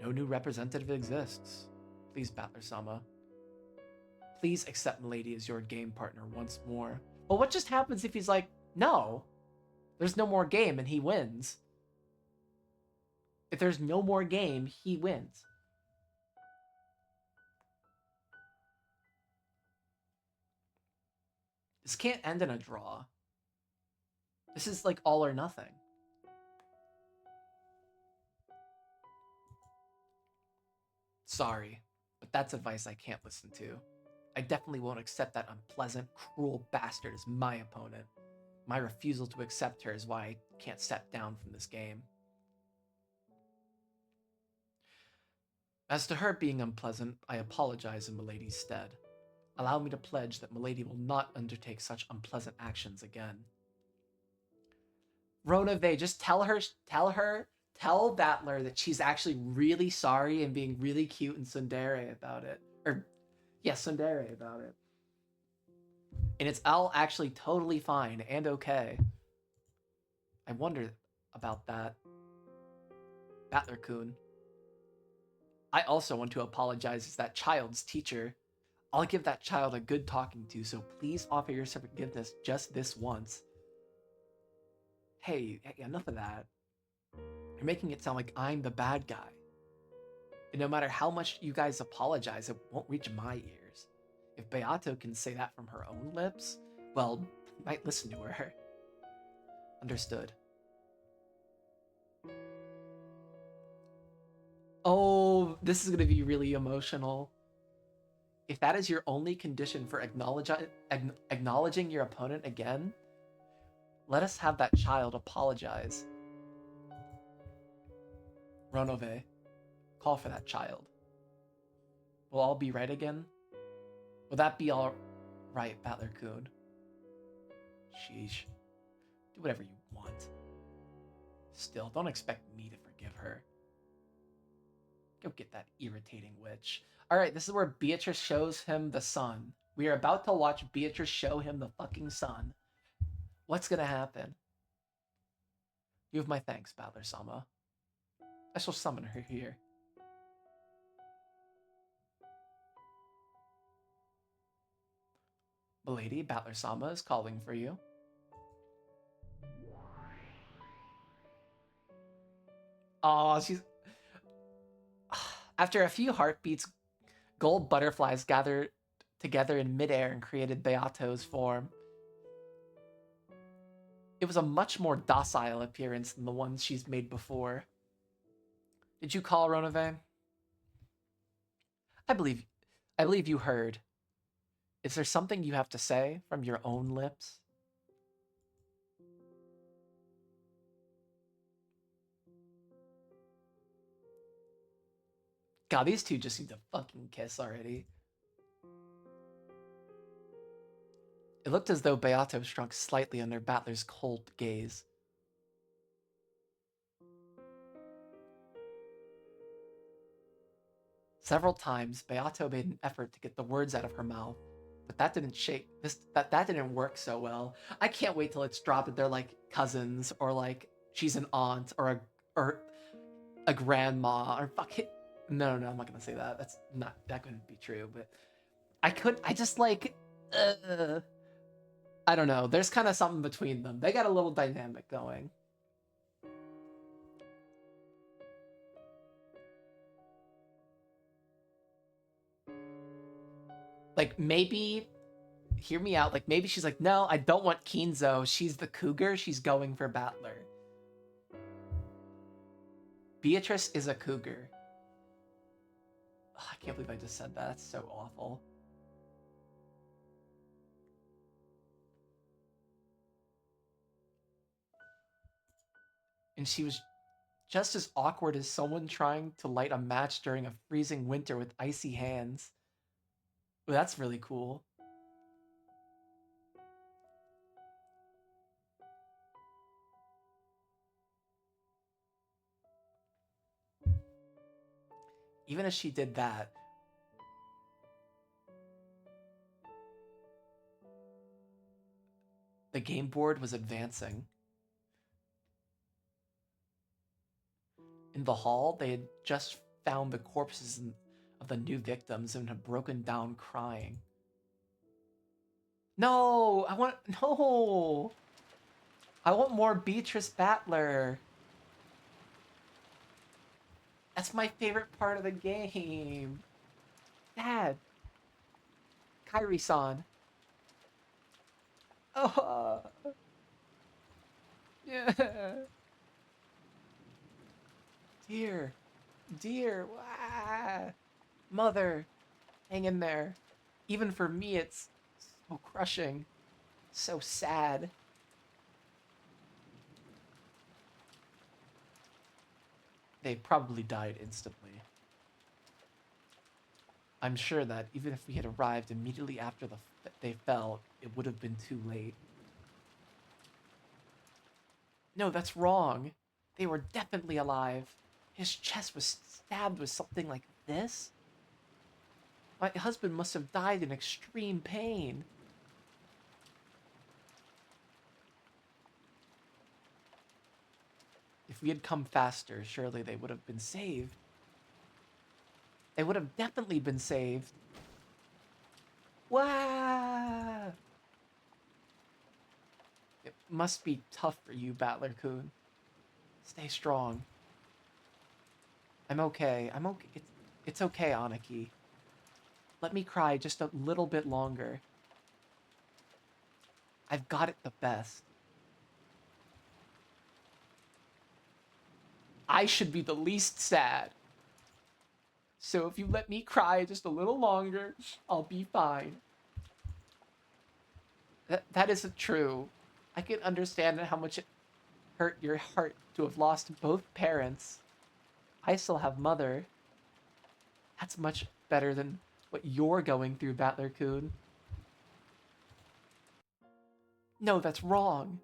No new representative exists. Please, Battler-sama. Please accept Milady as your game partner once more. Well, what just happens if he's like, no, there's no more game and he wins? If there's no more game, he wins. This can't end in a draw. This is like all or nothing. Sorry, but that's advice I can't listen to. I definitely won't accept that unpleasant, cruel bastard as my opponent. My refusal to accept her is why I can't step down from this game. As to her being unpleasant, I apologize in Milady's stead. Allow me to pledge that Milady will not undertake such unpleasant actions again. Ronave, just tell Battler that she's actually really sorry and being really cute and tsundere about it. Or, yeah, tsundere about it. And it's all actually totally fine and okay. I wonder about that. Battler-kun. I also want to apologize as that child's teacher. I'll give that child a good talking to, so please offer your forgiveness just this once. Hey, enough of that. You're making it sound like I'm the bad guy. And no matter how much you guys apologize, it won't reach my ears. If Beato can say that from her own lips, well, I might listen to her. Understood. Oh, this is going to be really emotional. If that is your only condition for acknowledging your opponent again, let us have that child apologize. Ronove, call for that child. Will all be right again? Will that be all right, Battler-kun? Sheesh. Do whatever you want. Still, don't expect me to forgive her. Go get that irritating witch. Alright, this is where Beatrice shows him the sun. We are about to watch Beatrice show him the fucking sun. What's gonna happen? You have my thanks, Battler-sama. I shall summon her here. Milady, Battler-sama is calling for you. Oh, she's... After a few heartbeats, gold butterflies gathered together in midair and created Beato's form. It was a much more docile appearance than the ones she's made before. Did you call, Ronove? I believe you heard. Is there something you have to say from your own lips? God, these two just need to fucking kiss already. It looked as though Beato shrunk slightly under Battler's cold gaze. Several times, Beato made an effort to get the words out of her mouth, but that didn't work so well. I can't wait till it's dropped that they're like cousins, or like she's an aunt, or a grandma, or fuck it. No, I'm not gonna say that. That couldn't be true. But I just like, I don't know. There's kind of something between them. They got a little dynamic going. Like maybe, hear me out. Like maybe she's like, no, I don't want Kinzo. She's the cougar. She's going for Battler. Beatrice is a cougar. Ugh, I can't believe I just said that. That's so awful. And she was just as awkward as someone trying to light a match during a freezing winter with icy hands. Well, that's really cool. Even as she did that, the game board was advancing. In the hall, they had just found the corpses of the new victims and had broken down crying. No! No! I want more Beatrice Battler. That's my favorite part of the game. Dad. Kyrie-san. Oh. Yeah. Dear. Wah. Mother. Hang in there. Even for me, it's so crushing. So sad. They probably died instantly. I'm sure that even if we had arrived immediately after they fell, it would have been too late. No, that's wrong. They were definitely alive. His chest was stabbed with something like this? My husband must have died in extreme pain. If we had come faster, surely they would have been saved. They would have definitely been saved. Wow! It must be tough for you, Battler-kun. Stay strong. I'm okay. I'm okay. It's okay, Aniki. Let me cry just a little bit longer. I've got it the best. I should be the least sad. So if you let me cry just a little longer, I'll be fine. That isn't true. I can understand how much it hurt your heart to have lost both parents. I still have mother. That's much better than what you're going through, Battler-kun. No, that's wrong.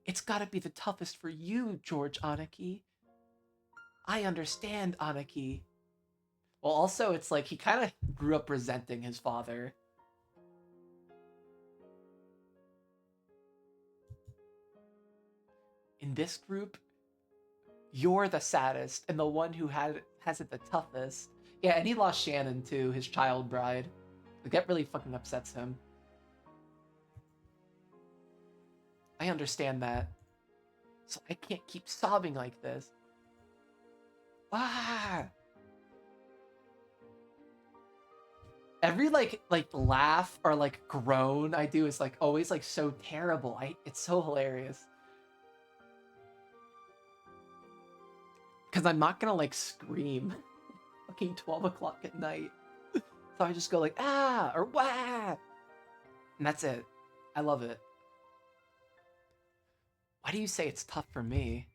It's gotta be the toughest for you, George Aniki. I understand, Aniki. Well, also, it's like he kind of grew up resenting his father. In this group, you're the saddest and the one who has it the toughest. Yeah, and he lost Shannon too, his child bride. Like, that really fucking upsets him. I understand that. So I can't keep sobbing like this. Ah! Every like laugh or like groan I do is like always like so terrible. It's so hilarious. Cause I'm not gonna like scream fucking 12 o'clock at night. So I just go like ah or wah. And that's it. I love it. Why do you say it's tough for me?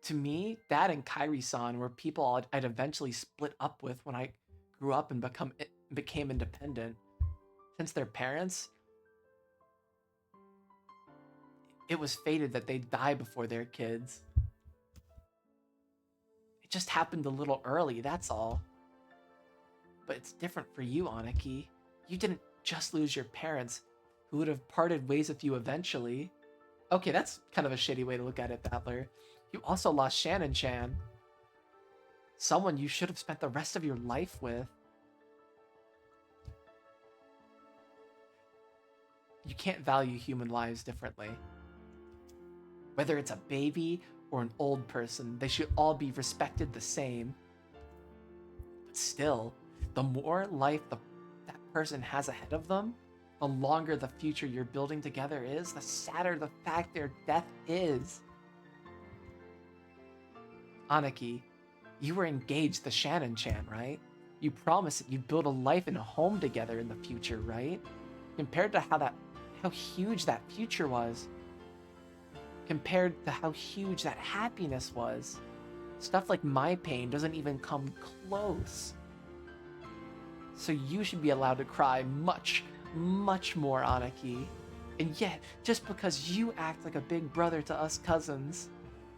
To me, Dad and Kyrie-san were people I'd eventually split up with when I grew up and became independent. Since their parents, it was fated that they'd die before their kids. It just happened a little early, that's all. But it's different for you, Aniki. You didn't just lose your parents, who would have parted ways with you eventually. Okay, that's kind of a shitty way to look at it, Battler. You also lost Shannon-chan. Someone you should have spent the rest of your life with. You can't value human lives differently. Whether it's a baby or an old person, they should all be respected the same. But still, the more life that person has ahead of them, the longer the future you're building together is, the sadder the fact their death is. Aniki, you were engaged to Shannon-chan, right? You promised that you'd build a life and a home together in the future, right? Compared to how huge that future was, compared to how huge that happiness was, stuff like my pain doesn't even come close. So you should be allowed to cry much, much more, Aniki. And yet, just because you act like a big brother to us cousins,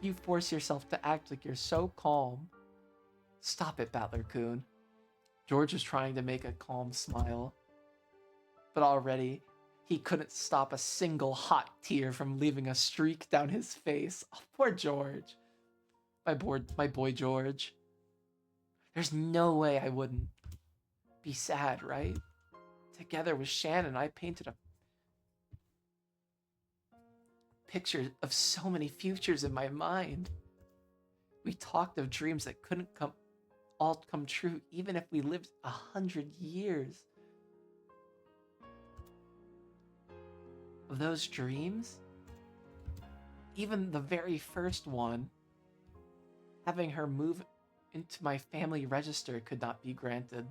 you force yourself to act like you're so calm. Stop it, Battler-kun. George is trying to make a calm smile. But already, he couldn't stop a single hot tear from leaving a streak down his face. Oh, poor George. My boy George. There's no way I wouldn't be sad, right? Together with Shannon, I painted a picture of so many futures in my mind. We talked of dreams that couldn't all come true even if we lived 100 years. Of those dreams, even the very first one, having her move into my family register could not be granted.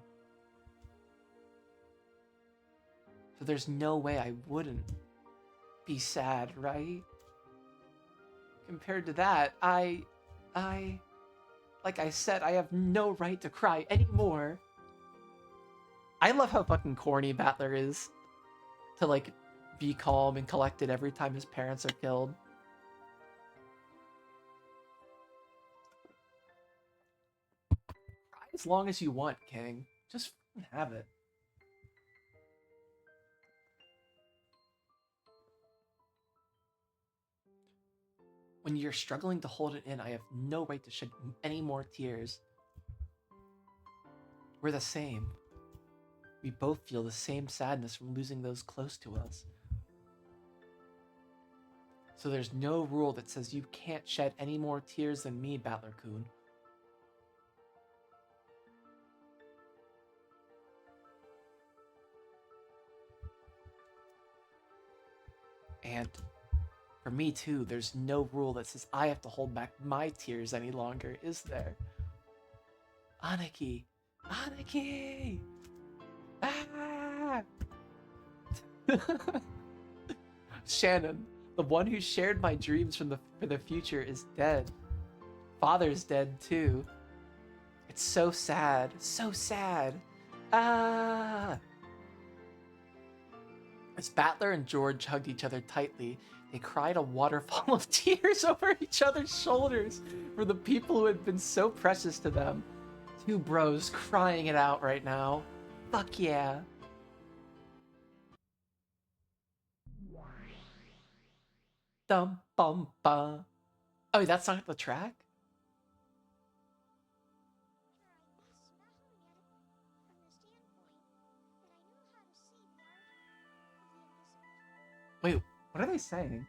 So there's no way I wouldn't be sad, right? Compared to that, Like I said, I have no right to cry anymore. I love how fucking corny Battler is to like be calm and collected every time his parents are killed. Cry as long as you want, King. Just have it. When you're struggling to hold it in, I have no right to shed any more tears. We're the same. We both feel the same sadness from losing those close to us. So there's no rule that says you can't shed any more tears than me, Battler-kun. And for me too, there's no rule that says I have to hold back my tears any longer, is there? Aniki! Aniki! Ah! Shannon, the one who shared my dreams for the future, is dead. Father's dead too. It's so sad. So sad. Ah! As Battler and George hugged each other tightly, they cried a waterfall of tears over each other's shoulders for the people who had been so precious to them. Two bros crying it out right now. Fuck yeah. Dum bum ba. Oh, that's not the track? Wait, what are they saying?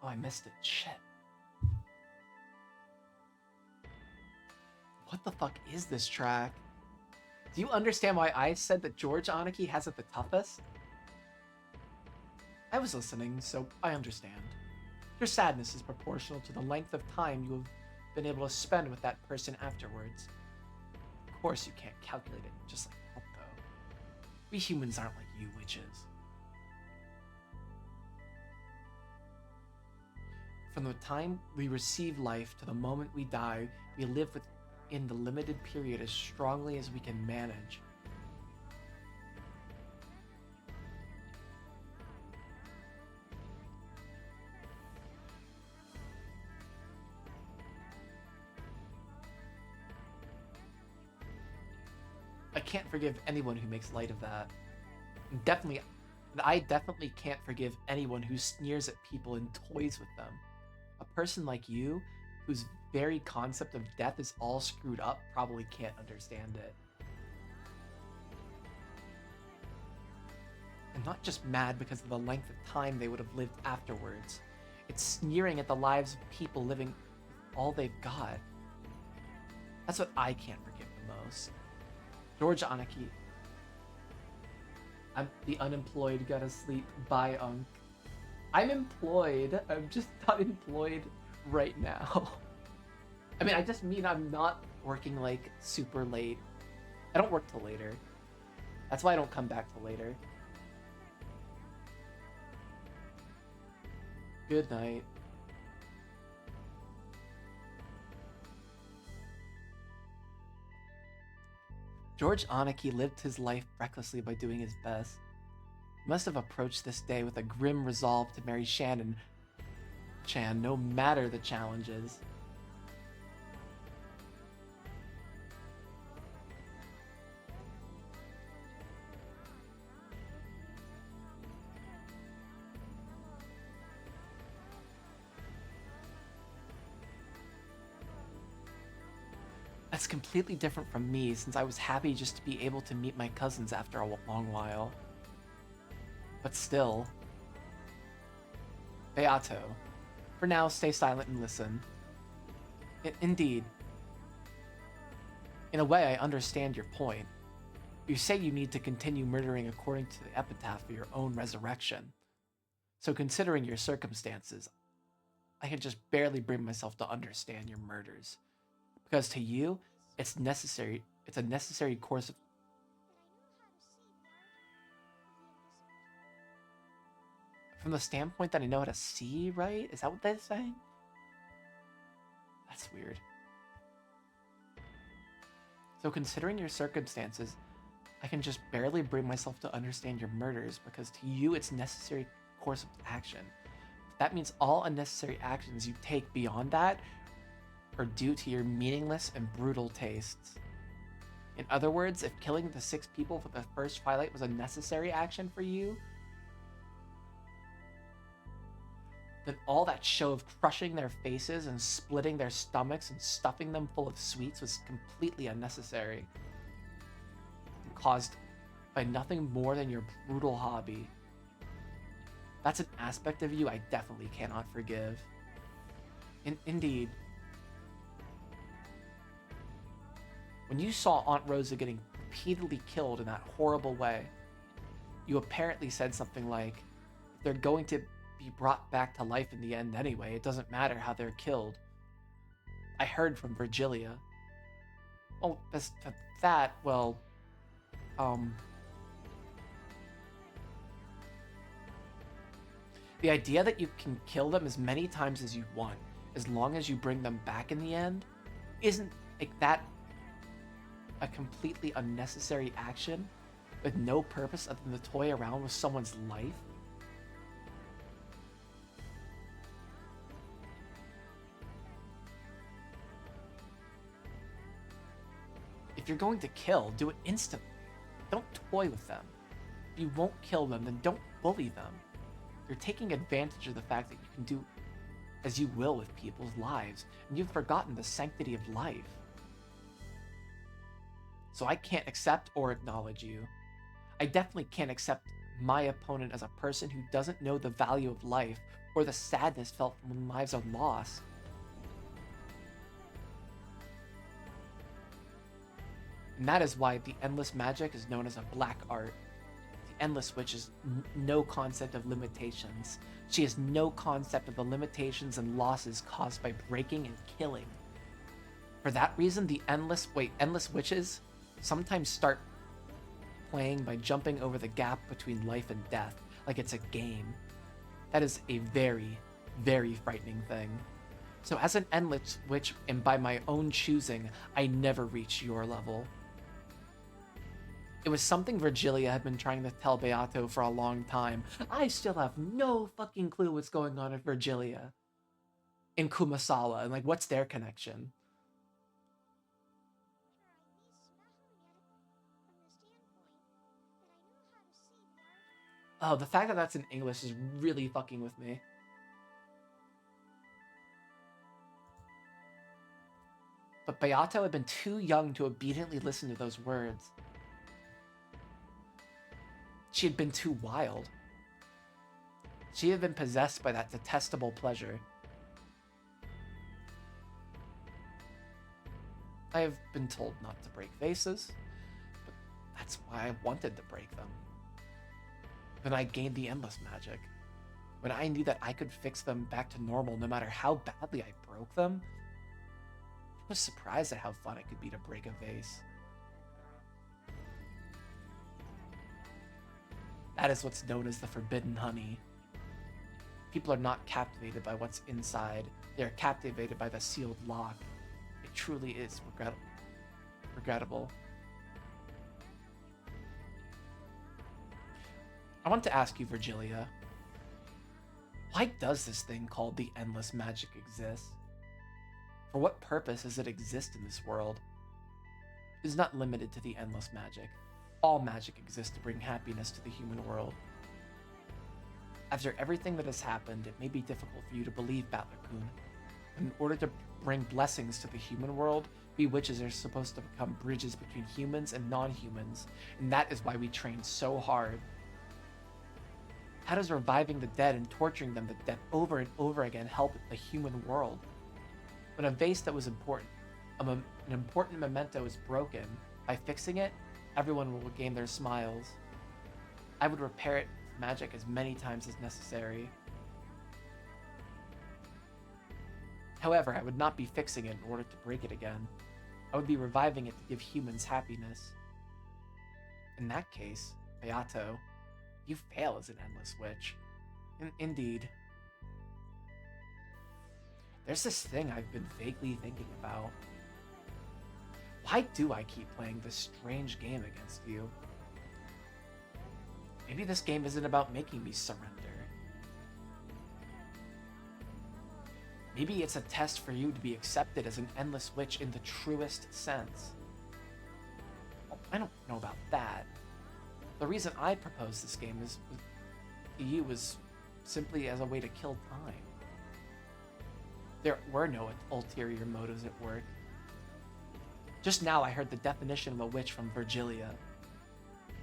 Oh, I missed it. Shit. What the fuck is this track? Do you understand why I said that George Aniki has it the toughest? I was listening, so I understand. Your sadness is proportional to the length of time you have been able to spend with that person afterwards. Of course you can't calculate it just like that, though. We humans aren't like you witches. From the time we receive life to the moment we die, we live within the limited period as strongly as we can manage. I can't forgive anyone who makes light of that. I definitely can't forgive anyone who sneers at people and toys with them. A person like you, whose very concept of death is all screwed up, probably can't understand it. I'm not just mad because of the length of time they would have lived afterwards. It's sneering at the lives of people living with all they've got. That's what I can't forgive the most. George Aniki. I'm the unemployed, gotta sleep. Bye, Unk. I'm employed. I'm just not employed right now. I mean, I just mean I'm not working like super late. I don't work till later. That's why I don't come back till later. Good night. George Aniki lived his life recklessly by doing his best. He must have approached this day with a grim resolve to marry Shannon Chan, no matter the challenges. That's completely different from me, since I was happy just to be able to meet my cousins after a long while. But still. Beato. For now, stay silent and listen. Indeed. In a way, I understand your point. You say you need to continue murdering according to the epitaph for your own resurrection. So considering your circumstances, I can just barely bring myself to understand your murders. Because to you, it's a necessary course of... From the standpoint that I know how to see, right? Is that what they're saying? That's weird. So considering your circumstances, I can just barely bring myself to understand your murders because to you it's necessary course of action. That means all unnecessary actions you take beyond that are due to your meaningless and brutal tastes. In other words, if killing the 6 people for the first Twilight was a necessary action for you, then all that show of crushing their faces and splitting their stomachs and stuffing them full of sweets was completely unnecessary and caused by nothing more than your brutal hobby. That's an aspect of you I definitely cannot forgive. Indeed. When you saw Aunt Rosa getting repeatedly killed in that horrible way, you apparently said something like, if they're going to be brought back to life in the end anyway, it doesn't matter how they're killed. I heard from Virgilia. Oh, that, well, the idea that you can kill them as many times as you want, as long as you bring them back in the end, isn't like that a completely unnecessary action with no purpose other than to toy around with someone's life? If you're going to kill, do it instantly. Don't toy with them. If you won't kill them, then don't bully them. You're taking advantage of the fact that you can do as you will with people's lives, and you've forgotten the sanctity of life. So I can't accept or acknowledge you. I definitely can't accept my opponent as a person who doesn't know the value of life or the sadness felt when lives are lost. And that is why the Endless Magic is known as a black art. The Endless Witch has no concept of limitations. She has no concept of the limitations and losses caused by breaking and killing. For that reason, the Endless Witches sometimes start playing by jumping over the gap between life and death, like it's a game. That is a very, very frightening thing. So as an Endless Witch, and by my own choosing, I never reached your level. It was something Virgilia had been trying to tell Beato for a long time. I still have no fucking clue what's going on with Virgilia in Kumasawa, and like, what's their connection? Oh, the fact that that's in English is really fucking with me. But Beato had been too young to obediently listen to those words. She had been too wild. She had been possessed by that detestable pleasure. I have been told not to break vases, but that's why I wanted to break them. When I gained the Endless Magic, when I knew that I could fix them back to normal no matter how badly I broke them, I was surprised at how fun it could be to break a vase. That is what's known as the forbidden honey. People are not captivated by what's inside. They are captivated by the sealed lock. It truly is regrettable. I want to ask you, Virgilia, why does this thing called the Endless Magic exist? For what purpose does it exist in this world? It is not limited to the Endless Magic. All magic exists to bring happiness to the human world. After everything that has happened, it may be difficult for you to believe, Battler-kun. In order to bring blessings to the human world, we witches are supposed to become bridges between humans and non-humans, and that is why we train so hard. How does reviving the dead and torturing them to death over and over again help the human world? When a vase that was important, an important memento is broken, by fixing it, everyone will regain their smiles. I would repair it with magic as many times as necessary. However, I would not be fixing it in order to break it again. I would be reviving it to give humans happiness. In that case, Beato, you fail as an Endless Witch. Indeed. There's this thing I've been vaguely thinking about. Why do I keep playing this strange game against you? Maybe this game isn't about making me surrender. Maybe it's a test for you to be accepted as an endless witch in the truest sense. Well, I don't know about that. The reason I proposed this game to you was simply as a way to kill time. There were no ulterior motives at work. Just now I heard the definition of a witch from Virgilia.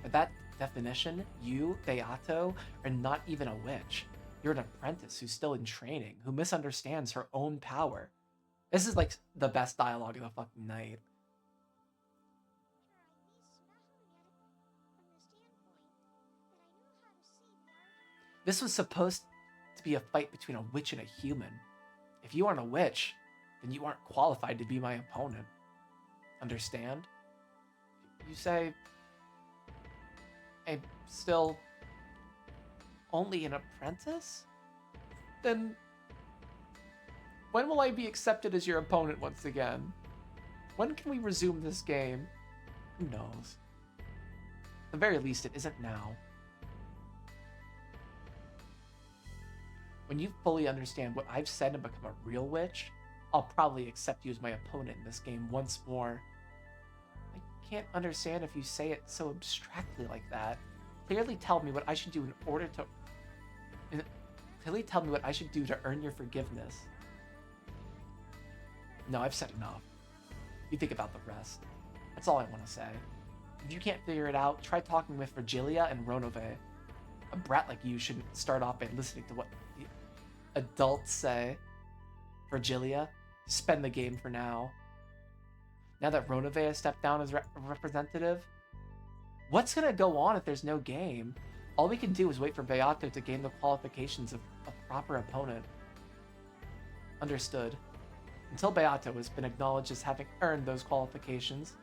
By that definition, you, Beato, are not even a witch. You're an apprentice who's still in training, who misunderstands her own power. This is like the best dialogue of the fucking night. This was supposed to be a fight between a witch and a human. If you aren't a witch, then you aren't qualified to be my opponent. Understand? You say, I'm still only an apprentice? Then when will I be accepted as your opponent once again? When can we resume this game? Who knows? At the very least, it isn't now. When you fully understand what I've said and become a real witch, I'll probably accept you as my opponent in this game once more. I can't understand if you say it so abstractly like that. Clearly tell me what I should do in order to... Clearly tell me what I should do to earn your forgiveness. No, I've said enough. You think about the rest. That's all I want to say. If you can't figure it out, try talking with Virgilia and Ronove. A brat like you shouldn't start off by listening to what the adults say. Virgilia, spend the game for now. Now that Ronove has stepped down as representative, what's gonna go on if there's no game? All we can do is wait for Beato to gain the qualifications of a proper opponent. Understood. Until Beato has been acknowledged as having earned those qualifications,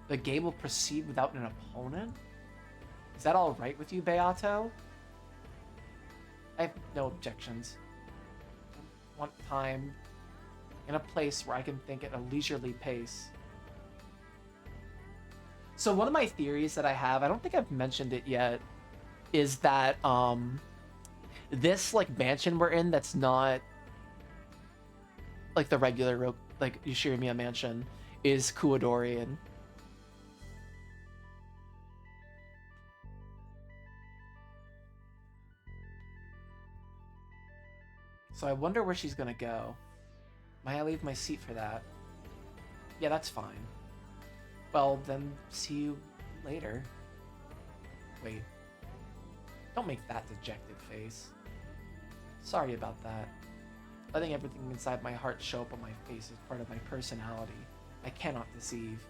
the game will proceed without an opponent? Is that all right with you, Beato? I have no objections. I want time in a place where I can think at a leisurely pace. So one of my theories that I have, I don't think I've mentioned it yet, is that this like mansion we're in that's not like the regular like Yushirimiya mansion is Kuodorian. So I wonder where she's gonna go. Might I leave my seat for that? Yeah, that's fine. Well, then see you later. Wait. Don't make that dejected face. Sorry about that. Letting everything inside my heart show up on my face is part of my personality. I cannot deceive.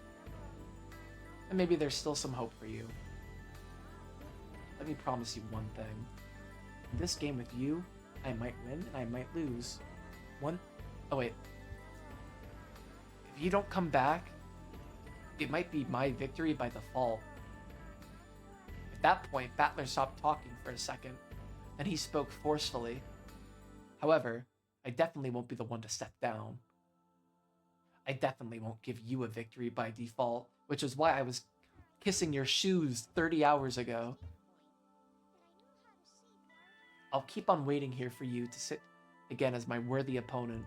And maybe there's still some hope for you. Let me promise you one thing. In this game with you, I might win and I might lose. Oh wait. If you don't come back, it might be my victory by default. At that point, Battler stopped talking for a second, then he spoke forcefully. However, I definitely won't be the one to step down. I definitely won't give you a victory by default, which is why I was kissing your shoes 30 hours ago. I'll keep on waiting here for you to sit again as my worthy opponent.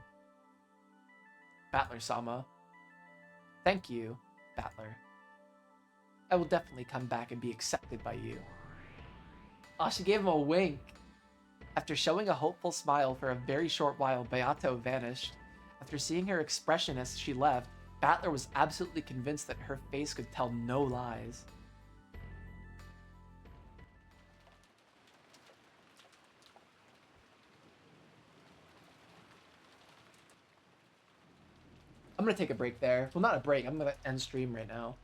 Battler-sama. Thank you, Battler. I will definitely come back and be accepted by you. Oh, she gave him a wink. After showing a hopeful smile for a very short while, Beato vanished. After seeing her expression as she left, Battler was absolutely convinced that her face could tell no lies. I'm gonna take a break there. Well, not a break. I'm gonna end stream right now.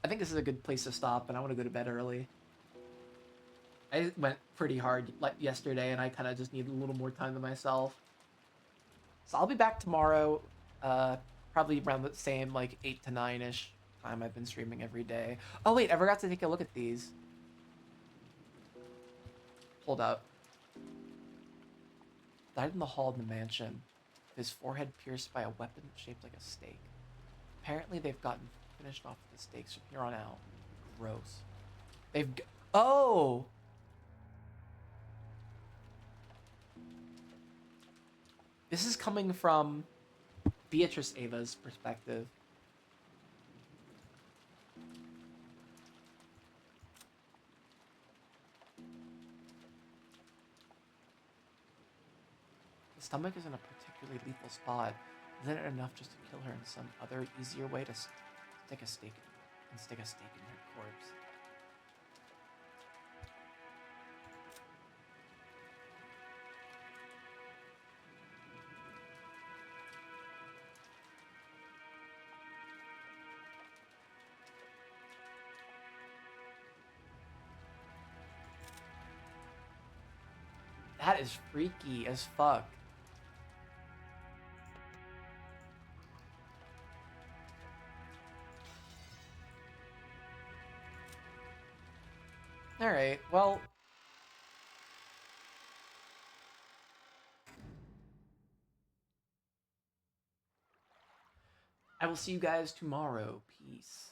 I think this is a good place to stop, and I want to go to bed early. I went pretty hard like yesterday, and I kind of just need a little more time to myself. So I'll be back tomorrow, probably around the same like 8 to 9-ish time I've been streaming every day. Oh wait, I forgot to take a look at these. Hold up. Died in the hall of the mansion, his forehead pierced by a weapon shaped like a stake. Apparently, they've gotten finished off with the stakes from here on out. Gross. Oh! This is coming from Beatrice Ava's perspective. The stomach is in a particularly lethal spot. Isn't it enough just to kill her in some other, easier way to stick a stake in her corpse? That is freaky as fuck. Alright, well... I will see you guys tomorrow. Peace.